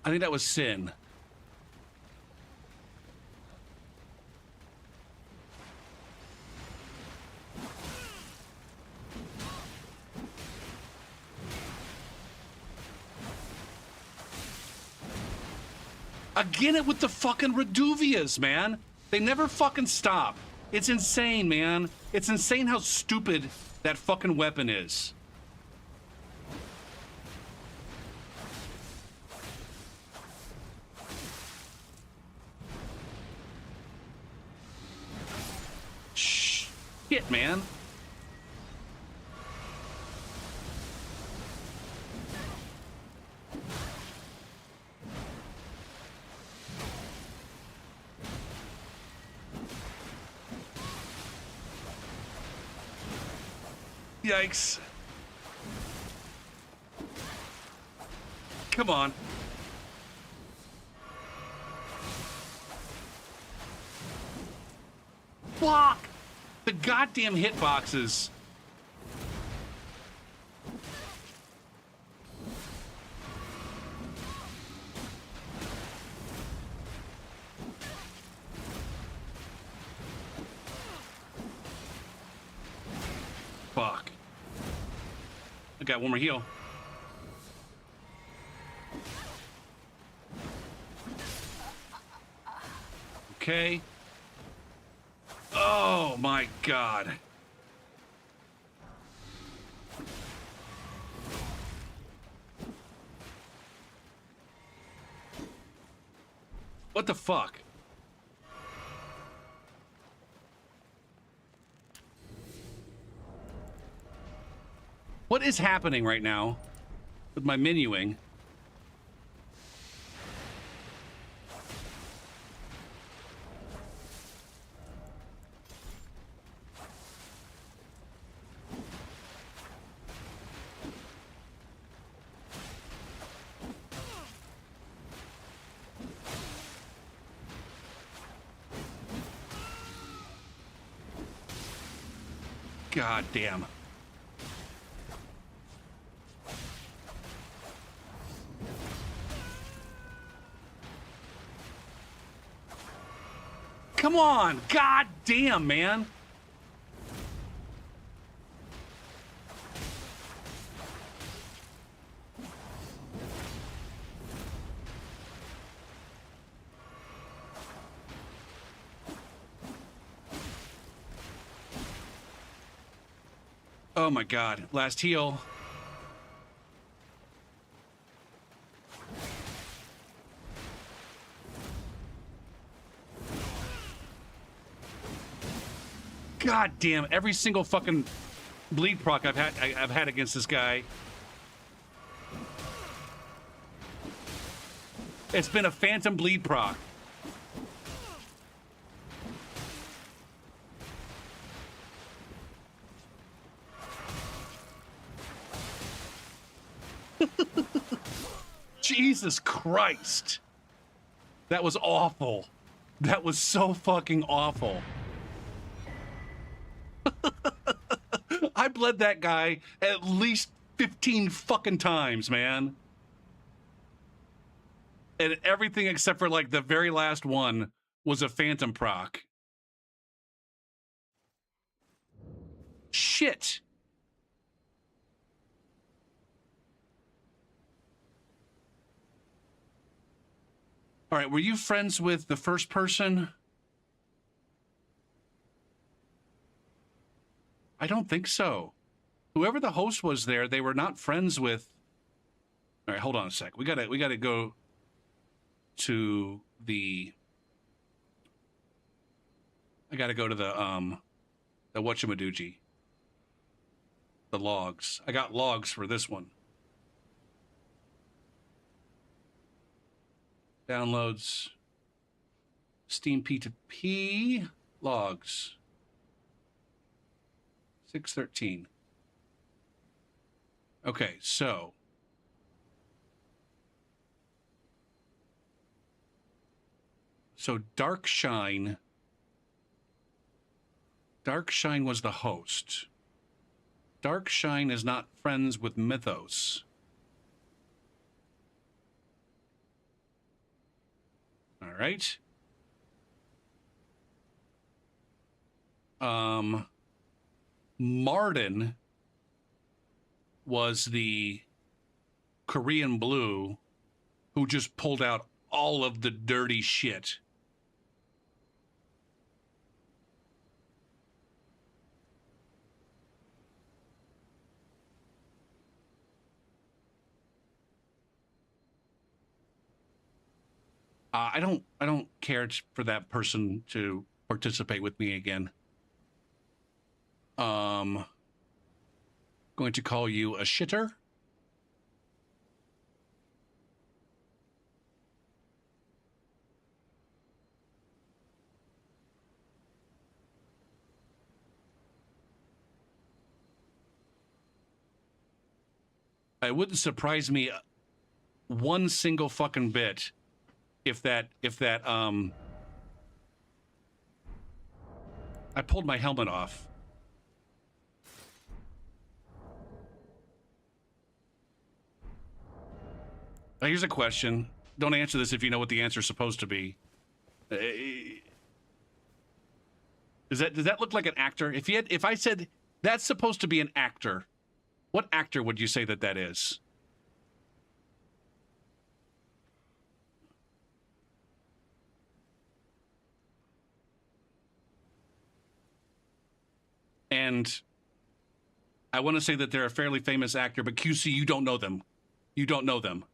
Speaker 1: I think that was Sin. Again, it with the fucking Reduvias, man. They never fucking stop. It's insane, man. It's insane how stupid that fucking weapon is. Shit, man. Yikes. Come on. Fuck! The goddamn hitboxes. Fuck. I got one more heal. Okay. Oh my god. What the fuck? What is happening right now with my menuing? God damn. Come on! God damn, man! Oh my god. Last heal. God damn, every single fucking bleed proc I've had against this guy. It's been a phantom bleed proc. Jesus Christ. That was awful. That was so fucking awful. I bled that guy at least 15 fucking times, man. And everything except for like the very last one was a phantom proc. Shit. All right, were you friends with the first person? I don't think so. Whoever the host was there, they were not friends with All right, hold on a sec. We gotta go to the. I gotta go to the whatchamadoochie. The logs. I got logs for this one. Downloads. Steam P2P logs. 613. Okay, so Darkshine was the host. Darkshine is not friends with Mythos. All right. Marden was the Korean Blue who just pulled out all of the dirty shit. I don't care for that person to participate with me again. Going to call you a shitter. It wouldn't surprise me one single fucking bit if that I pulled my helmet off. Now here's a question. Don't answer this if you know what the answer is supposed to be. Does that look like an actor? If I said that's supposed to be an actor, what actor would you say that is? And I want to say that they're a fairly famous actor, but QC, you don't know them. You don't know them.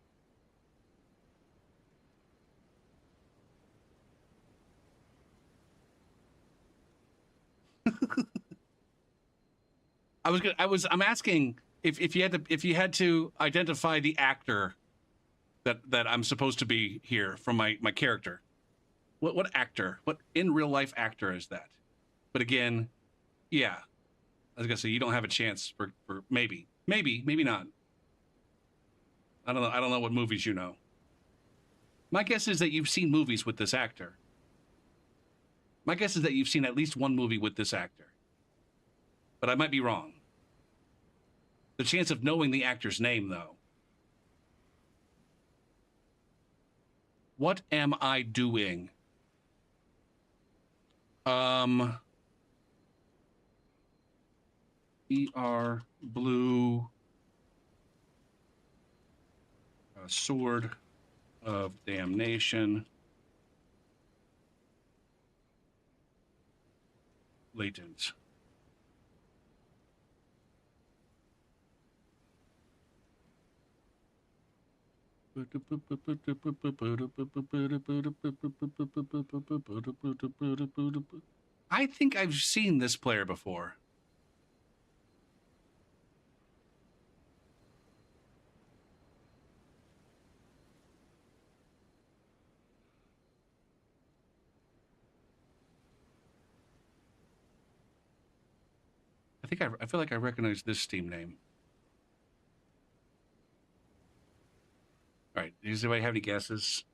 Speaker 1: I'm asking if you had to identify the actor that I'm supposed to be here from my character. What actor? What in real life actor is that? But again, yeah. I was gonna say you don't have a chance for maybe not. I don't know what movies you know. My guess is that you've seen movies with this actor. My guess is that you've seen at least one movie with this actor. But I might be wrong. The chance of knowing the actor's name, though. What am I doing? ER Blue Sword of Damnation. Latent. I think I've seen this player before. I feel like I recognize this Steam name. All right, does anybody have any guesses?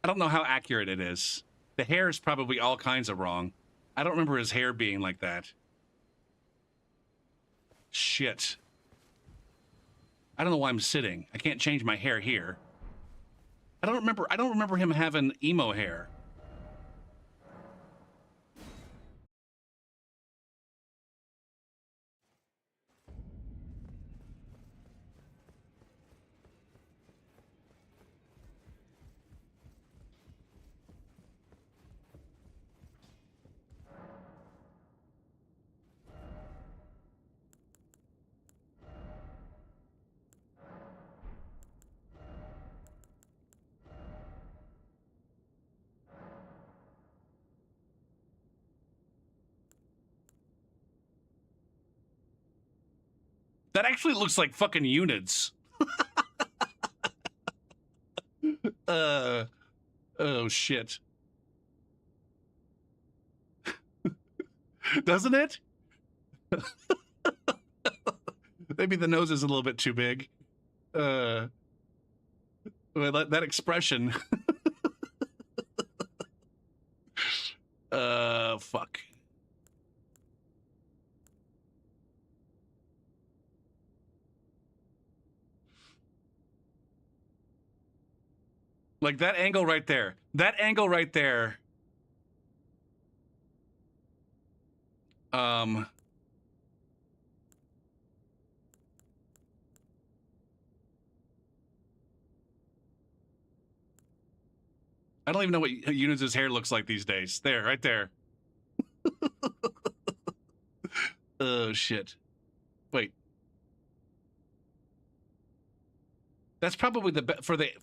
Speaker 1: I don't know how accurate it is. The hair is probably all kinds of wrong. I don't remember his hair being like that. Shit. I don't know why I'm sitting. I can't change my hair here. I don't remember him having emo hair. That actually looks like fucking unids. Oh shit. Doesn't it? Maybe the nose is a little bit too big. Well, that expression. Fuck. Like that angle right there. That angle right there. I don't even know what Eunice's hair looks like these days. There, right there. Oh shit. Wait. That's probably the for the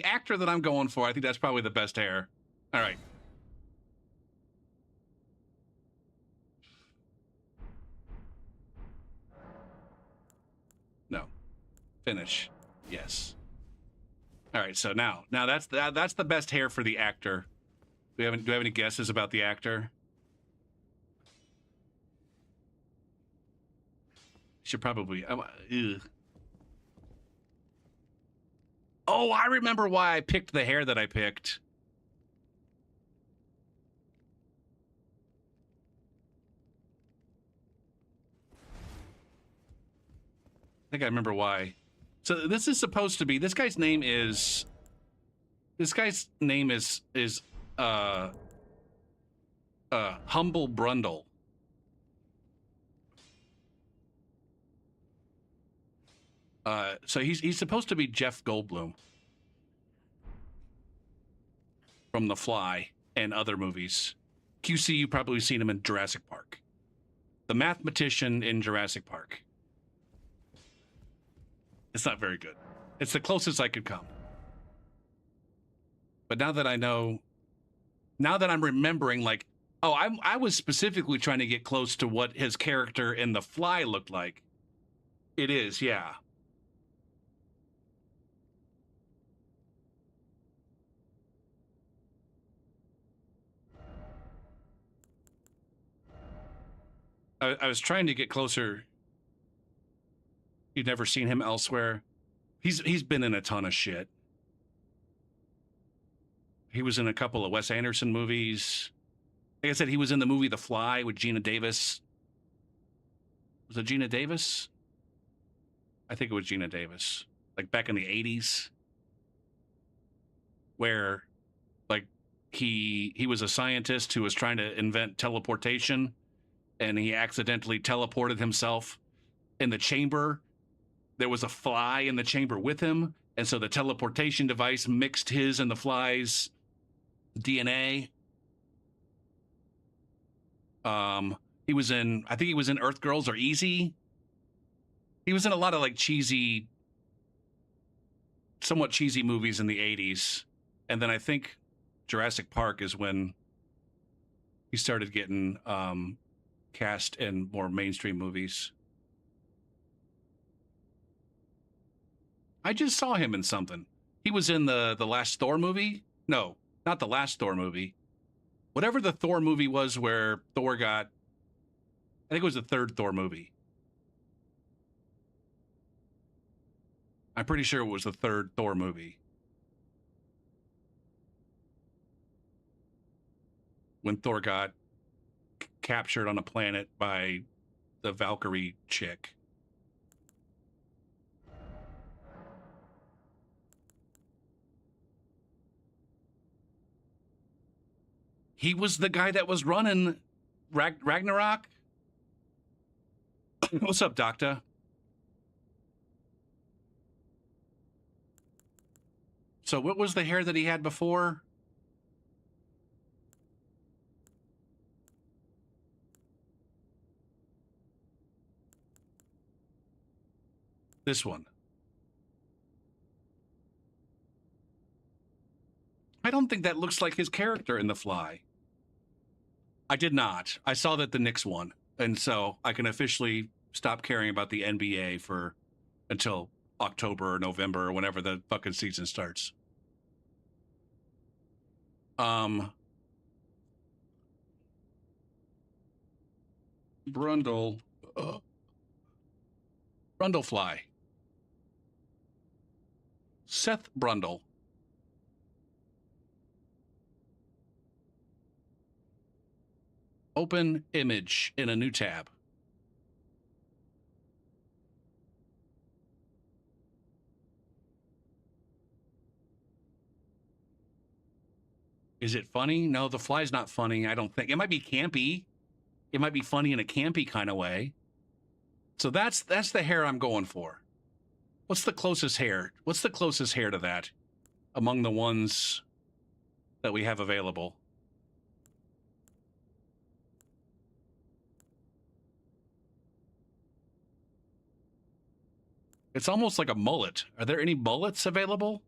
Speaker 1: actor that I'm going for. I think that's probably the best hair. All right. No. Finish. Yes. All right. So now that's the best hair for the actor. Do we have any guesses about the actor? Should probably. Ugh. Oh, I remember why I picked the hair that I picked. I think I remember why. So this is supposed to be, this guy's name is Humble Brundle. So he's supposed to be Jeff Goldblum from The Fly and other movies. QC, you've probably seen him in Jurassic Park. The mathematician in Jurassic Park. It's not very good. It's the closest I could come. But now that I know, now that I'm remembering, like, oh, I was specifically trying to get close to what his character in The Fly looked like. It is, yeah. I was trying to get closer. You've never seen him elsewhere. He's been in a ton of shit. He was in a couple of Wes Anderson movies. Like I said, he was in the movie The Fly with Gina Davis. Was it Gina Davis? I think it was Gina Davis. Like back in the 80s. Where like he was a scientist who was trying to invent teleportation, and he accidentally teleported himself in the chamber. There was a fly in the chamber with him, and so the teleportation device mixed his and the fly's DNA. He was in, I think he was in Earth Girls Are Easy. He was in a lot of like cheesy, somewhat cheesy movies in the 80s. And then I think Jurassic Park is when he started getting cast in more mainstream movies. I just saw him in something. He was in the last Thor movie. No, not the last Thor movie. Whatever the Thor movie was where Thor got, I think it was the third Thor movie. I'm pretty sure it was the third Thor movie. When Thor got captured on a planet by the Valkyrie chick. He was the guy that was running Ragnarok. What's up, Doctor? So what was the hair that he had before? This one. I don't think that looks like his character in The Fly. I did not. I saw that the Knicks won, and so I can officially stop caring about the NBA for until October or November or whenever the fucking season starts. Brundle. Brundlefly. Seth Brundle. Open image in a new tab. Is it funny? No, the fly's not funny. I don't think. It might be campy. It might be funny in a campy kind of way. So that's the hair I'm going for. What's the closest hair? What's the closest hair to that among the ones that we have available? It's almost like a mullet. Are there any mullets available?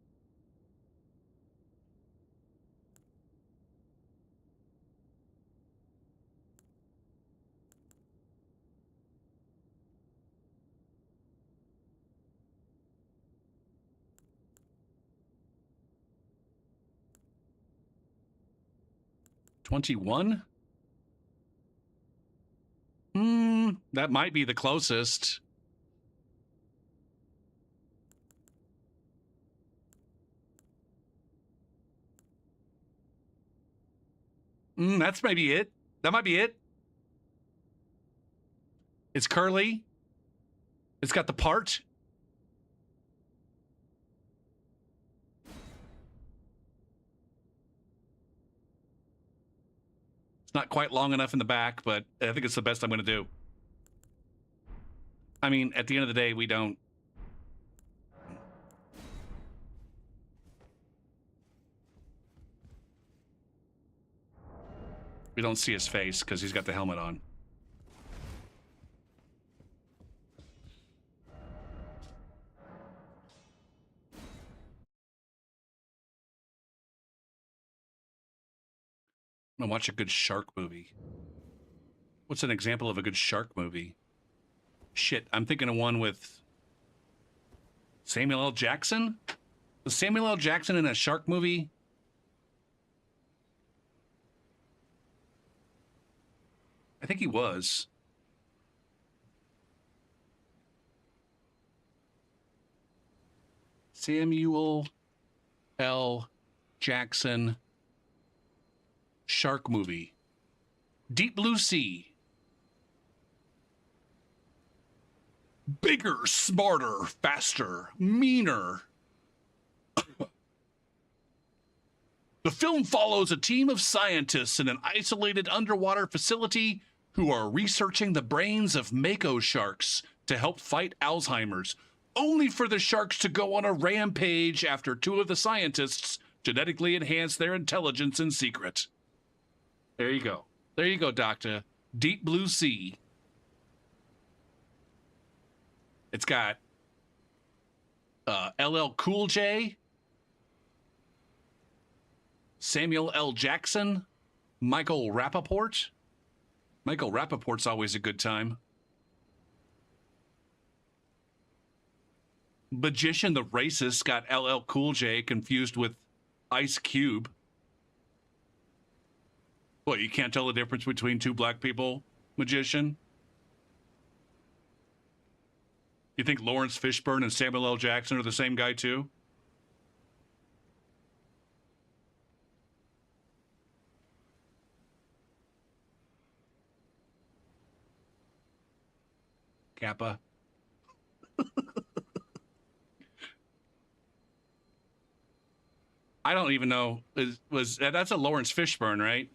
Speaker 1: $21? That might be the closest. That's maybe it. That might be it. It's curly. It's got the part. It's not quite long enough in the back, but I think it's the best I'm going to do. I mean, at the end of the day, we don't... We don't see his face because he's got the helmet on. I'm gonna watch a good shark movie. What's an example of a good shark movie? Shit, I'm thinking of one with Samuel L. Jackson? Was Samuel L. Jackson in a shark movie? I think he was. Samuel L. Jackson shark movie. Deep Blue Sea. Bigger, smarter, faster, meaner. The film follows a team of scientists in an isolated underwater facility who are researching the brains of mako sharks to help fight Alzheimer's, only for the sharks to go on a rampage after two of the scientists genetically enhance their intelligence in secret. There you go. There you go, Doctor. Deep Blue Sea. It's got LL Cool J, Samuel L. Jackson, Michael Rappaport. Michael Rappaport's always a good time. Magician the Racist got LL Cool J confused with Ice Cube. What, you can't tell the difference between two black people, Magician? You think Lawrence Fishburne and Samuel L. Jackson are the same guy, too? Kappa. I don't even know. That's a Lawrence Fishburne, right?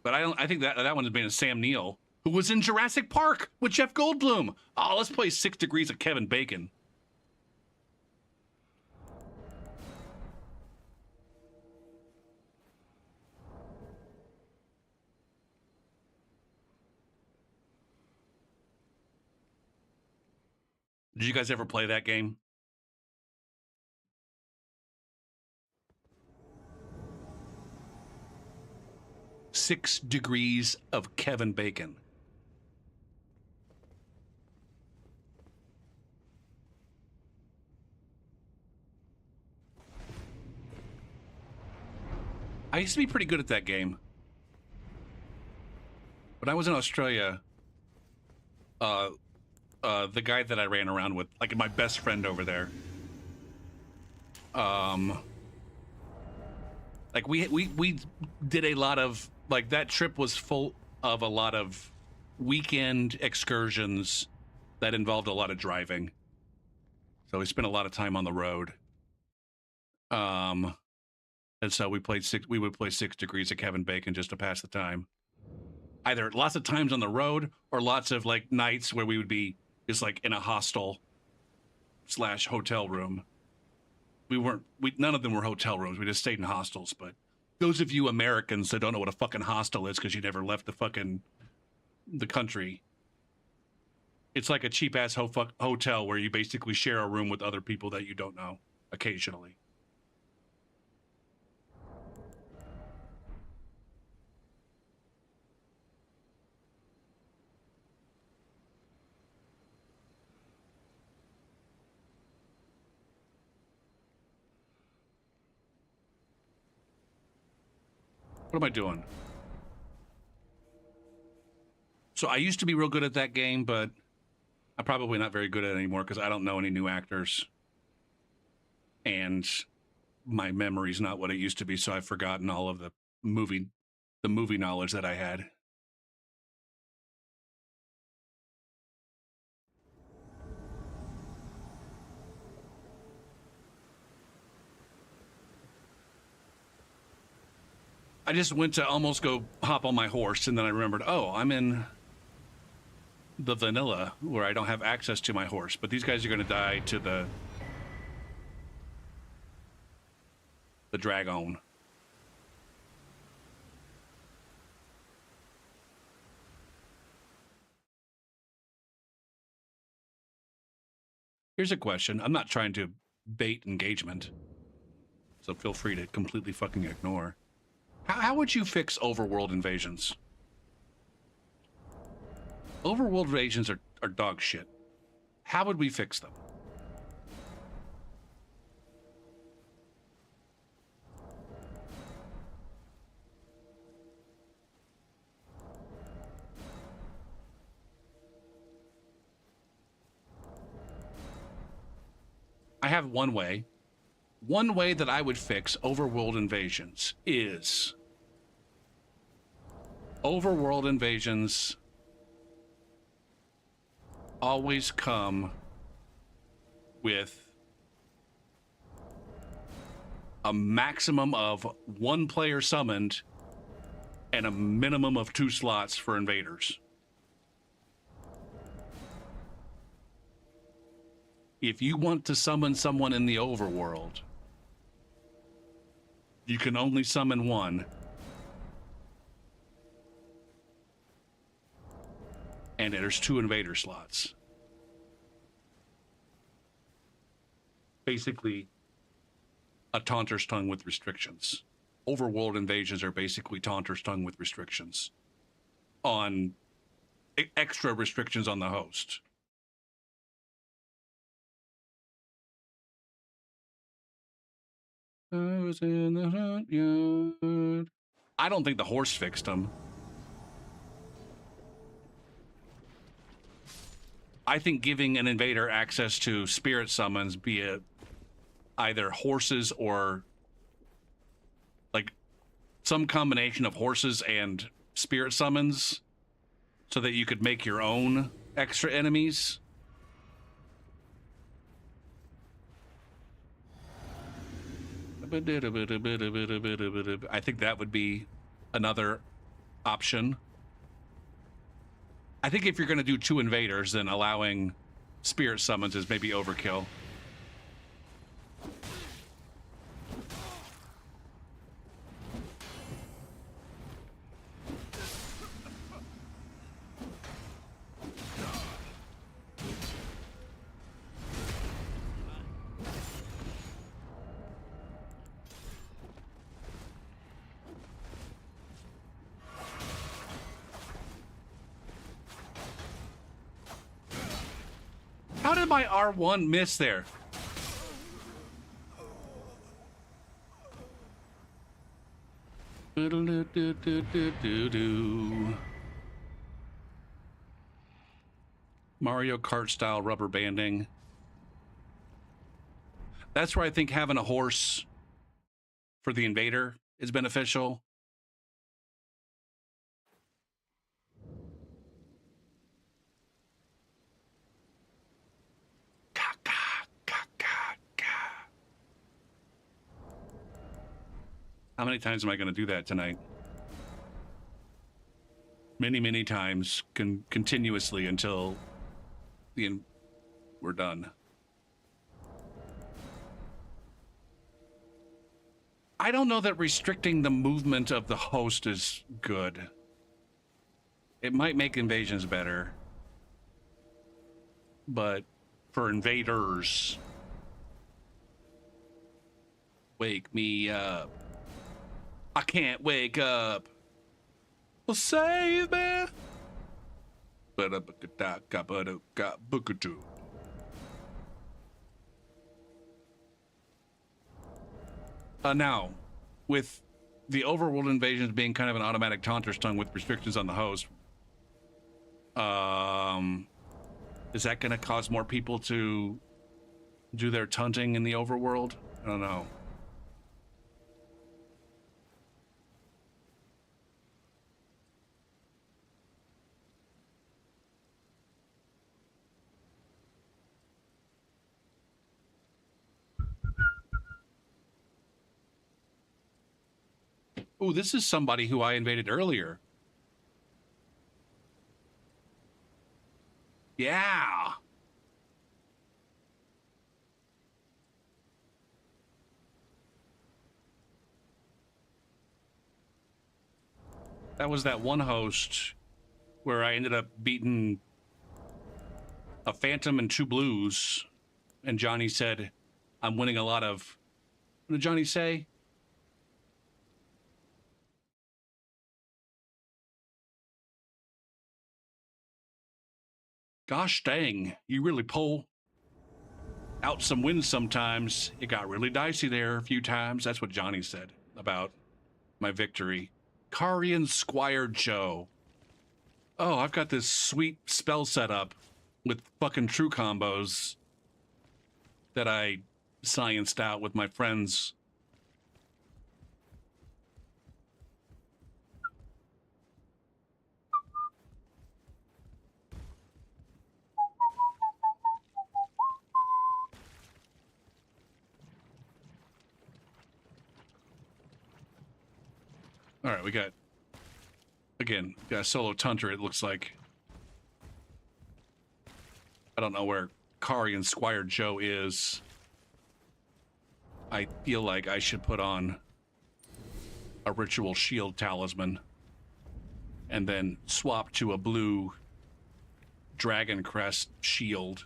Speaker 1: But I think that one has been a Sam Neill, who was in Jurassic Park with Jeff Goldblum. Oh, let's play 6 Degrees of Kevin Bacon. Did you guys ever play that game? "6 Degrees of Kevin Bacon." I used to be pretty good at that game. When I was in Australia, the guy that I ran around with, like my best friend over there, like we did a lot of, like, that trip was full of a lot of weekend excursions that involved a lot of driving. So we spent a lot of time on the road. And so we would play 6 Degrees of Kevin Bacon just to pass the time. Either lots of times on the road or lots of like nights where we would be just like in a hostel / hotel room. None of them were hotel rooms. We just stayed in hostels. But those of you Americans that don't know what a fucking hostel is because you never left the country, it's like a cheap ass hotel where you basically share a room with other people that you don't know occasionally. What am I doing? So I used to be real good at that game, but I'm probably not very good at it anymore because I don't know any new actors. And my memory's not what it used to be, so I've forgotten all of the movie knowledge that I had. I just went to almost go hop on my horse, and then I remembered, oh, I'm in the vanilla where I don't have access to my horse, but these guys are going to die to the dragon. Here's a question. I'm not trying to bait engagement, so feel free to completely fucking ignore. How would you fix overworld invasions? Overworld invasions are dog shit. How would we fix them? I have one way. One way that I would fix overworld invasions is overworld invasions always come with a maximum of 1 player summoned and a minimum of 2 slots for invaders. If you want to summon someone in the overworld, you can only summon 1. And there's 2 invader slots. Basically, a taunter's tongue with restrictions. Overworld invasions are basically taunter's tongue with restrictions on extra restrictions on the host. I was in the front yard. I don't think the horse fixed them. I think giving an invader access to spirit summons, be it either horses or like some combination of horses and spirit summons, so that you could make your own extra enemies. I think that would be another option. I think if you're going to do 2 invaders, then allowing spirit summons is maybe overkill. How did my R1 miss there? Mario Kart style rubber banding. That's where I think having a horse for the invader is beneficial. How many times am I going to do that tonight? Many, many times, continuously until we're done. I don't know that restricting the movement of the host is good. It might make invasions better. But for invaders, wake me up. I can't wake up. Well, save me. Now, with the overworld invasions being kind of an automatic taunter stung with restrictions on the host, is that going to cause more people to do their taunting in the overworld? I don't know. Oh, this is somebody who I invaded earlier. Yeah. That was that one host where I ended up beating a phantom and 2 blues. And Johnny said, I'm winning a lot of... What did Johnny say? Gosh dang, you really pull out some wins sometimes. It got really dicey there a few times. That's what Johnny said about my victory. Carian Squire Joe. Oh, I've got this sweet spell set up with fucking true combos that I scienced out with my friends. All right, we got, again, got a solo Tunter, it looks like. I don't know where Carian Squire Joe is. I feel like I should put on a ritual shield talisman and then swap to a blue dragon crest shield.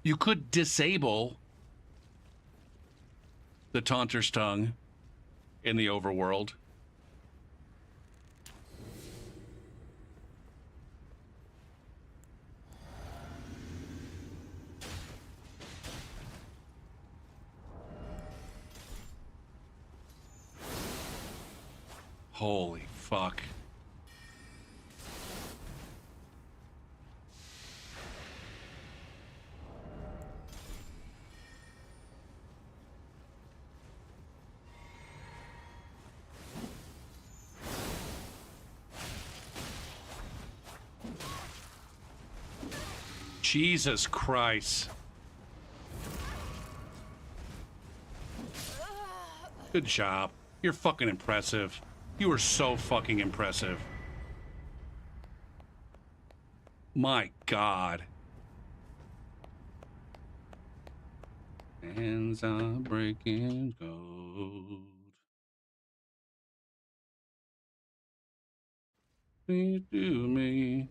Speaker 1: You could disable the Taunter's Tongue in the overworld. Holy fuck. Jesus Christ. Good job. You're fucking impressive. You are so fucking impressive. My God. Hands are breaking gold. Please do me.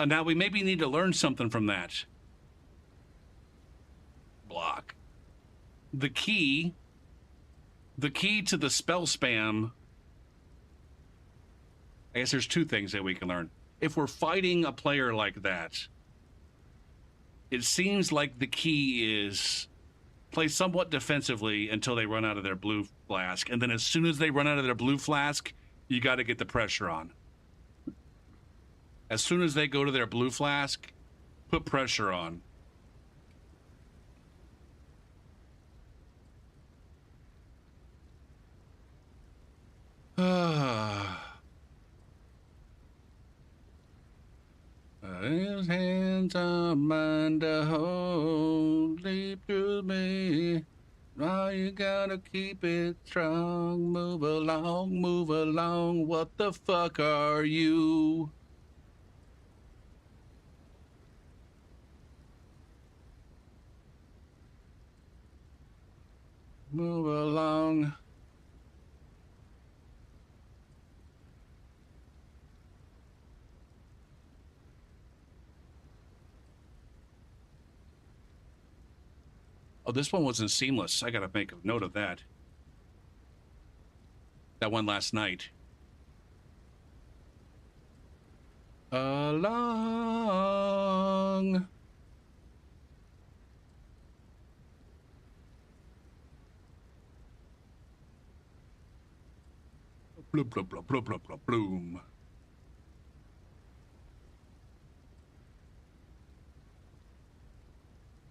Speaker 1: Now we maybe need to learn something from that. Block. The key to the spell spam I guess there's two things that we can learn. If we're fighting a player like that, it seems like the key is play somewhat defensively until they run out of their blue flask. And then as soon as they run out of their blue flask, you got to get the pressure on. As soon as they go to their blue flask, put pressure on. His hands are mine to hold deep through me. Now you gotta keep it strong. Move along, move along. What the fuck are you? Move along. Oh, this one wasn't seamless. I gotta make a note of that. That one last night. Along. Bloop, bloop, bloop, bloop, bloop, bloop, bloom.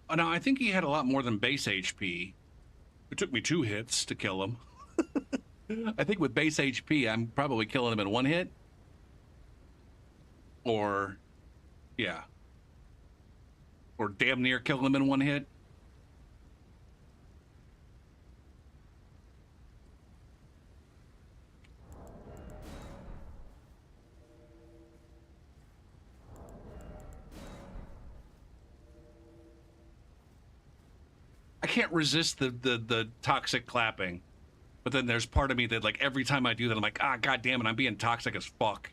Speaker 1: Oh, now, I think he had a lot more than base HP. It took me 2 hits to kill him. I think with base HP, I'm probably killing him in 1 hit. Or, yeah. Or damn near killing him in 1 hit. I can't resist the toxic clapping. But then there's part of me that, like, every time I do that, I'm like, ah, god damn it, I'm being toxic as fuck.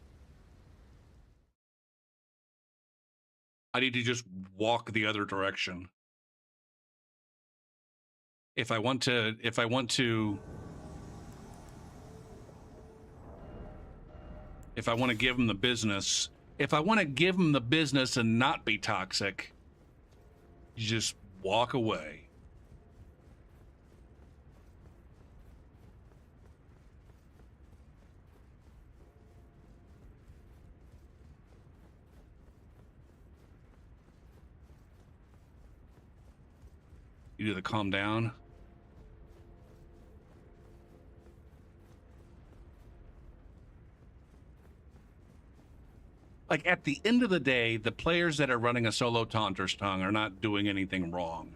Speaker 1: I need to just walk the other direction. If I want to give him the business, and not be toxic, you just walk away. You do the calm down. Like, at the end of the day, the players that are running a solo Taunter's Tongue are not doing anything wrong.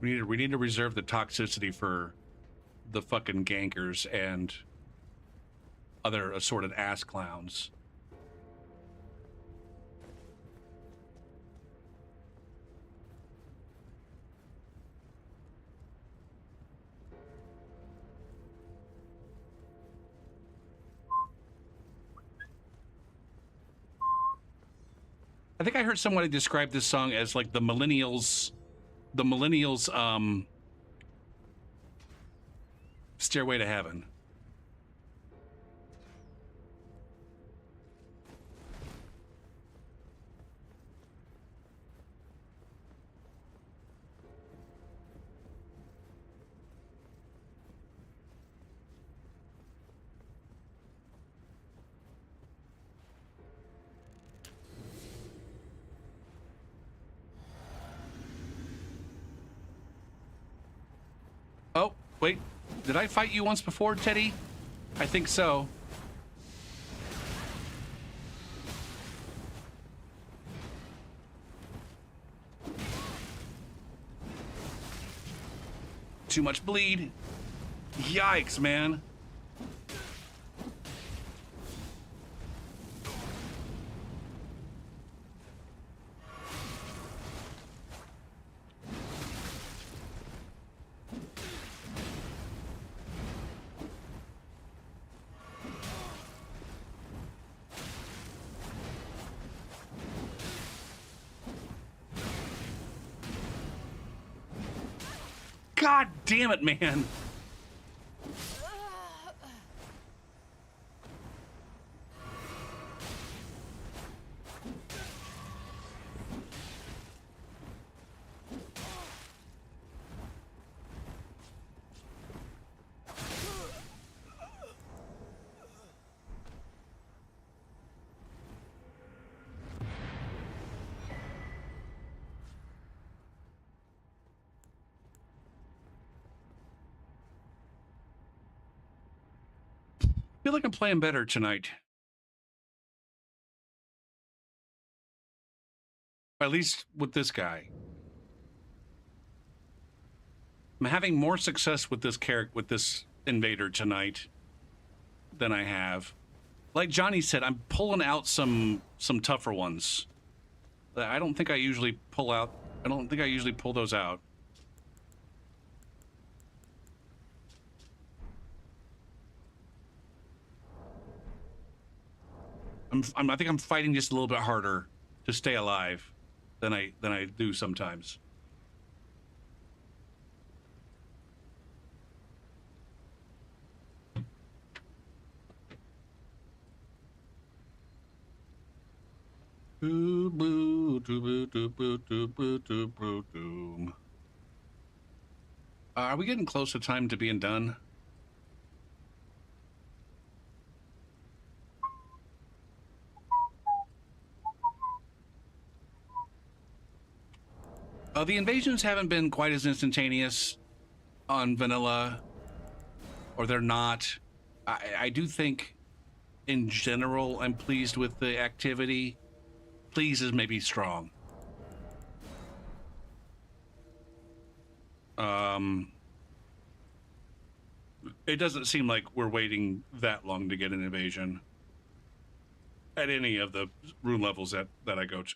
Speaker 1: We need to reserve the toxicity for the fucking gankers and other assorted ass clowns. I think I heard somebody describe this song as like the millennials Stairway to Heaven. Oh, wait. Did I fight you once before, Teddy? I think so. Too much bleed. Yikes, man. God damn it, man. feel like I'm playing better tonight. At least with this guy. I'm having more success with this character, with this invader tonight than I have. Like Johnny said, I'm pulling out some tougher ones. I don't think I usually pull out. I don't think I usually pull those out. I think I'm fighting just a little bit harder to stay alive than I do sometimes. Are we getting close to time to being done? The invasions haven't been quite as instantaneous on vanilla, or they're not. I do think, in general, I'm pleased with the activity. Please is maybe strong. It doesn't seem like we're waiting that long to get an invasion at any of the rune levels that I go to.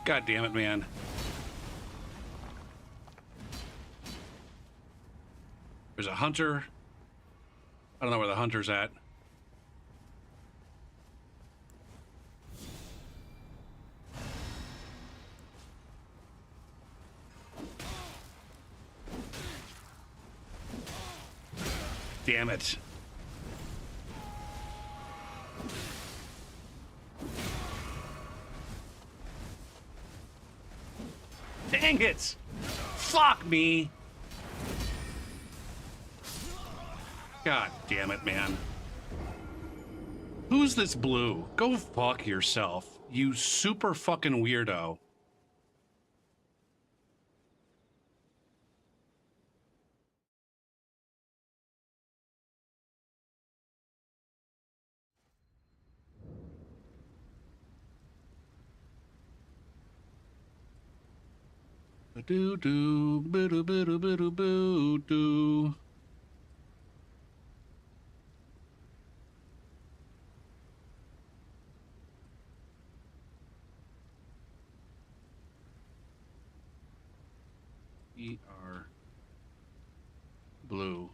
Speaker 1: God damn it, man. There's a hunter. I don't know where the hunter's at. Damn it. Dang it! Fuck me! God damn it, man. Who's this blue? Go fuck yourself, you super fucking weirdo. Do do boo doo boo doo boo doo boo doo. ER blue.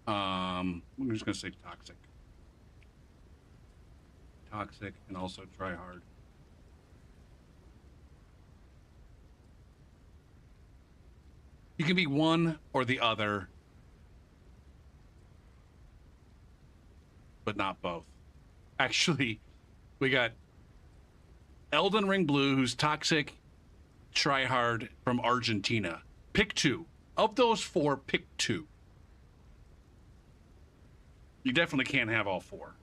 Speaker 1: I'm just gonna say toxic. Toxic and also try hard. You can be one or the other, but not both. Actually, we got Elden Ring Blue, who's toxic, try hard from Argentina. Pick two. Of those four, pick two. You definitely can't have all four.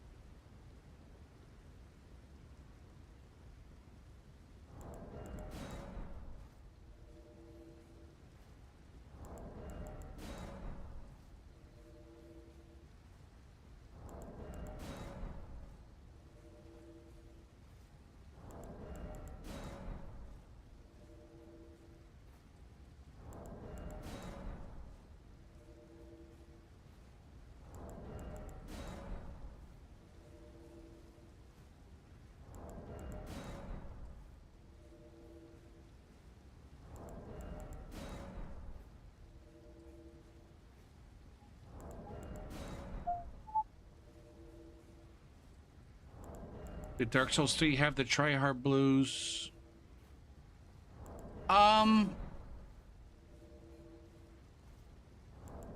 Speaker 1: Did Dark Souls 3 have the tryhard blues?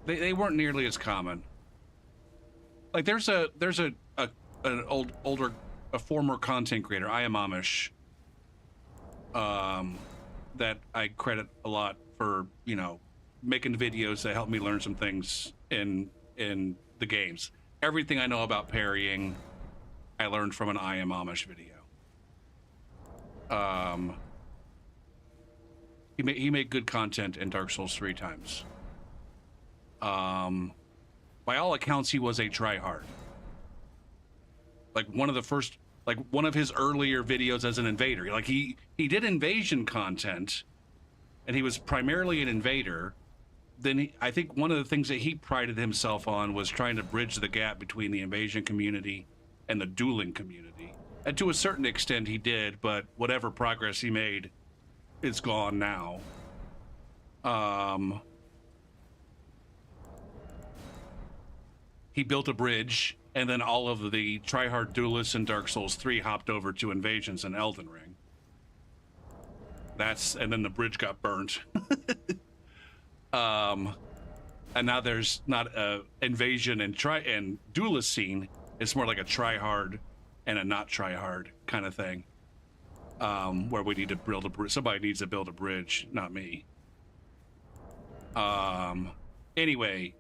Speaker 1: They weren't nearly as common. Like there's a former content creator, I am Amish, that I credit a lot for, you know, making videos that help me learn some things in the games. Everything I know about parrying, I learned from an I am Amish video. He made good content in Dark Souls 3 times. By all accounts, he was a tryhard. Like one of his earlier videos as an invader. Like he did invasion content, and he was primarily an invader. Then I think one of the things that he prided himself on was trying to bridge the gap between the invasion community and the dueling community. And to a certain extent he did, but whatever progress he made is gone now. He built a bridge, and then all of the tryhard duelists in Dark Souls 3 hopped over to invasions in Elden Ring. And then the bridge got burnt. And now there's not a invasion and duelist scene. It's more like a tryhard and a not tryhard kind of thing. Where we need to build a bridge. Somebody needs to build a bridge, not me. Anyway,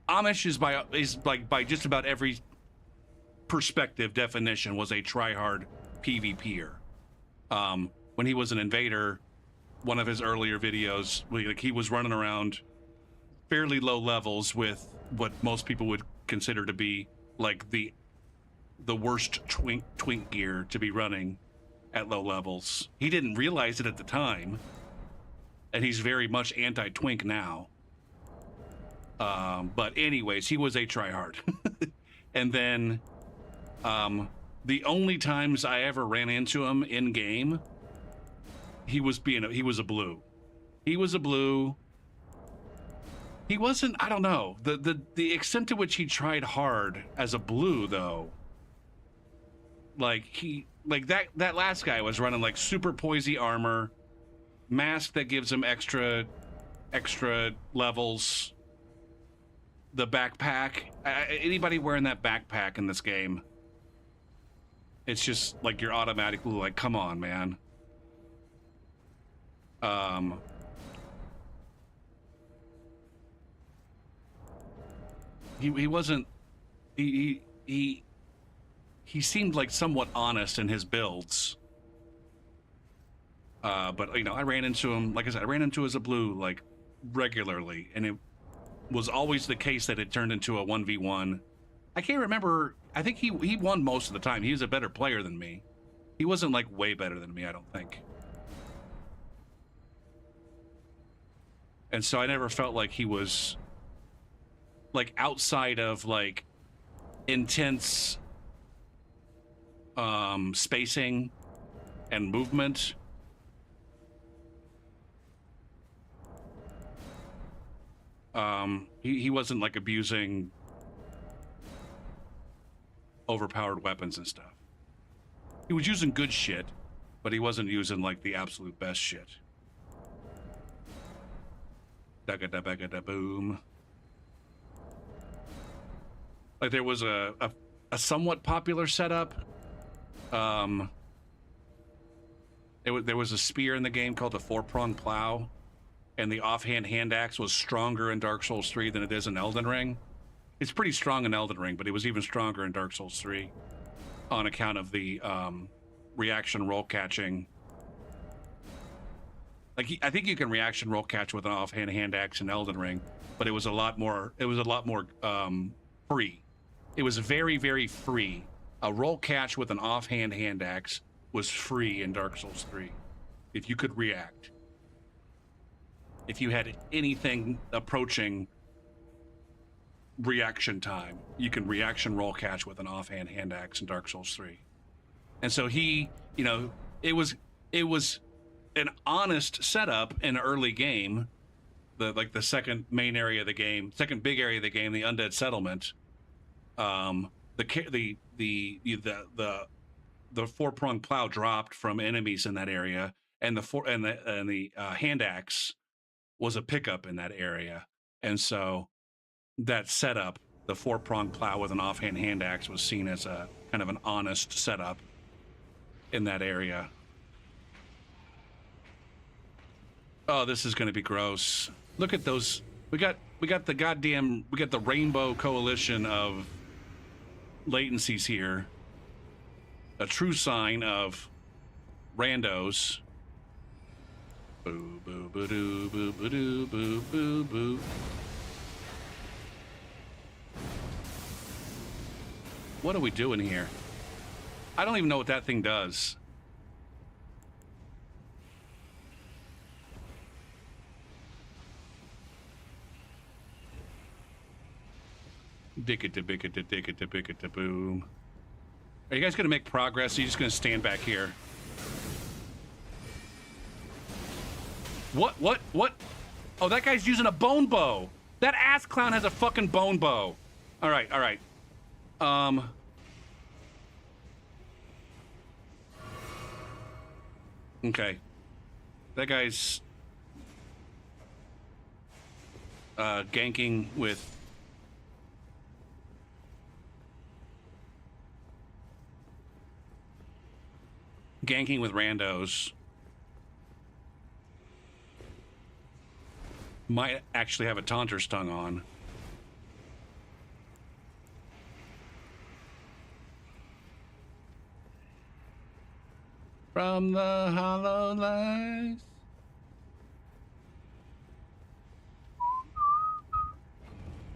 Speaker 1: Amish is by just about every perspective definition was a tryhard PvPer. When he was an invader, one of his earlier videos, like he was running around fairly low levels with what most people would consider to be like the worst twink gear to be running at low levels. He didn't realize it at the time, and he's very much anti-twink now. But anyways, he was a tryhard. And then the only times I ever ran into him in game, he was a blue. He was a blue. He wasn't, I don't know, the extent to which he tried hard as a blue though. Like that last guy was running like super poisey armor, mask that gives him extra levels. The backpack, anybody wearing that backpack in this game, it's just like you're automatically like, come on, man. He wasn't, he seemed like somewhat honest in his builds. But you know, I ran into him, like I said, I ran into him as a blue like regularly, and it was always the case that it turned into a 1v1. I can't remember. I think he won most of the time. He was a better player than me. He wasn't like way better than me, I don't think. And so I never felt like he was like outside of like intense spacing and movement. He wasn't like abusing overpowered weapons and stuff. He was using good shit, but he wasn't using like the absolute best shit. Da boom. Like there was a somewhat popular setup. There was a spear in the game called the 4-pronged plow. And the offhand hand axe was stronger in Dark Souls 3 than it is in Elden Ring. It's pretty strong in Elden Ring, but it was even stronger in Dark Souls 3 on account of the reaction roll catching. Like I think you can reaction roll catch with an offhand hand axe in Elden Ring, but it was a lot more free. It was very, very free. A roll catch with an offhand hand axe was free in Dark Souls 3 if you could react. If you had anything approaching reaction time, you can reaction roll catch with an offhand hand axe in Dark Souls 3. And so he, you know, it was an honest setup in an early game. The second main area of the game, second big area of the game, the Undead Settlement. the four-pronged plow dropped from enemies in that area, and the hand axe was a pickup in that area, and so that setup, the four-pronged plow with an offhand hand axe, was seen as a kind of an honest setup in that area. Oh, this is going to be gross. Look at those. We got the rainbow coalition of latencies here. A true sign of randos. Boo boo boo doo boo boo doo boo boo boo. What are we doing here? I don't even know what that thing does. Dickety boom. Are you guys gonna make progress? Or are you just gonna stand back here? What? Oh, that guy's using a bone bow. That ass clown has a fucking bone bow. All right. Okay. That guy's ganking with randos. Might actually have a taunter's tongue on. From the hollow lights.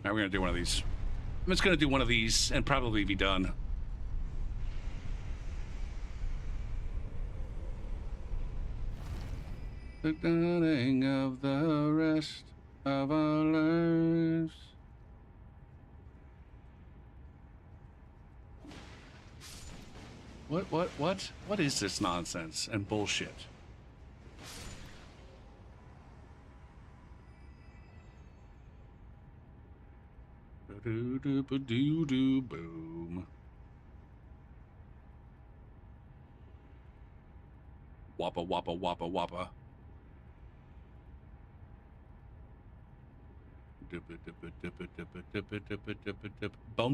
Speaker 1: Now we're gonna do one of these. I'm just gonna do one of these and probably be done. The dawning of the rest of our lives. What is this nonsense and bullshit? Boom. Wappa.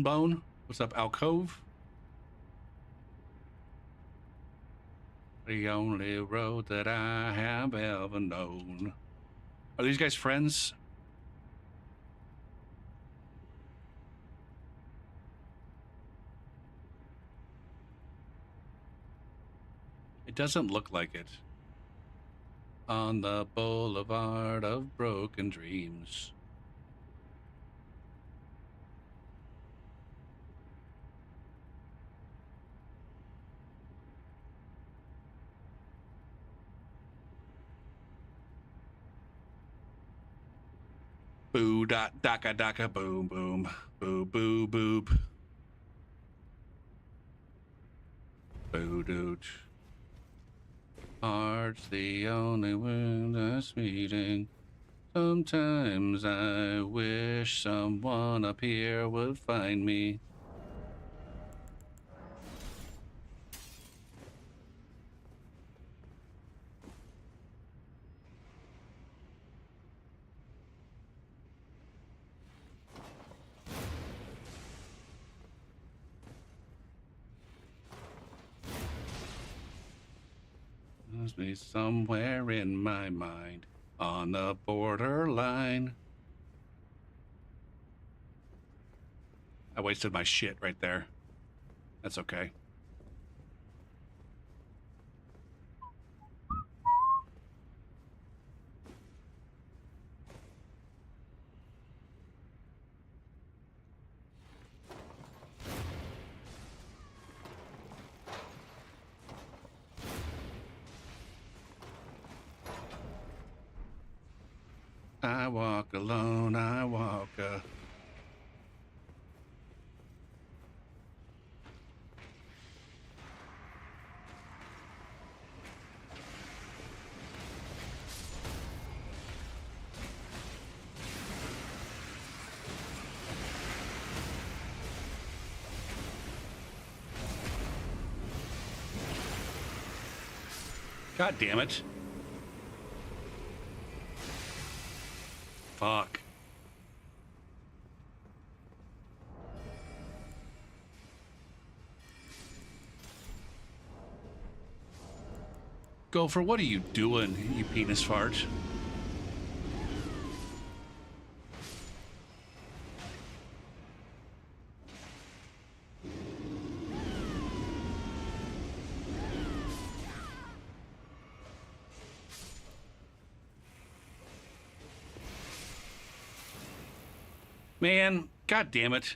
Speaker 1: Bone. What's up, alcove? The only road that I have ever known. Are these guys friends? It doesn't look like it. On the boulevard of broken dreams. Boo dot daka boom boom boo boo boop boo doot. Heart's the only one that's beating. Sometimes I wish someone up here would find me. Must be somewhere in my mind on the borderline. I wasted my shit right there. That's okay. I walk alone, I walk God damn it. Fuck. Gopher, what are you doing, you penis fart? Man, god damn it.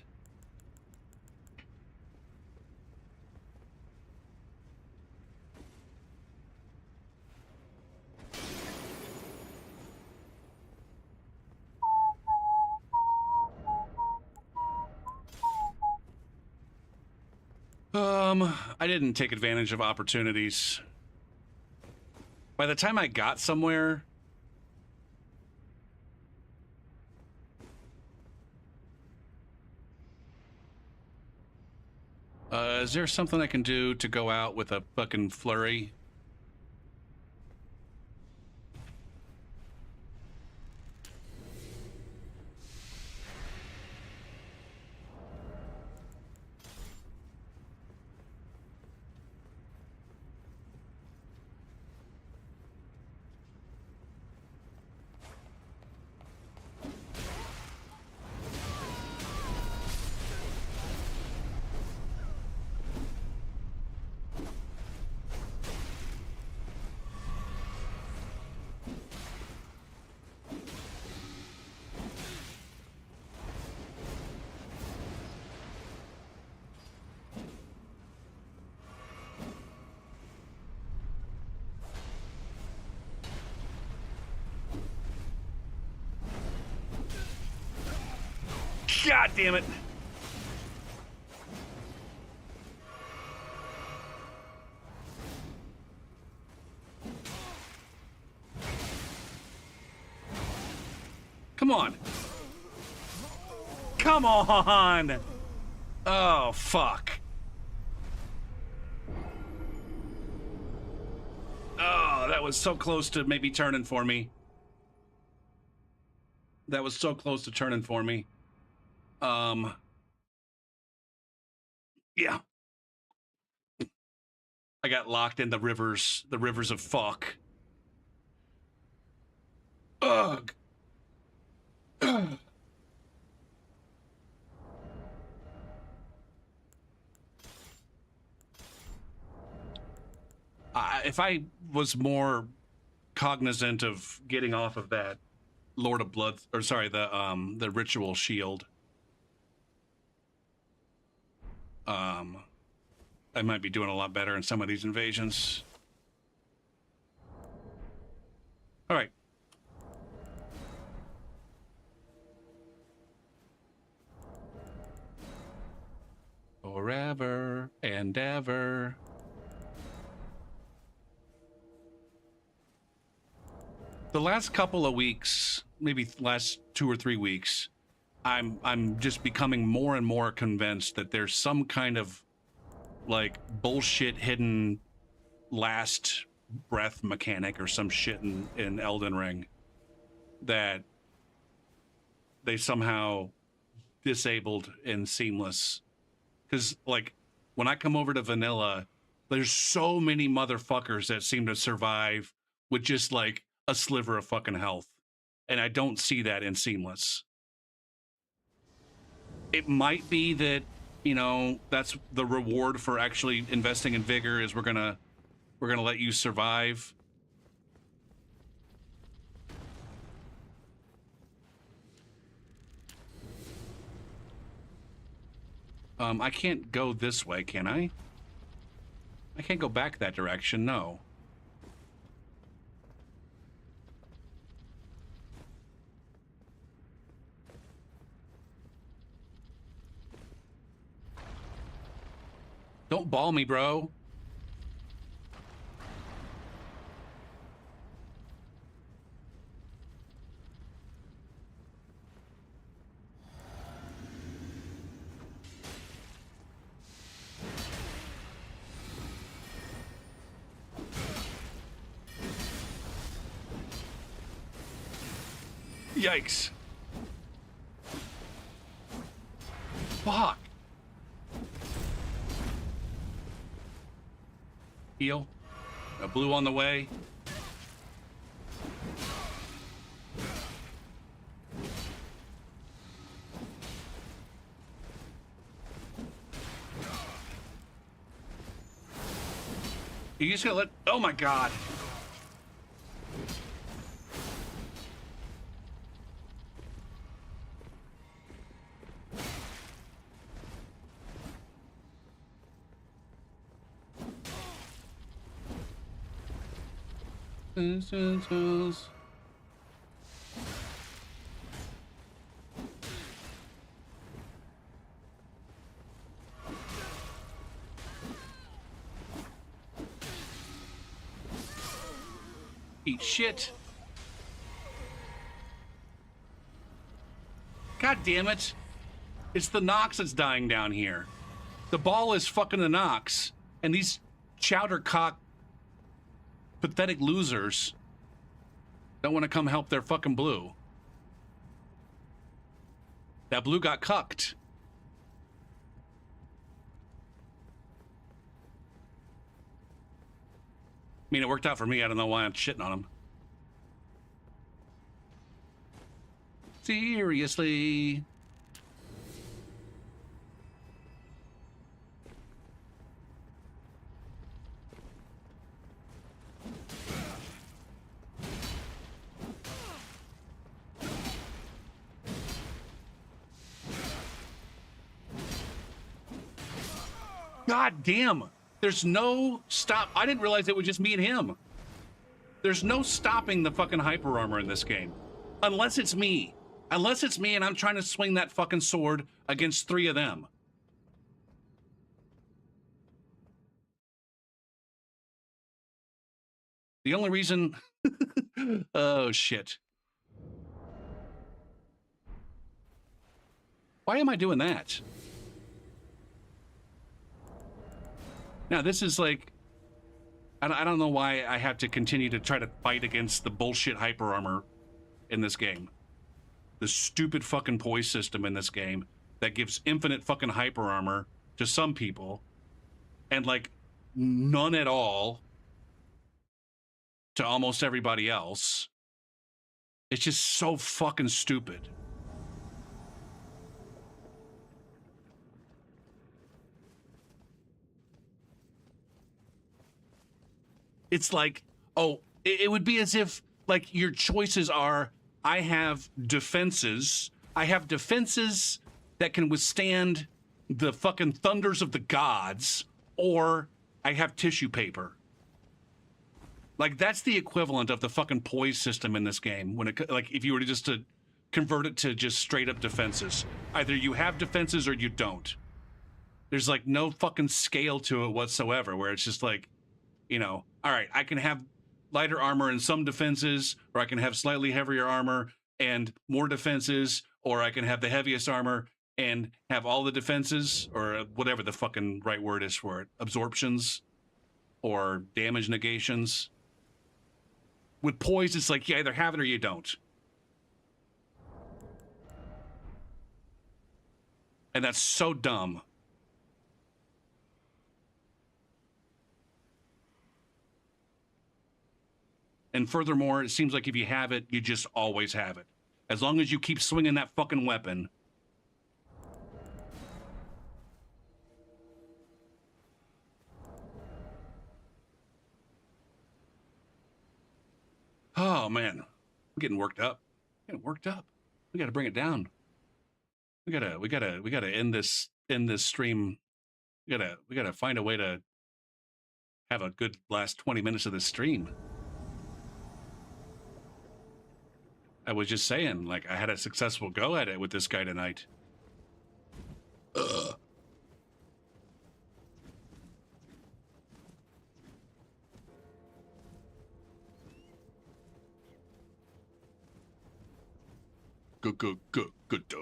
Speaker 1: I didn't take advantage of opportunities. By the time I got somewhere, is there something I can do to go out with a fucking flurry? God damn it. Come on. Come on. Oh, fuck. Oh, that was so close to maybe turning for me. That was so close to turning for me. Yeah. I got locked in the rivers of fuck. Ugh. If I was more cognizant of getting off of that Lord of Blood, or sorry, the ritual shield, I might be doing a lot better in some of these invasions. All right. Forever and ever. The last couple of weeks, maybe last 2 or 3 weeks, I'm just becoming more and more convinced that there's some kind of like bullshit hidden last breath mechanic or some shit in Elden Ring that they somehow disabled in Seamless. Because like when I come over to vanilla, there's so many motherfuckers that seem to survive with just like a sliver of fucking health, and I don't see that in Seamless. It might be that, you know, that's the reward for actually investing in vigor, is we're gonna let you survive. I can't go this way, can I? I can't go back that direction, no. Don't ball me, bro. Yikes. Fuck. Heal. A blue on the way. You just gonna let... Oh my god. Eat shit. God damn it. It's the Nox that's dying down here. The ball is fucking the Nox. And these chowdercock pathetic losers don't want to come help their fucking blue. That blue got cucked. I mean, it worked out for me. I don't know why I'm shitting on him. Seriously. God damn. There's no stop. I didn't realize it was just me and him. There's no stopping the fucking hyper armor in this game. Unless it's me. Unless it's me and I'm trying to swing that fucking sword against 3 of them. The only reason... Oh, shit. Why am I doing that? Now, this is like... I don't know why I have to continue to try to fight against the bullshit hyper armor in this game. The stupid fucking poise system in this game that gives infinite fucking hyper armor to some people and like none at all to almost everybody else. It's just so fucking stupid. It's like, oh, it would be as if like your choices are, I have defenses that can withstand the fucking thunders of the gods, or I have tissue paper. Like that's the equivalent of the fucking poise system in this game. When it, like if you were to just to convert it to just straight up defenses, either you have defenses or you don't. There's like no fucking scale to it whatsoever, where it's just like, you know, all right, I can have lighter armor and some defenses, or I can have slightly heavier armor and more defenses, or I can have the heaviest armor and have all the defenses, or whatever the fucking right word is for it, absorptions or damage negations. With poise, it's like you either have it or you don't. And that's so dumb. And furthermore, it seems like if you have it, you just always have it. As long as you keep swinging that fucking weapon. Oh, man. I'm getting worked up. Getting worked up. We got to bring it down. We gotta end this stream. We gotta find a way to have a good last 20 minutes of this stream. I was just saying, like, I had a successful go at it with this guy tonight. Good dog.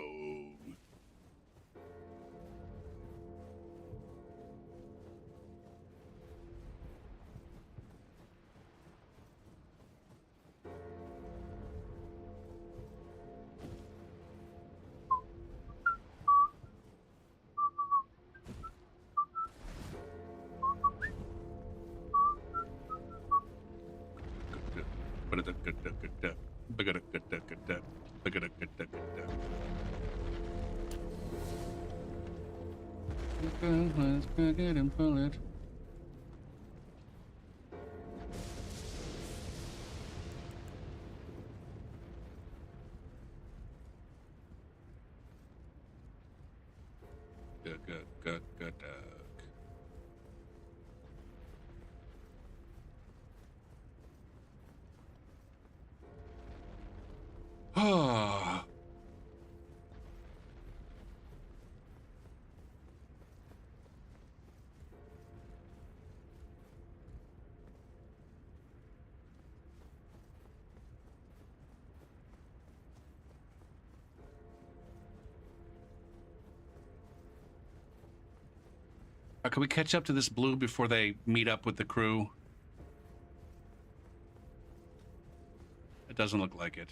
Speaker 1: Let's crack it and pull it. Good. Ah. Can we catch up to this blue before they meet up with the crew? It doesn't look like it.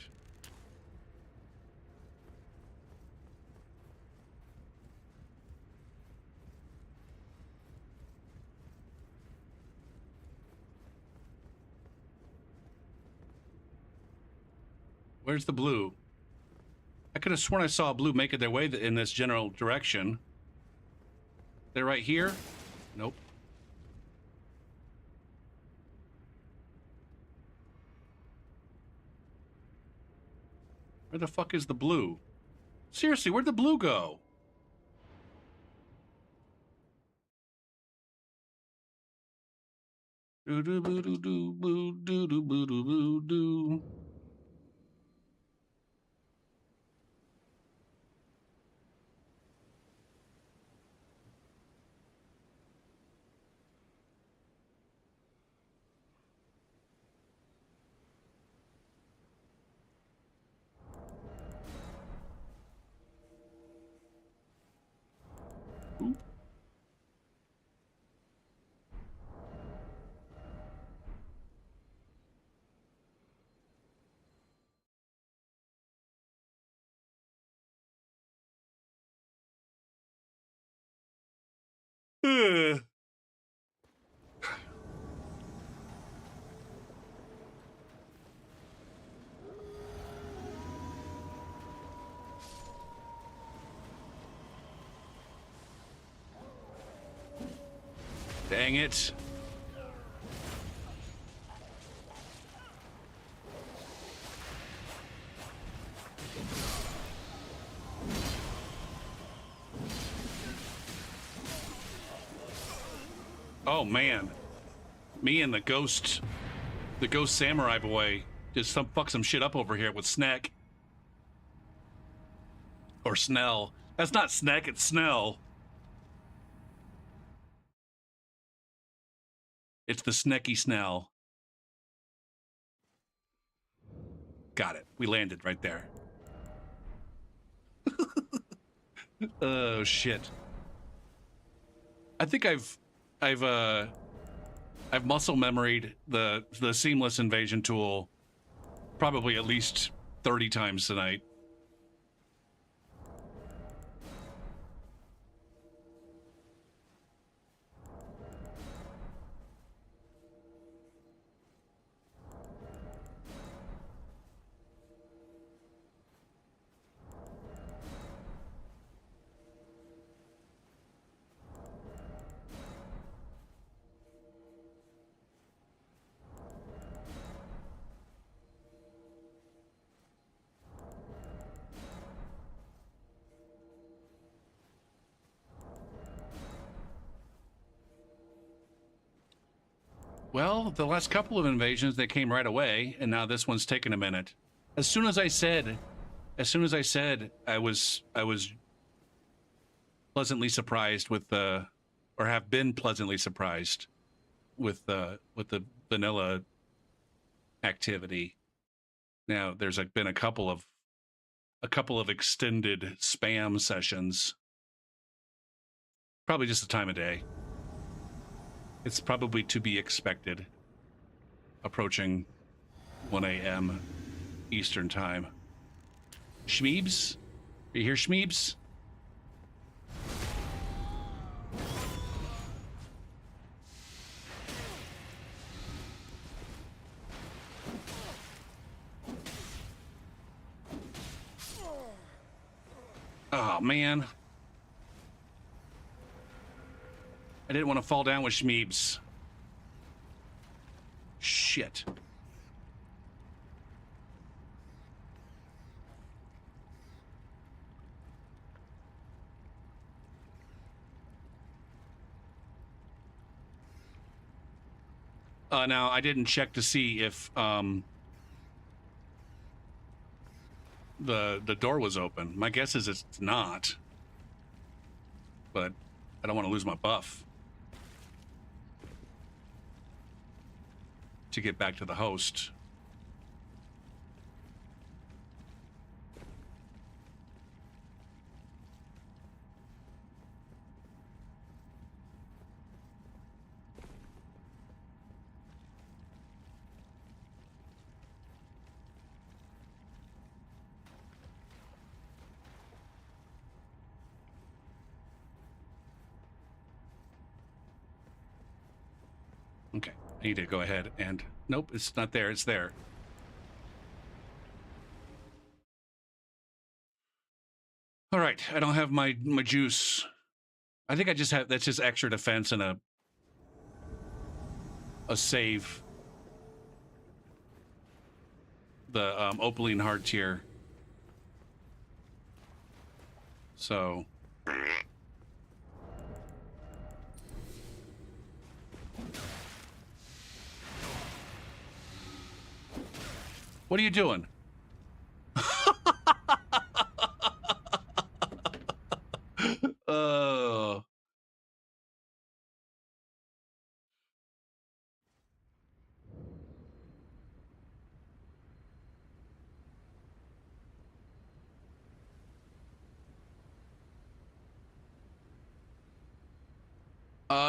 Speaker 1: Where's the blue? I could have sworn I saw a blue making their way in this general direction. They're right here? Nope. Where the fuck is the blue? Seriously, where'd the blue go? Do do boo do do boo do do boo do boo do. Ugh. Dang it. Oh man. Me and the ghost samurai boy just fuck some shit up over here with Snack. Or Snell. That's not Snack, it's Snell. It's the Snecky Snell. Got it. We landed right there. Oh shit. I think I've muscle memoried the seamless invasion tool probably at least 30 times tonight. Well, the last couple of invasions, they came right away, and now this one's taken a minute. As soon as I said, I was pleasantly surprised with the, or have been pleasantly surprised with the vanilla activity. Now there's been a couple of extended spam sessions. Probably just the time of day. It's probably to be expected. Approaching 1 a.m. Eastern time. Schmeebs? Are you here, Schmeebs? man. I didn't want to fall down with Schmeebs. Shit. Now, I didn't check to see if the door was open. My guess is it's not. But I don't want to lose my buff to get back to the host. Okay, I need to go ahead and... Nope, it's not there. It's there. All right, I don't have my juice. I think I just have... That's just extra defense and a save. The Opaline hard tier. So... What are you doing? Oh.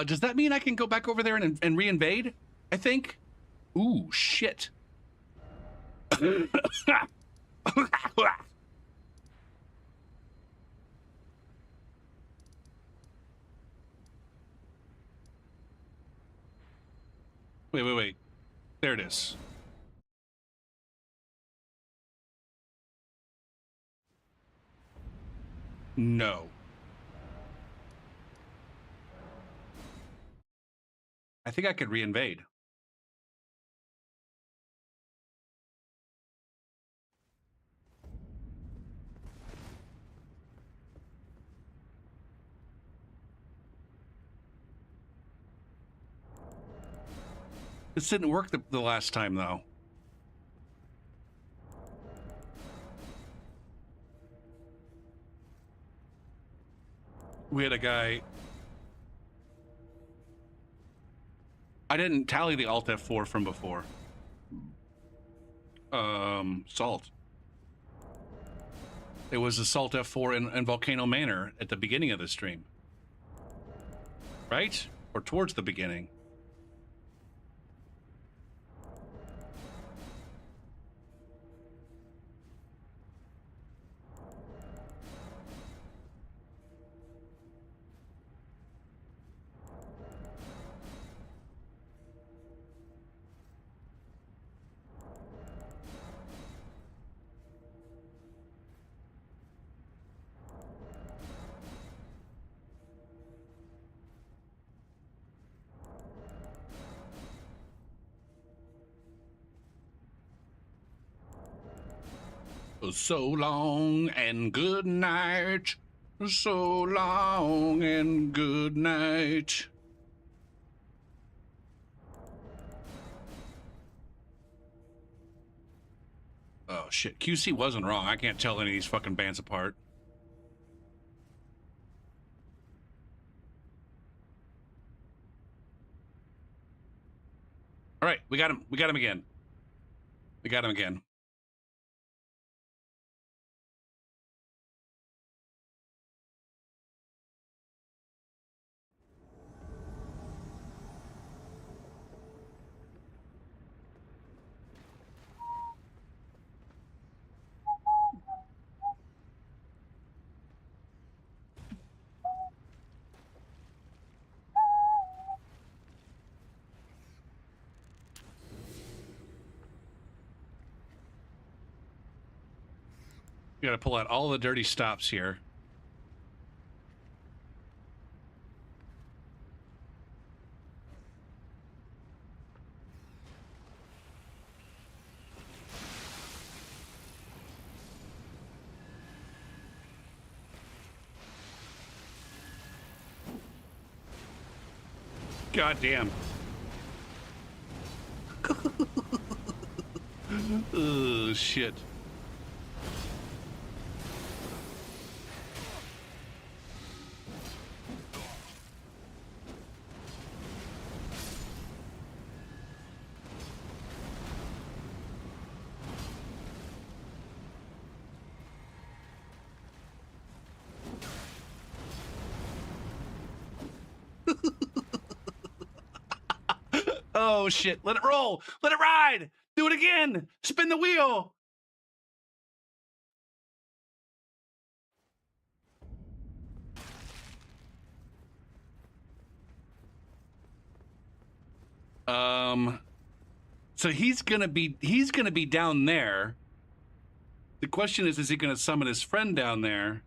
Speaker 1: Does that mean I can go back over there and re-invade? I think. Ooh, shit. Wait. There it is. No. I think I could re-invade. This didn't work the last time, though. We had a guy... I didn't tally the Alt F4 from before. Salt. It was Assault F4 in Volcano Manor at the beginning of the stream. Right? Or towards the beginning. So long and good night. So long and good night. Oh shit, QC wasn't wrong. I can't tell any of these fucking bands apart. All right, we got him. We got him again. We got him again. We got to pull out all the dirty stops here. God damn. Oh, shit. Oh, shit. Let it roll. Let it ride. Do it again. Spin the wheel. So he's gonna be down there. The question is he gonna summon his friend down there?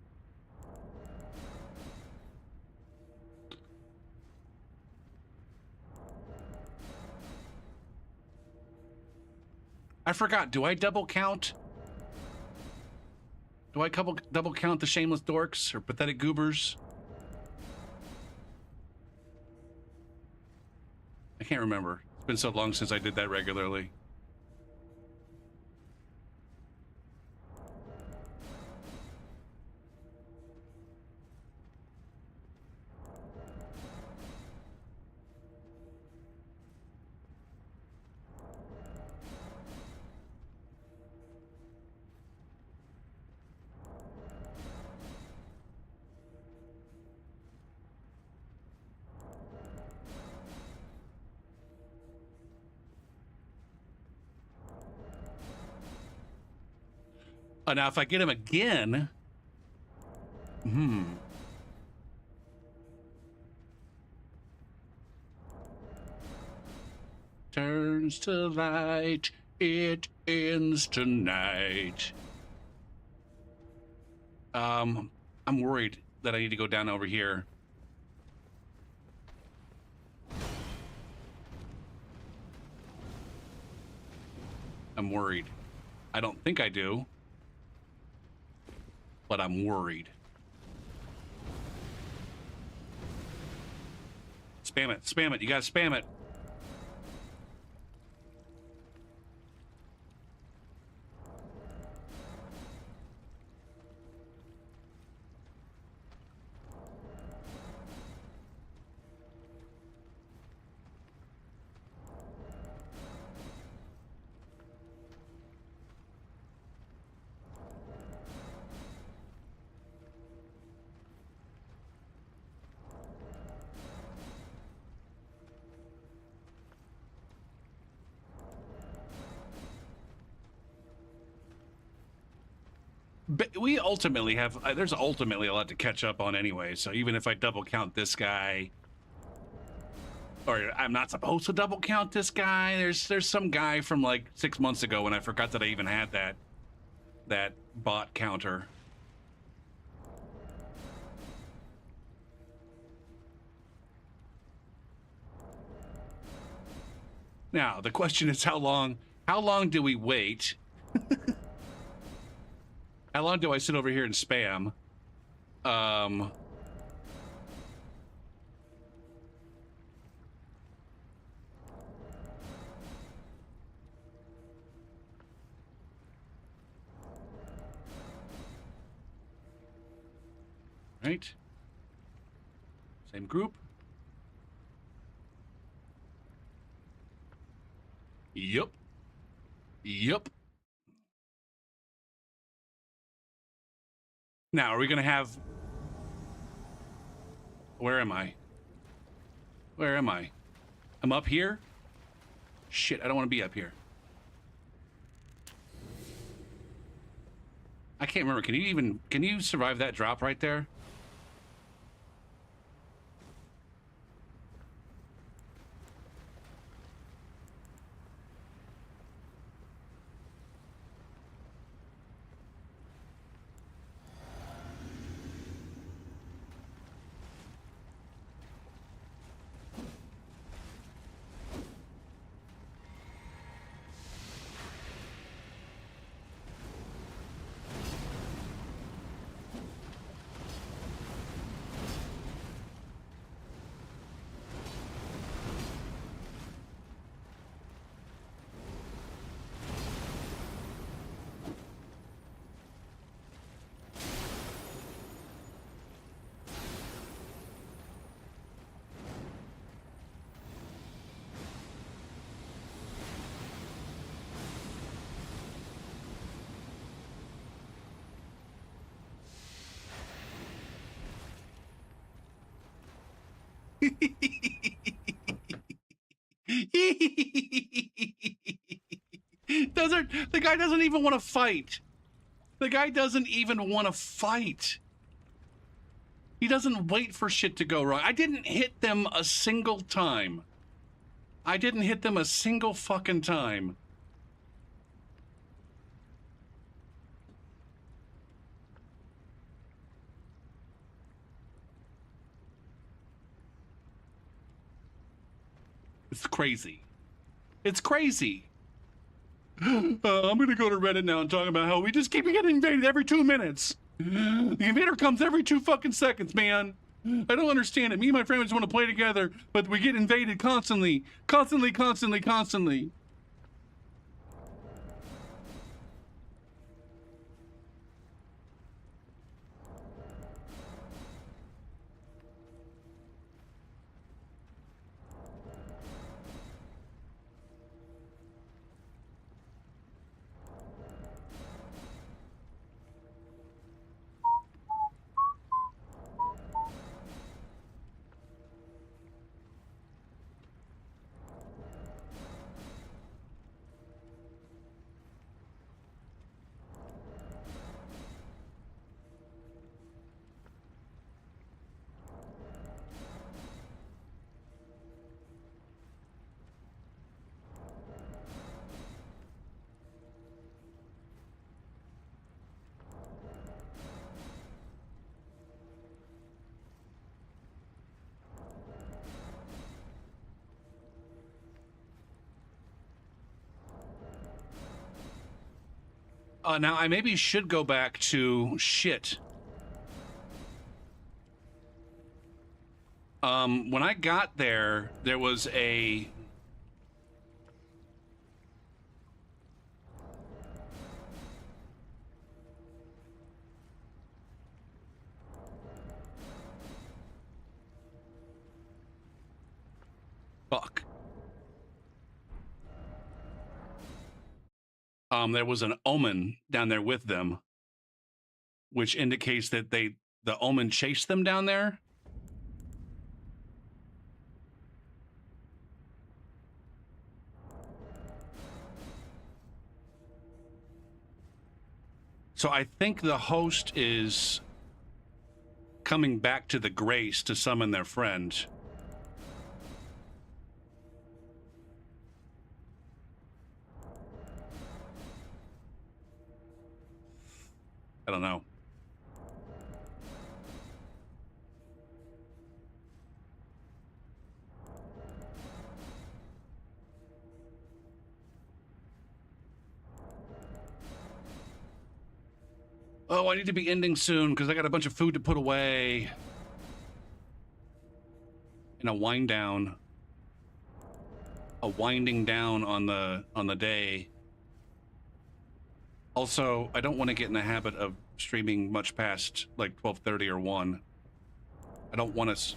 Speaker 1: I forgot. Do I double count? Do I double count the shameless dorks or pathetic goobers? I can't remember. It's been so long since I did that regularly. Now, if I get him again... Turns to light, it ends tonight. I'm worried that I need to go down over here. I'm worried. I don't think I do, but I'm worried. Spam it, spam it. You gotta spam it. But we ultimately have, there's ultimately a lot to catch up on anyway, so even if I double count this guy, or I'm not supposed to double count this guy, there's some guy from like 6 months ago when I forgot that I even had that bot counter. Now, the question is how long do we wait? How long do I sit over here and spam? Right? Same group. Yep. Yep. Now, are we going to have... Where am I? Where am I? I'm up here? Shit, I don't want to be up here. I can't remember. Can you survive that drop right there? The guy doesn't even want to fight. The guy doesn't even want to fight. He doesn't wait for shit to go wrong. I didn't hit them a single time. I didn't hit them a single fucking time. It's crazy. It's crazy. I'm gonna go to Reddit now and talk about how we just keep getting invaded every 2 minutes. The invader comes every 2 fucking seconds, man. I don't understand it. Me and my friends want to play together, but we get invaded constantly. Constantly. Now, I maybe should go back to shit. When I got there, there was a... Fuck. There was an omen down there with them, which indicates that the omen chased them down there. So I think the host is coming back to the Grace to summon their friend. I don't know. Oh, I need to be ending soon because I got a bunch of food to put away. And a wind down. A winding down on the day. Also, I don't want to get in the habit of streaming much past like 12:30 or 1. I don't want to.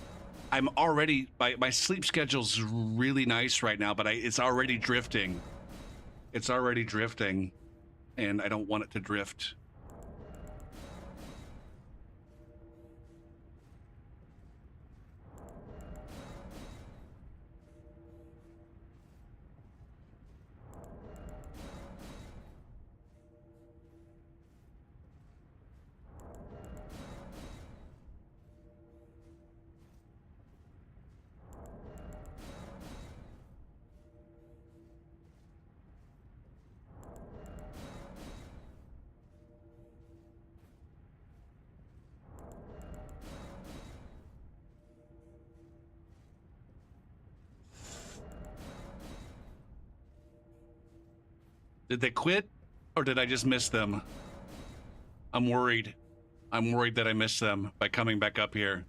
Speaker 1: I'm already my sleep schedule's really nice right now, but it's already drifting. It's already drifting, and I don't want it to drift. Did they quit, or did I just miss them? I'm worried. I'm worried that I missed them by coming back up here.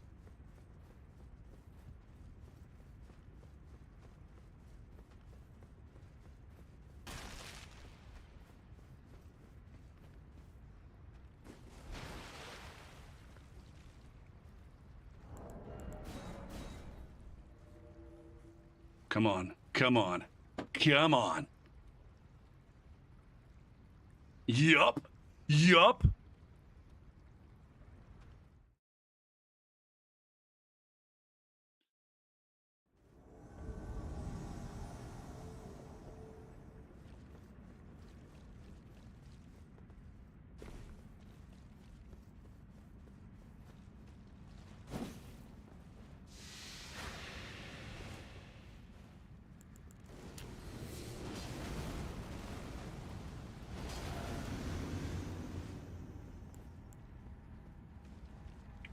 Speaker 1: Come on. Come on. Come on. Yup. Yup.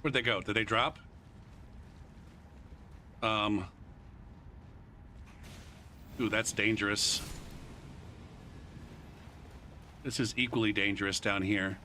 Speaker 1: Where'd they go? Did they drop? Ooh, that's dangerous. This is equally dangerous down here.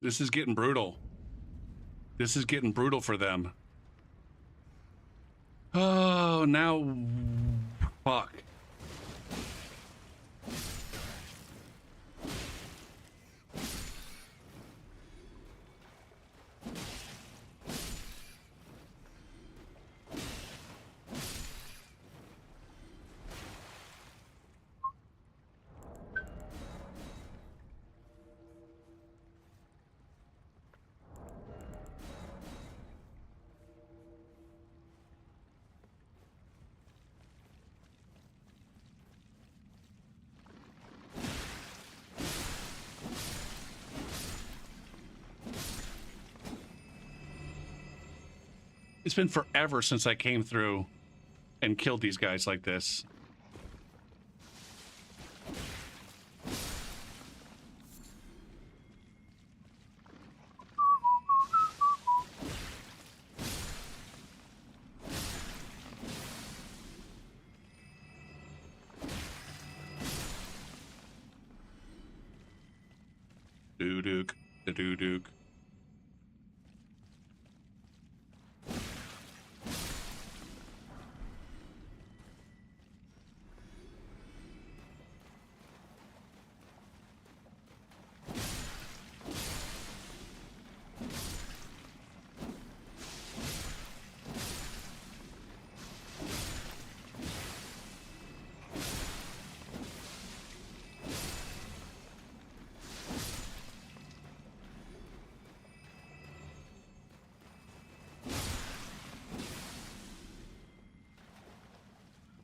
Speaker 1: This is getting brutal. This is getting brutal for them. Oh, now... Fuck. It's been forever since I came through and killed these guys like this. Doo-dook, the doo-dook.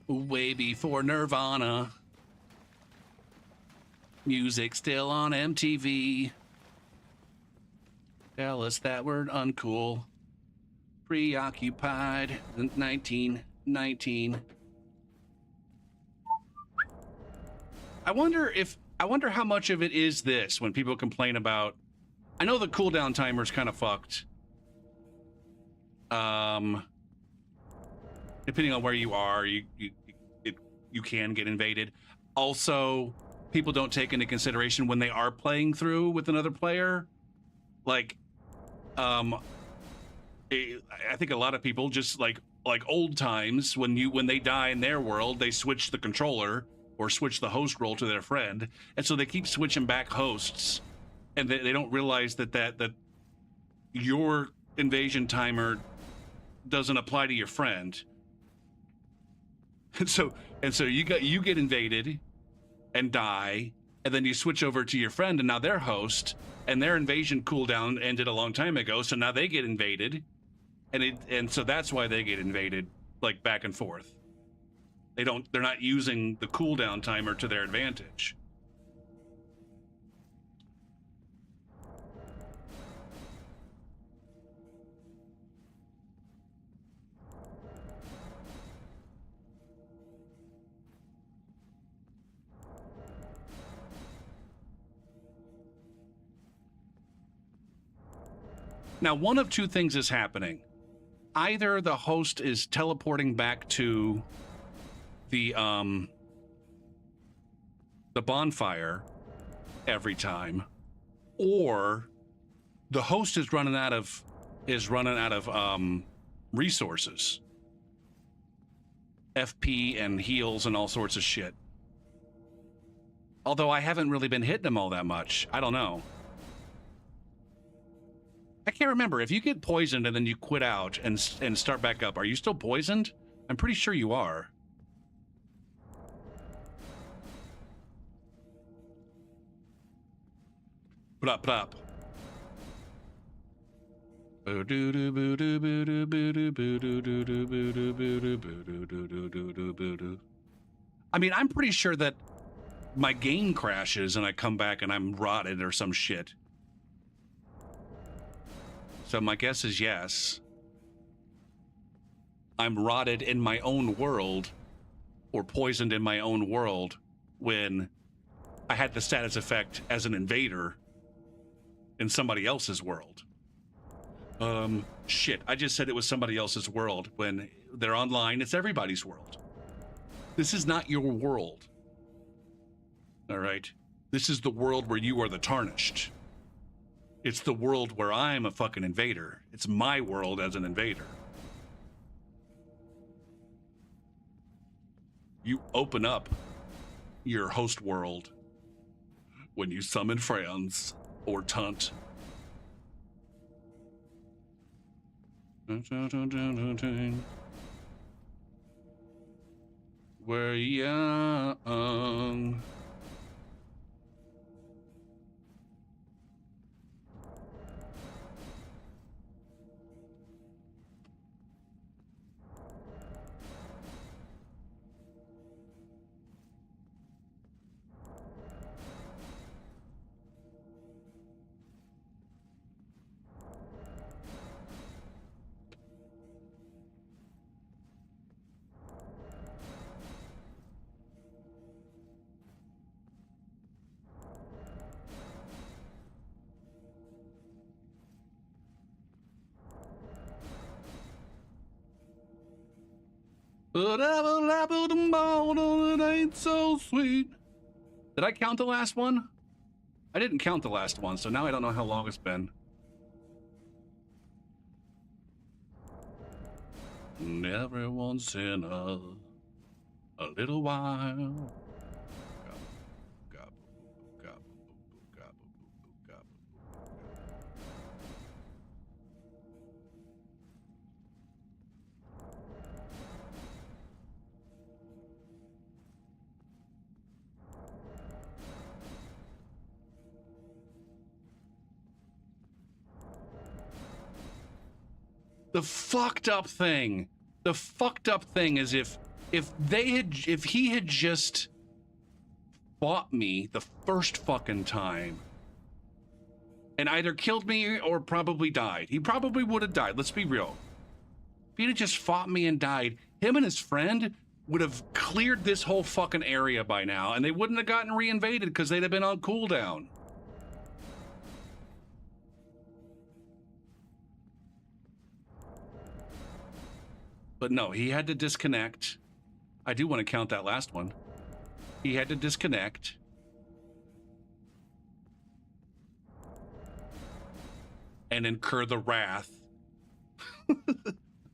Speaker 1: Way before Nirvana. Music still on MTV. Tell us that we're uncool. Preoccupied. 1919. I wonder how much of it is this when people complain about. I know the cooldown timer's kind of fucked. Depending on where you are, you can get invaded. Also, people don't take into consideration when they are playing through with another player. Like, I think a lot of people just like old times when they die in their world, they switch the controller or switch the host role to their friend, and so they keep switching back hosts, and they don't realize that your invasion timer doesn't apply to your friend. And so you get invaded and die, and then you switch over to your friend, and now they're host, and their invasion cooldown ended a long time ago, so now they get invaded, and so that's why they get invaded, like back and forth. They're not using the cooldown timer to their advantage. Now, one of two things is happening. Either the host is teleporting back to the bonfire every time, or the host is running out of resources, FP and heals and all sorts of shit. Although I haven't really been hitting them all that much. I don't know. I can't remember. If you get poisoned and then you quit out and start back up, are you still poisoned? I'm pretty sure you are. Up, up. I mean, I'm pretty sure that my game crashes and I come back and I'm rotted or some shit. So my guess is yes. I'm rotted in my own world or poisoned in my own world when I had the status effect as an invader in somebody else's world. Shit, I just said it was somebody else's world. When they're online, it's everybody's world. This is not your world. All right? This is the world where you are the tarnished. It's the world where I'm a fucking invader. It's my world as an invader. You open up your host world when you summon friends or tunt. We're young. It ain't so sweet. Did I count the last one? I didn't count the last one, so now I don't know how long it's been. And every once in a little while. The fucked up thing is if he had just fought me the first fucking time and either killed me or probably died. He probably would have died, let's be real. If he'd have just fought me and died, him and his friend would have cleared this whole fucking area by now, and they wouldn't have gotten reinvaded because they'd have been on cooldown. But no, he had to disconnect. I do want to count that last one. He had to disconnect. And incur the wrath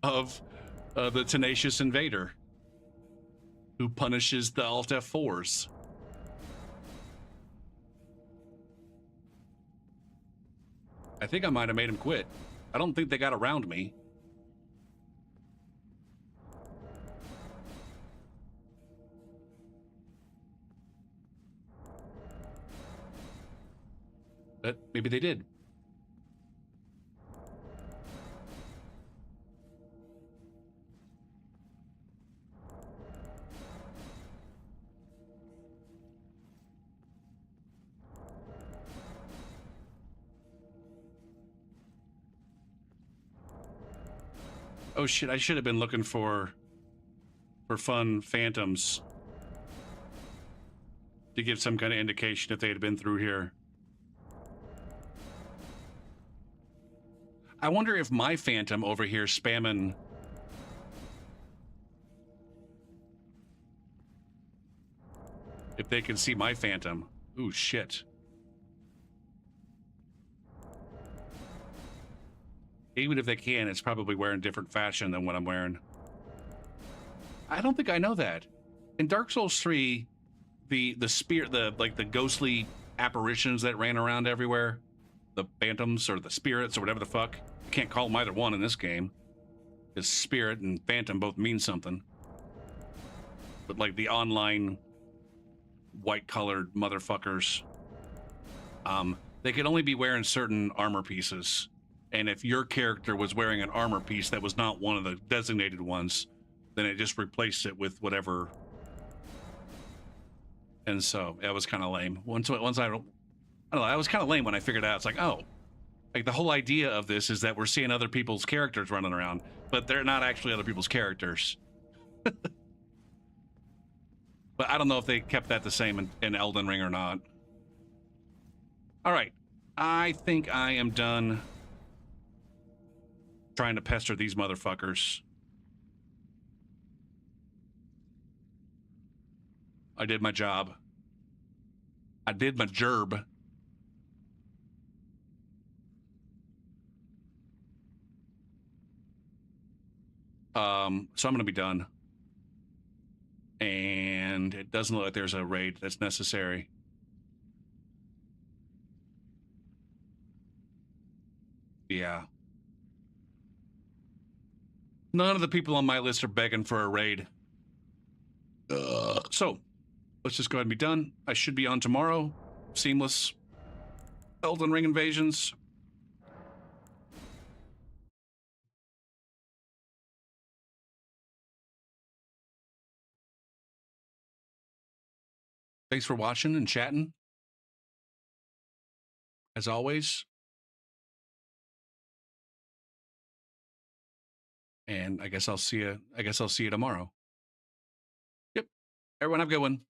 Speaker 1: of the tenacious invader who punishes the Alt F4s. I think I might have made him quit. I don't think they got around me. But maybe they did. Oh shit, I should have been looking for fun phantoms to give some kind of indication if they had been through here. I wonder if my phantom over here spamming if they can see my phantom. Ooh, shit. Even if they can, it's probably wearing different fashion than what I'm wearing. I don't think I know that. In Dark Souls 3, the spirit, the ghostly apparitions that ran around everywhere, the phantoms or the spirits or whatever the fuck. You can't call them either one in this game. Because spirit and phantom both mean something. But like the online white-colored motherfuckers, They could only be wearing certain armor pieces. And if your character was wearing an armor piece that was not one of the designated ones, then it just replaced it with whatever. And so that was kind of lame. Once I don't know, that was kind of lame when I figured out. It's like, oh, like the whole idea of this is that we're seeing other people's characters running around, but they're not actually other people's characters. But I don't know if they kept that the same in Elden Ring or not. All right. I think I am done trying to pester these motherfuckers. I did my job. I did my gerb. So I'm going to be done. And it doesn't look like there's a raid that's necessary. Yeah. None of the people on my list are begging for a raid. So, let's just go ahead and be done. I should be on tomorrow. Seamless Elden Ring invasions. Thanks for watching and chatting. As always. And I guess I'll see you tomorrow. Yep. Everyone have a good one.